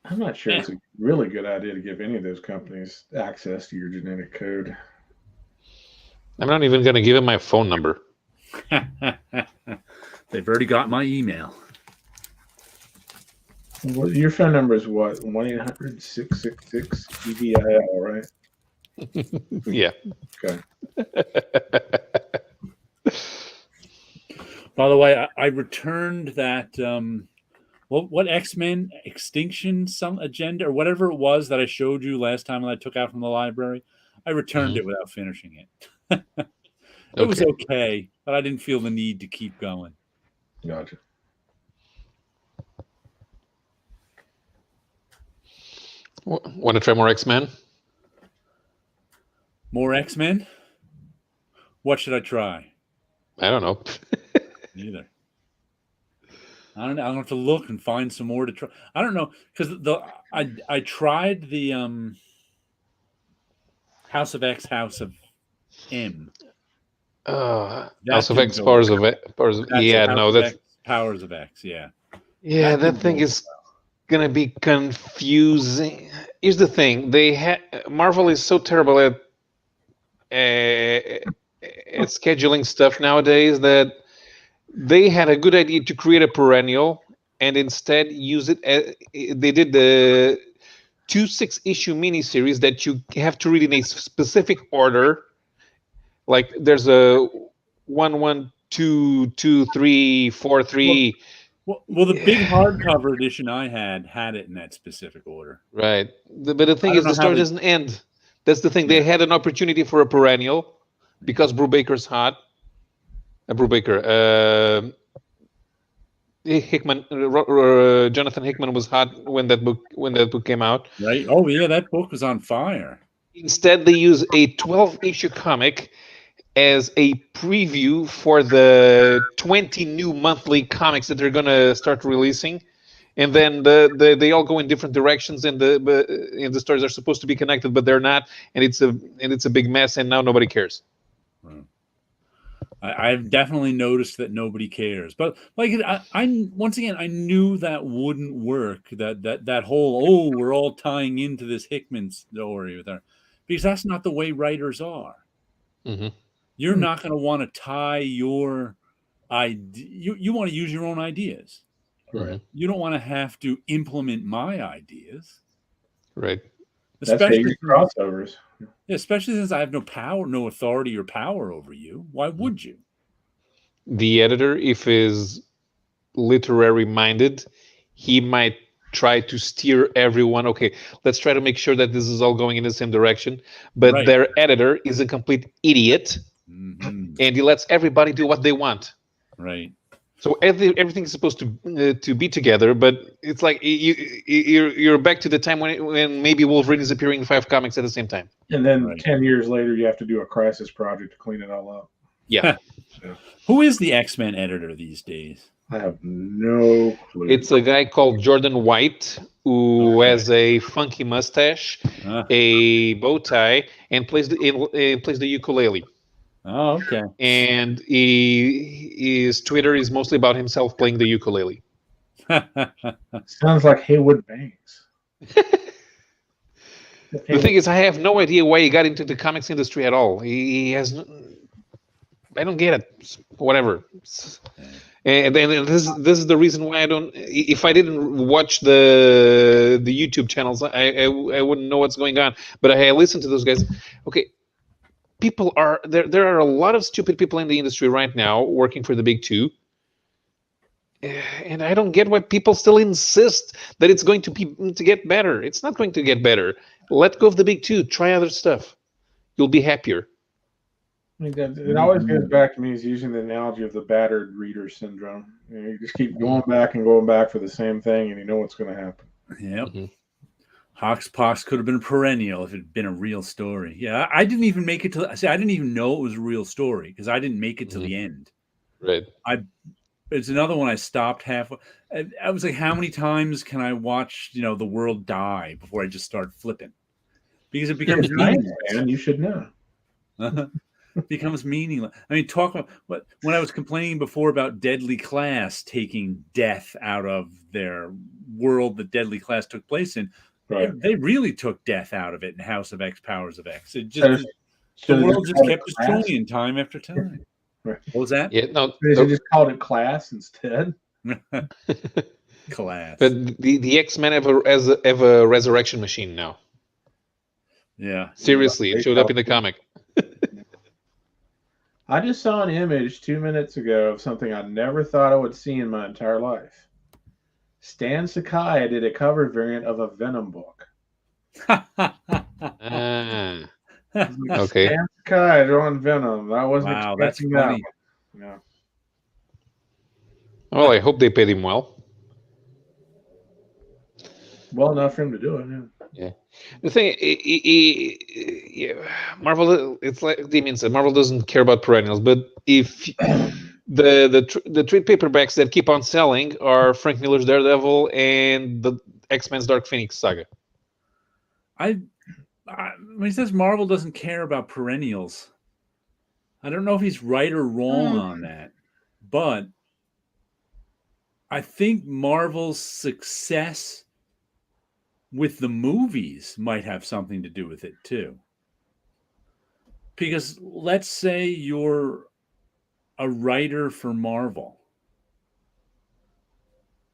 C: I'm not sure it's a really good idea to give any of those companies access to your genetic code.
B: I'm not even going to give them my phone number.
A: They've already got my email.
C: Well, your phone number is what? 1-800-666-EVIL, right?
B: Yeah.
C: Okay.
A: By the way, I returned that what X-Men Extinction some agenda or whatever it was that I showed you last time that I took out from the library. I returned it without finishing it. It was okay, but I didn't feel the need to keep going.
C: Gotcha.
B: Want to try more X-Men?
A: More X-Men? What should I try?
B: I don't know.
A: Neither. I don't know. I'm gonna have to look and find some more to try. I don't know because I tried the House of X, House of M.
B: House of X, Powers of X. Yeah, no, that's
A: Powers of X. Yeah.
B: Yeah, that thing is gonna be confusing. Here's the thing: Marvel is so terrible at scheduling stuff nowadays that they had a good idea to create a perennial and instead use it. They did the 2 6-issue miniseries that you have to read in a specific order. Like there's a 1 1 2 2 3 4 3.
A: Well, the big hardcover edition I had it in that specific order.
B: Right, but the thing is, the story doesn't end. That's the thing. They had an opportunity for a perennial because Brubaker's hot. Hickman, Jonathan Hickman was hot when that book came out.
A: Right. Oh yeah, that book was on fire.
B: Instead, they use a 12-issue comic as a preview for the 20 new monthly comics that they're going to start releasing, and then they all go in different directions, and the stories are supposed to be connected, but they're not, and it's a big mess, and now nobody cares.
A: I've definitely noticed that nobody cares, but like I once again I knew that wouldn't work. That whole we're all tying into this Hickman story with our, because that's not the way writers are.
B: Mm-hmm.
A: You're not going to want to tie your idea. You want to use your own ideas.
C: Right.
A: You don't want to have to implement my ideas.
B: Right.
A: Especially
C: crossovers.
A: Especially since I have no power, no authority or power over you. Why would you?
B: The editor, if is literary minded, he might try to steer everyone. Okay, let's try to make sure that this is all going in the same direction. But their editor is a complete idiot, and he lets everybody do what they want.
A: Right.
B: So everything is supposed to be together, but it's like you're back to the time when maybe Wolverine is appearing in 5 comics at the same time.
C: And then 10 years later, you have to do a crisis project to clean it all up.
B: Yeah.
A: Who is the X-Men editor these days?
C: I have no clue.
B: It's a guy called Jordan White who has a funky mustache, a bow tie, and plays the ukulele.
A: Oh, okay.
B: And his Twitter is mostly about himself playing the ukulele.
C: Sounds like Haywood Banks.
B: The thing is, I have no idea why he got into the comics industry at all. He has, I don't get it. Whatever. And this is the reason why I don't. If I didn't watch the YouTube channels, I wouldn't know what's going on. But I listen to those guys. Okay. People are there. There are a lot of stupid people in the industry right now working for the big 2, and I don't get why people still insist that it's going to get better. It's not going to get better. Let go of the big 2. Try other stuff. You'll be happier.
C: It always goes back to me is using the analogy of the battered reader syndrome. You just keep going back and going back for the same thing, and you know what's going to happen.
A: Yep. Mm-hmm. Hoxpox could have been a perennial if it had been a real story. Yeah, I didn't even make it to. I didn't even know it was a real story because I didn't make it to the end.
B: Right.
A: it's another one I stopped halfway. I was like, how many times can I watch, the world die before I just start flipping? Because it
C: You're a
A: becomes
C: Giants
A: meaningless.
C: fan. You should know.
A: It becomes meaningless. I mean, talk about when I was complaining before about Deadly Class taking death out of their world that Deadly Class took place in.
C: Right.
A: They really took death out of it in House of X, Powers of X. It
C: So
A: just the world just kept destroying time after time.
C: Right.
A: What was that?
B: Yeah, no.
C: They should just called it Class instead.
A: Class.
B: But the X-Men have a resurrection machine now.
A: Yeah.
B: Seriously, it showed up in the comic.
C: I just saw an image 2 minutes ago of something I never thought I would see in my entire life. Stan Sakai did a cover variant of a Venom book.
B: Okay.
C: Stan Sakai drawing Venom. I wasn't
A: Wow, that's
C: expecting that.
A: funny.
C: Yeah.
B: Well, I hope they paid him well.
C: Well enough for him to do it.
B: Yeah. The thing, Marvel, it's like Damien said, Marvel doesn't care about perennials. But if the trade paperbacks that keep on selling are Frank Miller's Daredevil and the X-Men's Dark Phoenix saga.
A: When he says Marvel doesn't care about perennials, I don't know if he's right or wrong on that, but I think Marvel's success with the movies might have something to do with it too. Because let's say you're a writer for Marvel.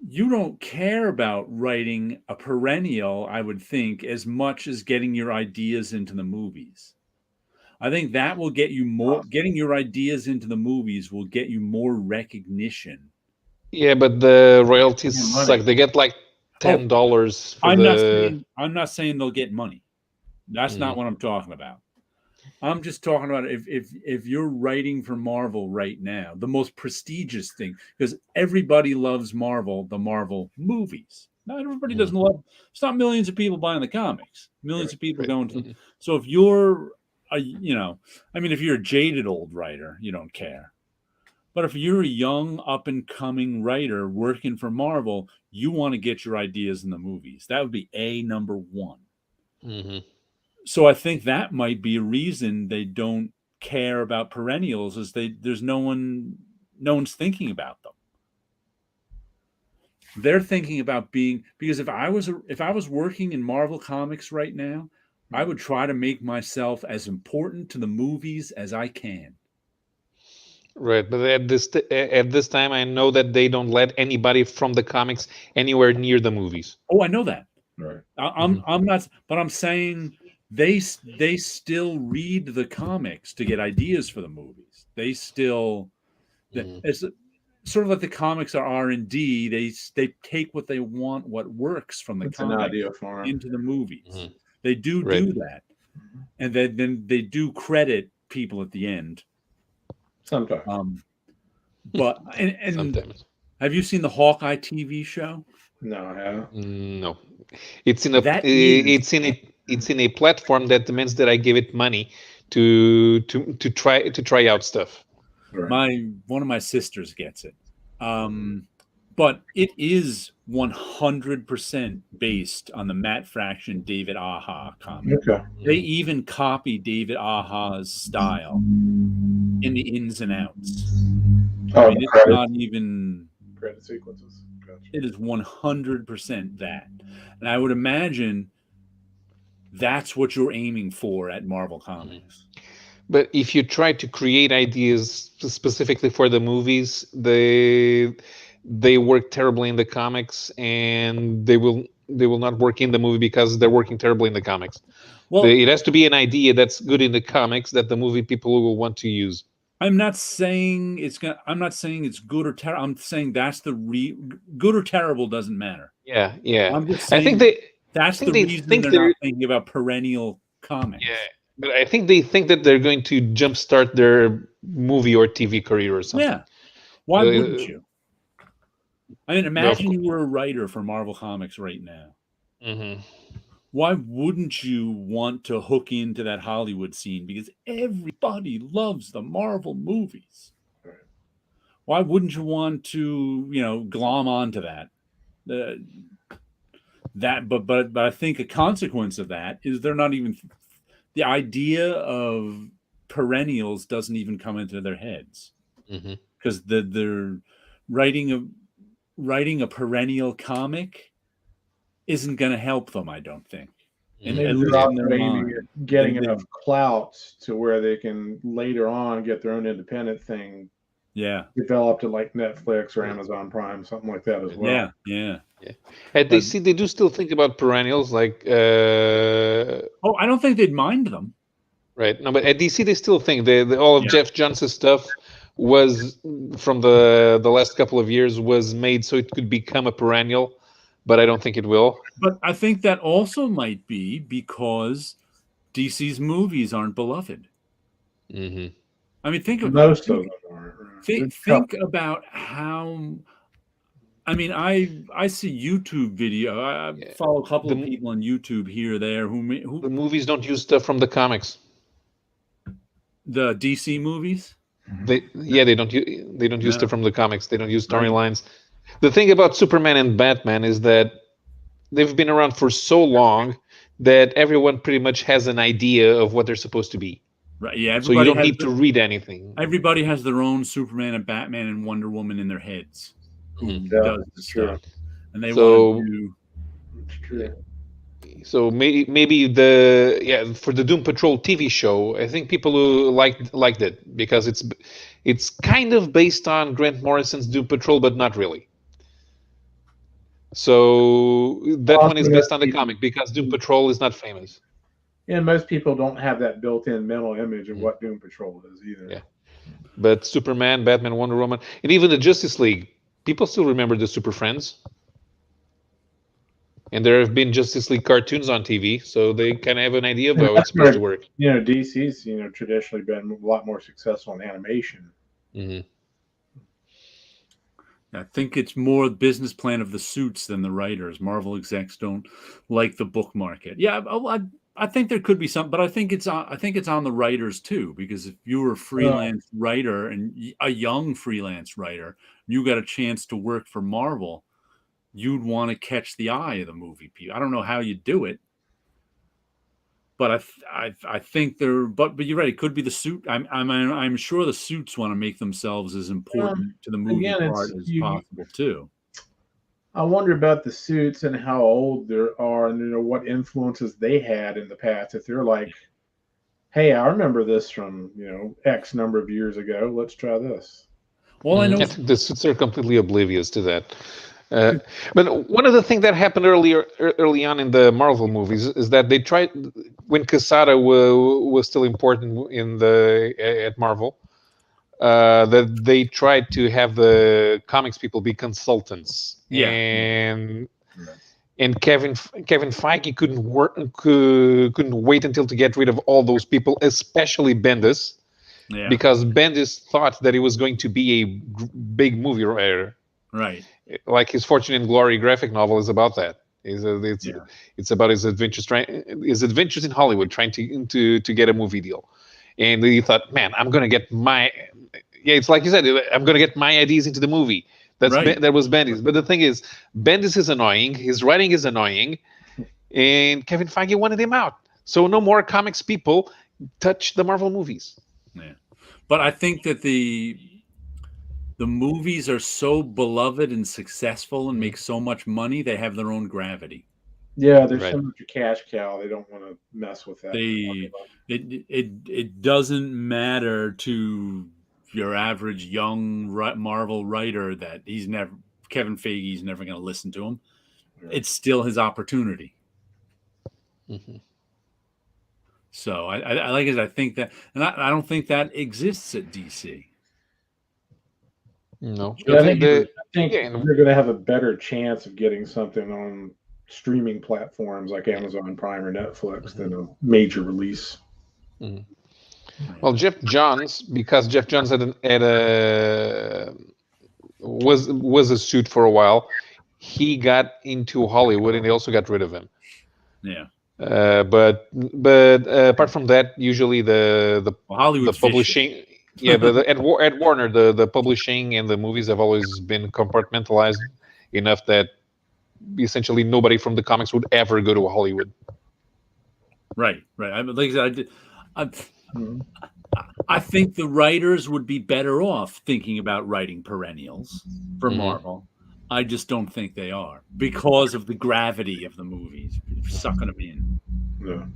A: You don't care about writing a perennial, I would think, as much as getting your ideas into the movies. I think that will get you more. Getting your ideas into the movies will get you more recognition.
B: Yeah, but the royalties suck. They get like $10 for
A: I'm not saying they'll get money. That's not what I'm talking about. I'm just talking about if you're writing for Marvel right now, the most prestigious thing, because everybody loves Marvel, the Marvel movies. Not everybody doesn't love. It's not millions of people buying the comics. Millions of people going to. So if you're if you're a jaded old writer, you don't care. But if you're a young, up-and-coming writer working for Marvel, you want to get your ideas in the movies. That would be number one.
B: Mm-hmm.
A: So I think that might be a reason they don't care about perennials, is there's no one's thinking about them. They're thinking about because if I was working in Marvel Comics right now, I would try to make myself as important to the movies as I can.
B: Right, but at this time, I know that they don't let anybody from the comics anywhere near the movies.
A: Oh, I know that.
C: Right.
A: I'm not, but I'm saying they still read the comics to get ideas for the movies. They still, it's sort of like the comics are R&D. They take what they want, what works from the comics into the movies. They do that, and then they do credit people at the end.
C: Sometimes.
A: But and
B: sometimes.
A: Have you seen the Hawkeye TV show?
C: No, I haven't.
B: No, it's in a platform that demands that I give it money to try out stuff.
C: Right.
A: One of my sisters gets it, but it is 100% based on the Matt Fraction David Aja comic.
C: Okay.
A: They even copy David Aja's style in the ins and outs. It's not even
C: credit sequences. Gotcha.
A: It is 100% that, and I would imagine that's what you're aiming for at Marvel Comics.
B: But if you try to create ideas specifically for the movies, they work terribly in the comics, and they will not work in the movie because they're working terribly in the comics. Well, it has to be an idea that's good in the comics that the movie people will want to use.
A: I'm not saying it's good or terrible. I'm saying that's good or terrible doesn't matter.
B: Yeah.
A: I'm just saying
B: I think
A: that's the reason they're not thinking about perennial comics.
B: Yeah, but I think they think that they're going to jumpstart their movie or TV career or something.
A: Yeah. Why wouldn't you? I mean, imagine you were a writer for Marvel Comics right now.
B: Mm-hmm.
A: Why wouldn't you want to hook into that Hollywood scene? Because everybody loves the Marvel movies. Why wouldn't you want to, glom onto that? But I think a consequence of that is they're not even the idea of perennials doesn't even come into their heads because they're writing a perennial comic isn't going to help them. I don't think. And
C: maybe
A: at least
C: they're
A: in their mind,
C: getting enough clout to where they can later on get their own independent thing.
A: Yeah,
C: developed at like Netflix or Amazon Prime, something like that as well.
A: Yeah.
B: At DC, they do still think about perennials, like.
A: I don't think they'd mind them.
B: Right. No, but at DC, they still think all of Jeff Johns' stuff was from the last couple of years was made so it could become a perennial, but I don't think it will.
A: But I think that also might be because DC's movies aren't beloved. I mean, think of
C: most of them aren't.
A: Think about how. I mean, I see YouTube video. I follow a couple of people on YouTube here or there who
B: the movies don't use stuff from the comics.
A: The DC movies.
B: They don't use stuff from the comics. They don't use storylines. The thing about Superman and Batman is that they've been around for so long that everyone pretty much has an idea of what they're supposed to be.
A: Right. Yeah.
B: So you don't need to read anything.
A: Everybody has their own Superman and Batman and Wonder Woman in their heads. Who does the stuff, and they want to do.
B: So maybe for the Doom Patrol TV show, I think people who liked it because it's kind of based on Grant Morrison's Doom Patrol, but not really. So that one is based on the comic because Doom Patrol is not famous.
C: And most people don't have that built-in mental image of what Doom Patrol is either.
B: Yeah, but Superman, Batman, Wonder Woman, and even the Justice League, people still remember the Super Friends. And there have been Justice League cartoons on TV, so they kind of have an idea of how it's supposed to work.
C: DC's traditionally been a lot more successful in animation.
A: I think it's more the business plan of the suits than the writers. Marvel execs don't like the book market. Yeah, I think there could be some, but I think it's on the writers too. Because if you were a freelance writer and a young freelance writer, you got a chance to work for Marvel, you'd want to catch the eye of the movie people. I don't know how you do it, but I think but you're right. It could be the suit. I'm sure the suits want to make themselves as important to the movie part as possible too.
C: I wonder about the suits and how old they are, and what influences they had in the past. If they're like, "Hey, I remember this from X number of years ago. Let's try this."
A: Well, I know
B: the suits are completely oblivious to that. But one of the things that happened early on in the Marvel movies is that they tried, when Quesada was still important at Marvel, that they tried to have the comics people be consultants. And Kevin Feige couldn't wait until to get rid of all those people, especially Bendis, because Bendis thought that he was going to be a big movie writer.
A: Right.
B: Like his Fortune and Glory graphic novel is about that. It's about his adventures in Hollywood trying to get a movie deal. And he thought, man, I'm going to get it's like you said, I'm going to get my ideas into the movie. That was Bendis. But the thing is, Bendis is annoying. His writing is annoying. And Kevin Feige wanted him out. So no more comics people touch the Marvel movies.
A: Yeah. But I think that the movies are so beloved and successful and make so much money, they have their own gravity.
C: Yeah, there's so much a cash cow. They don't want to mess with that.
A: It doesn't matter to your average young Marvel writer that Kevin Feige's never going to listen to him. Right. It's still his opportunity. So I like it. I think that, and I don't think that exists at DC.
B: No,
C: I think they're going to have a better chance of getting something on streaming platforms like Amazon Prime or Netflix than a major release.
B: Well, Jeff Johns, because Jeff Johns was a suit for a while, he got into Hollywood and they also got rid of him.
A: Yeah.
B: But apart from that, usually the publishing. Yeah, but at Warner, the publishing and the movies have always been compartmentalized enough that essentially nobody from the comics would ever go to Hollywood.
A: Right. Like I said,
C: Mhm.
A: I think the writers would be better off thinking about writing perennials for Marvel. I just don't think they are because of the gravity of the movies, sucking them in.
C: Yeah.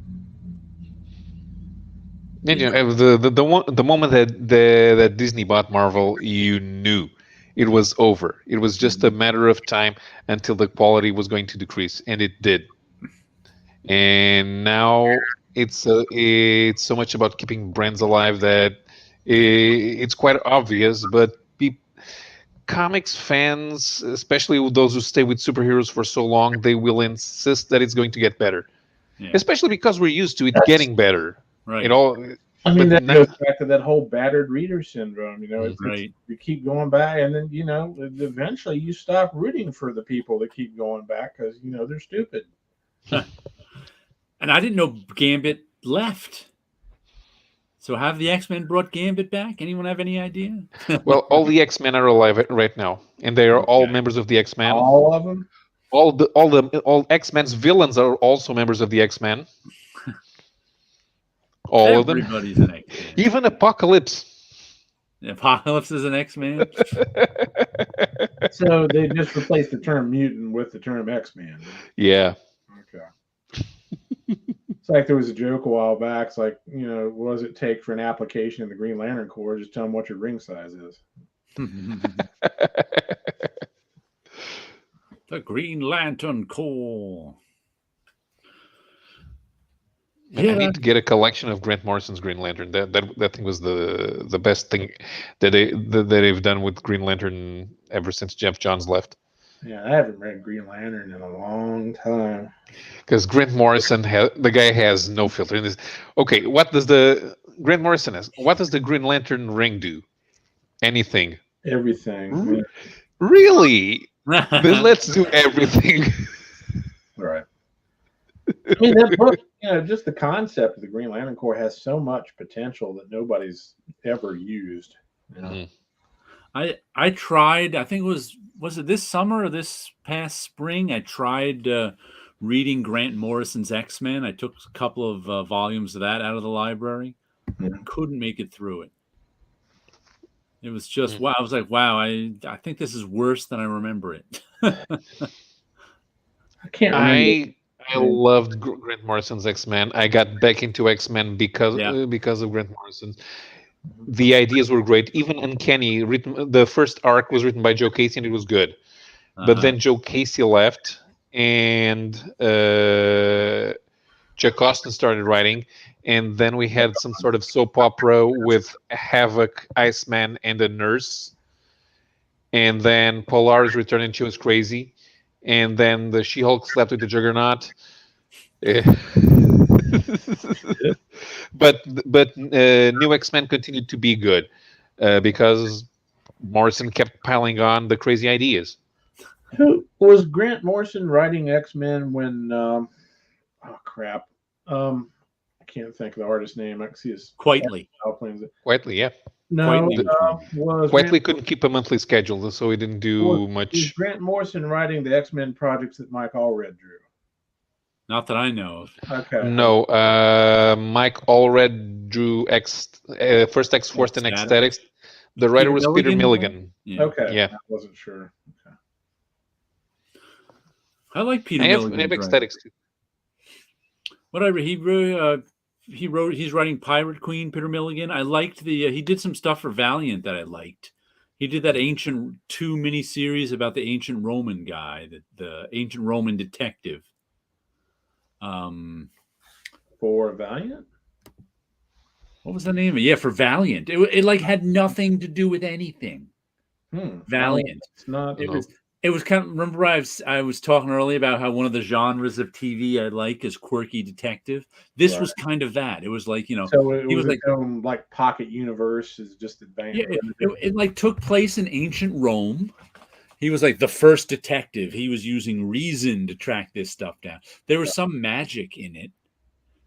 B: And the moment that Disney bought Marvel, you knew it was over. It was just a matter of time until the quality was going to decrease, and it did. And now it's so much about keeping brands alive that it's quite obvious. But comics fans, especially those who stay with superheroes for so long, they will insist that it's going to get better.
A: Yeah.
B: Especially because we're used to it getting better.
A: Right.
B: It all.
C: I mean,
B: But
C: that goes back to that whole battered reader syndrome.
A: Right.
C: You keep going back, and then eventually you stop rooting for the people that keep going back because they're stupid.
A: And I didn't know Gambit left. So have the X-Men brought Gambit back? Anyone have any idea?
B: Well, all the X-Men are alive right now, and they are all members of the X-Men.
C: All of them.
B: All X-Men's villains are also members of the X-Men. All of them.
A: Everybody's an X-Man.
B: Even Apocalypse.
A: Apocalypse is an X-Man.
C: So they just replaced the term mutant with the term X-Man.
B: Yeah.
C: Okay. It's like there was a joke a while back. It's like, what does it take for an application in the Green Lantern Corps? Just tell them what your ring size is.
A: The Green Lantern Corps.
B: I need to get a collection of Grant Morrison's Green Lantern. That thing was the best thing that they've done with Green Lantern ever since Jeff Johns left.
C: Yeah, I haven't read Green Lantern in a long time.
B: Because Grant Morrison, the guy has no filter in this. Okay, what does the Grant Morrison has? What does the Green Lantern ring do? Anything?
C: Everything.
B: Really? Then let's do everything.
C: Right. I mean, that book, just the concept of the Green Lantern Corps has so much potential that nobody's ever used.
A: I tried, I think it was it this summer or this past spring? I tried reading Grant Morrison's X-Men. I took a couple of volumes of that out of the library. Couldn't make it through it. It was just wow. I was like, wow, I think this is worse than I remember it.
C: I can't remember.
B: I loved Grant Morrison's X-Men. I got back into X-Men because of Grant Morrison. The ideas were great. Even Uncanny, the first arc was written by Joe Casey, and it was good. But then Joe Casey left, and Chuck Austin started writing, and then we had some sort of soap opera with Havoc, Iceman, and a nurse. And then Polaris returned, and she was crazy. And then the She-Hulk slept with the Juggernaut. But New X-Men continued to be good because Morrison kept piling on the crazy ideas.
C: Who was Grant Morrison writing X-Men when? I can't think of the artist's name. I can see his
A: Quietly.
B: Quietly, yeah.
C: No,
B: Quietly couldn't keep a monthly schedule, so he didn't do much.
C: Was Grant Morrison writing the X-Men projects that Mike Allred drew?
A: Not that I know of.
C: Okay.
B: No, Mike Allred drew first X-Force and Ecstatics. The writer was Peter Milligan.
C: Yeah. Okay. Yeah. I wasn't sure. Okay.
A: I like Peter Milligan.
B: I have Ecstatics too.
A: Whatever he wrote. He's writing Pirate Queen, Peter Milligan. I liked he did some stuff for Valiant that I liked. He did that Ancient 2 miniseries about the ancient Roman guy, the ancient Roman detective.
C: For Valiant?
A: What was the name of it? Yeah, for Valiant. It like had nothing to do with anything. Valiant.
C: It's not.
A: It was kind of, remember I was talking earlier about how one of the genres of TV I like is quirky detective. This was kind of that. It was like,
C: so he was like own like pocket universe is just advanced.
A: Yeah, it like took place in ancient Rome. He was like the first detective. He was using reason to track this stuff down. There was some magic in it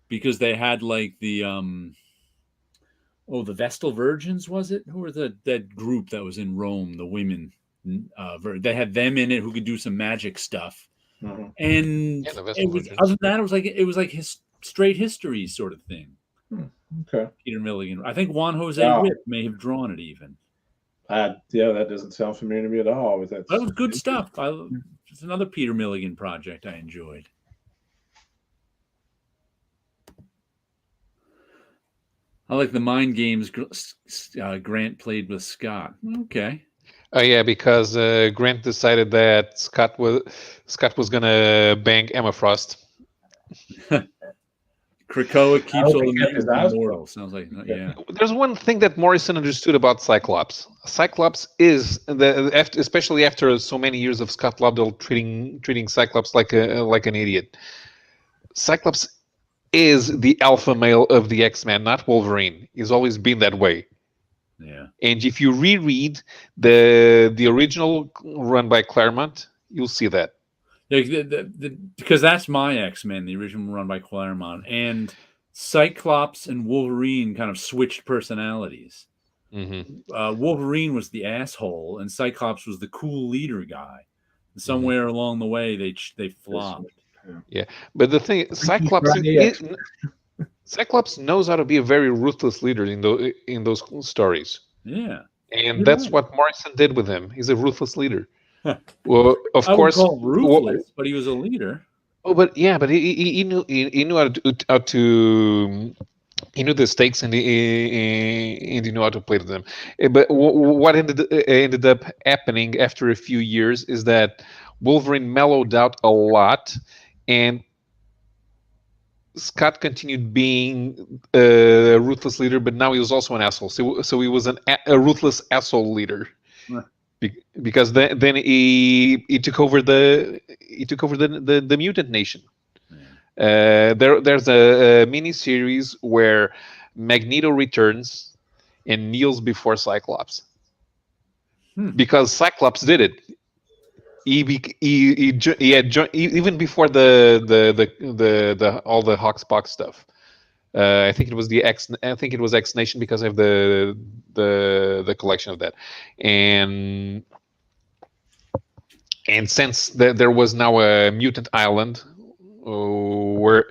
A: because they had like the the Vestal Virgins, was it? Who were that group that was in Rome? The women, they had them in it who could do some magic stuff.
C: Mhm.
A: And
B: Yeah, the Vestal
A: it was
B: Virgins.
A: other than that, it was like his straight history sort of thing.
C: Okay.
A: Peter Milligan. I think Juan Jose
C: Wow.
A: Whip may have drawn it even.
C: Yeah, that doesn't sound familiar to me at all. That
A: was good stuff. It's another Peter Milligan project I enjoyed. I like the mind games Grant played with Scott. Okay.
B: Oh yeah, because Grant decided that Scott was gonna bang Emma Frost.
A: Krakoa keeps all the
C: kept his
A: mutants
C: eyes
A: immortal.
C: closed.
A: Sounds like yeah.
B: There's one thing that Morrison understood about Cyclops. Cyclops is especially after so many years of Scott Lobdell treating Cyclops like an idiot. Cyclops is the alpha male of the X-Men, not Wolverine. He's always been that way.
A: Yeah.
B: And if you reread the original run by Claremont, you'll see that.
A: Because that's my X-Men, the original run by Claremont, and Cyclops and Wolverine kind of switched personalities.
B: Mm-hmm.
A: Wolverine was the asshole, and Cyclops was the cool leader guy. And somewhere along the way, they flopped.
B: Yeah, but the thing, Cyclops knows how to be a very ruthless leader in those stories.
A: Yeah,
B: and that's what Morrison did with him. He's a ruthless leader. Well, of
A: I
B: course,
A: would call him ruthless, but he was a leader.
B: Oh, but he knew how to he knew the stakes and he knew how to play to them. But what ended up happening after a few years is that Wolverine mellowed out a lot, and Scott continued being a ruthless leader, but now he was also an asshole. So he was a ruthless asshole leader. Because then he took over the mutant nation. There's a mini series where Magneto returns and kneels before Cyclops because Cyclops did it. He had even before the all the Hawksbox stuff. I think it was X Nation because of the collection of that, and since there was now a mutant island where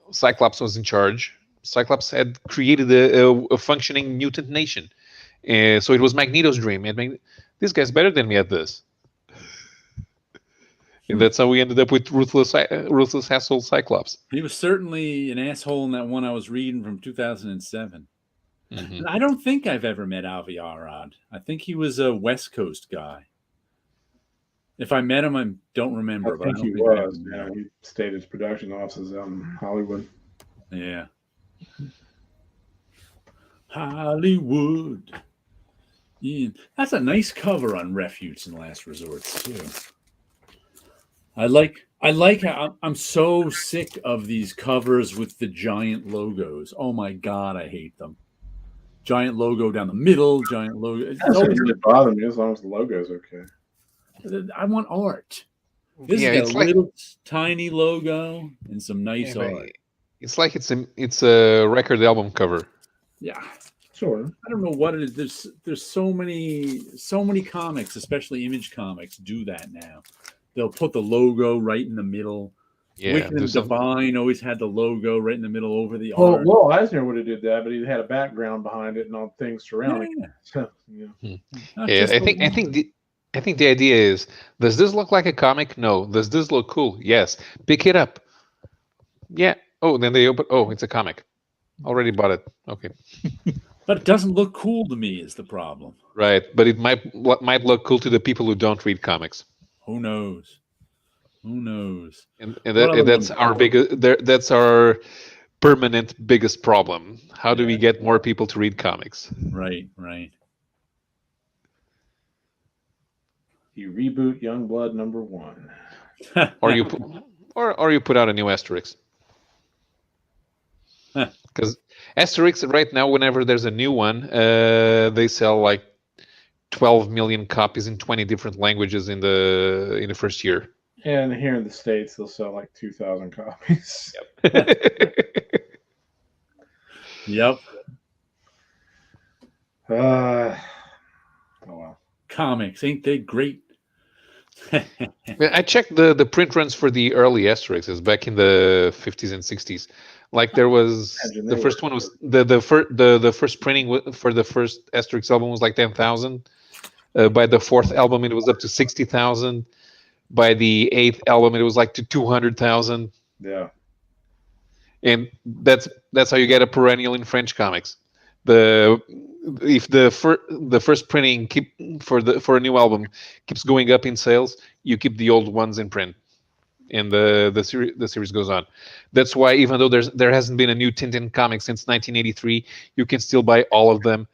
B: Cyclops was in charge, Cyclops had created a functioning mutant nation. So it was Magneto's dream. This guy's better than me at this. And that's how we ended up with ruthless asshole Cyclops.
A: He was certainly an asshole in that one I was reading from 2007.
B: Mm-hmm.
A: And I don't think I've ever met Avi Arad. I think he was a West Coast guy. If I met him, I don't remember.
C: I think he was. Yeah, he stayed at his production offices out in Hollywood.
A: Yeah. Hollywood. Yeah. That's a nice cover on Refuge and Last Resorts, too. I like how I'm so sick of these covers with the giant logos. Oh my God, I hate them. Giant logo down the middle, giant logo.
C: It doesn't really bother me as long as the logo's okay.
A: I want art. This is a little tiny logo and some nice art.
B: It's like it's a record album cover.
A: Yeah.
C: Sure.
A: I don't know what it is. There's so many comics, especially Image Comics, do that now. They'll put the logo right in the middle.
B: Yeah,
A: Wicked and Divine always had the logo right in the middle over the art.
C: Well, Eisner would have did that, but he had a background behind it and all things surrounding it. So,
B: I think the idea is: does this look like a comic? No. Does this look cool? Yes. Pick it up. Yeah. Oh, then they open. Oh, it's a comic. Already bought it. Okay.
A: But it doesn't look cool to me. Is the problem?
B: Right, but it might look cool to the people who don't read comics.
A: Who knows? Who knows?
B: And that's our that's our permanent biggest problem. How do we get more people to read comics?
A: Right.
C: You reboot Youngblood #1,
B: or you put out a new Asterix. Because Asterix right now, whenever there's a new one, they sell like 12 million copies in 20 different languages in the first year.
C: And here in the States, they'll sell like 2,000 copies.
A: Yep.
C: Oh well.
A: Comics, ain't they great?
B: I checked the print runs for the early Asterixes back in the 50s and 60s. Like there was the first one was the first printing for the first Asterix album was like 10,000. By the fourth album, it was up to 60,000. By the eighth album, it was like to 200,000.
C: Yeah.
B: And that's how you get a perennial in French comics. If the first printing for a new album keeps going up in sales, you keep the old ones in print, and the series goes on. That's why even though there hasn't been a new Tintin comic since 1983, you can still buy all of them,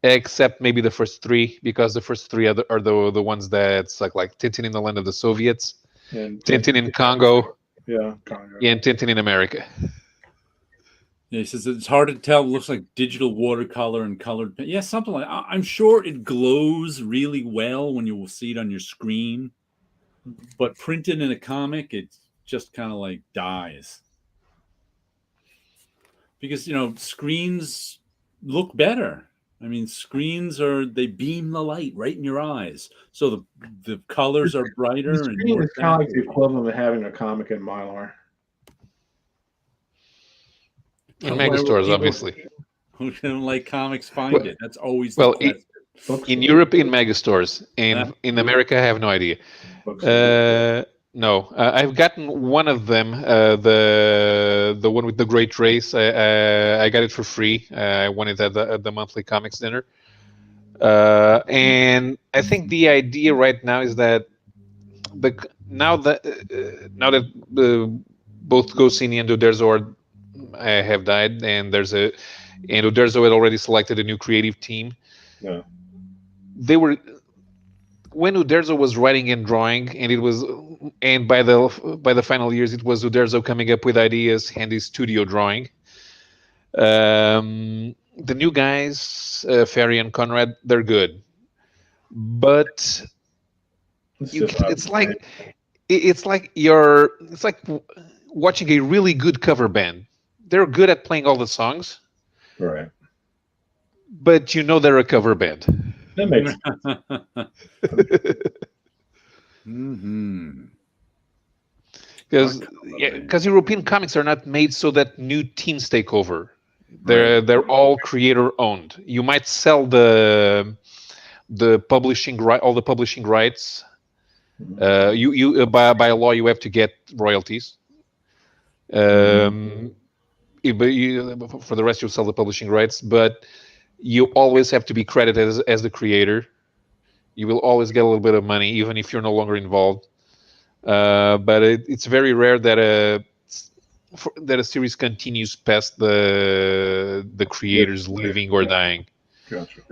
B: except maybe the first three, because the first three are the ones that's like Tintin in the Land of the Soviets, and Tintin in Congo,
C: Congo,
B: and Tintin in America.
A: Yeah, he says it's hard to tell. It looks like digital watercolor and colored. Yeah, something like. I'm sure it glows really well when you will see it on your screen, but printed in a comic, it just kind of like dies. Because screens look better. I mean, screens they beam the light right in your eyes, so the colors are brighter.
C: The screen is kind of like the equivalent of having a comic in Mylar.
B: In mega stores, obviously.
A: Who don't like comics find it. That's always
B: in Europe in mega stores, and in America I have no idea. No, I've gotten one of them, the one with the Great Race. I got it for free. I won it at the monthly comics dinner, and I think the idea right now is that now that both Goscinny and Uderzo have died, and Uderzo had already selected a new creative team.
C: Yeah.
B: They were when Uderzo was writing and drawing, and by the final years, it was Uderzo coming up with ideas and his studio drawing. The new guys, Ferry and Conrad, they're good, but it's like watching a really good cover band. They're good at playing all the songs,
C: right?
B: But they're a cover band.
C: That makes sense.
B: Because European comics are not made so that new teams take over. They're all creator owned. You might sell the publishing all the publishing rights. You by law you have to get royalties. For the rest, you'll sell the publishing rights, but you always have to be credited as the creator. You will always get a little bit of money, even if you're no longer involved. But it's very rare that a series continues past the creators living or dying.
C: Gotcha.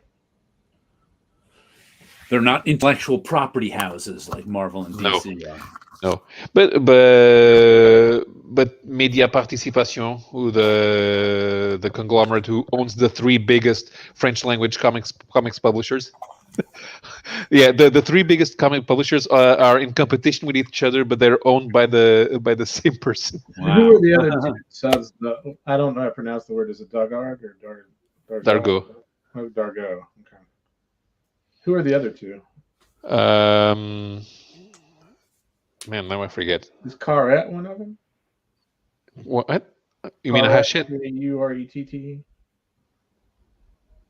A: They're not intellectual property houses like Marvel and DC.
B: No, but Media Participation, who the conglomerate who owns the three biggest French language comics publishers. The three biggest comic publishers are in competition with each other, but they're owned by the same person.
C: Wow. Who are the other two subs? I don't know how to pronounce the word. Is it Dugard or
B: Dargaud?
C: Oh, Dargaud. Okay. Who are the other two?
B: Man, now I forget.
C: Is Carrette one of them?
B: What? You mean Hachette?
C: Urett?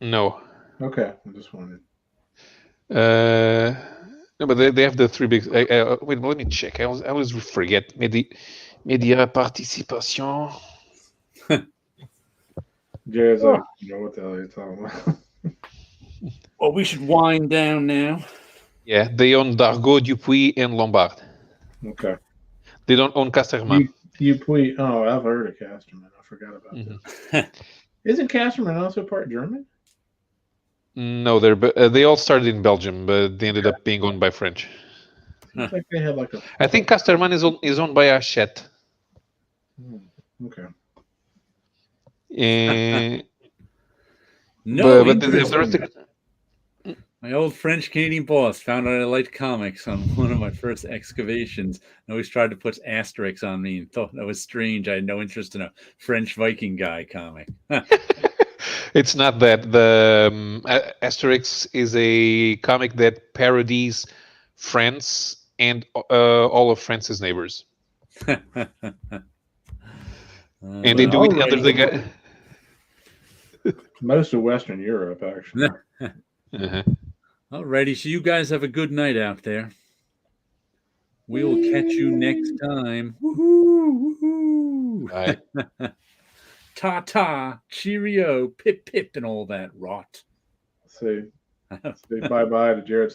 B: No.
C: Okay, I just wanted.
B: No, but they have the three big. Wait, let me check. I always forget. Media Participation.
C: Jared's like, you know what the hell you're talking about.
A: Well, we should wind down now.
B: Yeah, they own Dargaud, Dupuis, and Lombard.
C: Okay.
B: They don't own Casterman.
C: Dupuis. Oh, I've heard of Casterman. I forgot about that. Isn't Casterman also part German?
B: No, they all started in Belgium, but they ended up being owned by French.
C: Seems like they had like a.
B: I think Casterman is owned by Hachette.
C: Okay.
A: No,
B: but the rest of...
A: My old French Canadian boss found out I liked comics on one of my first excavations. And always tried to put asterisks on me and thought that was strange. I had no interest in a French Viking guy comic.
B: It's not that. The Asterix is a comic that parodies France and all of France's neighbors. And they do it under the guy.
C: Most of Western Europe, actually.
A: Alrighty, so you guys have a good night out there. We'll catch you next time. Woohoo! Woohoo!
B: Bye.
A: Ta-ta, cheerio, pip-pip, and all that rot.
C: Say bye-bye to Jared's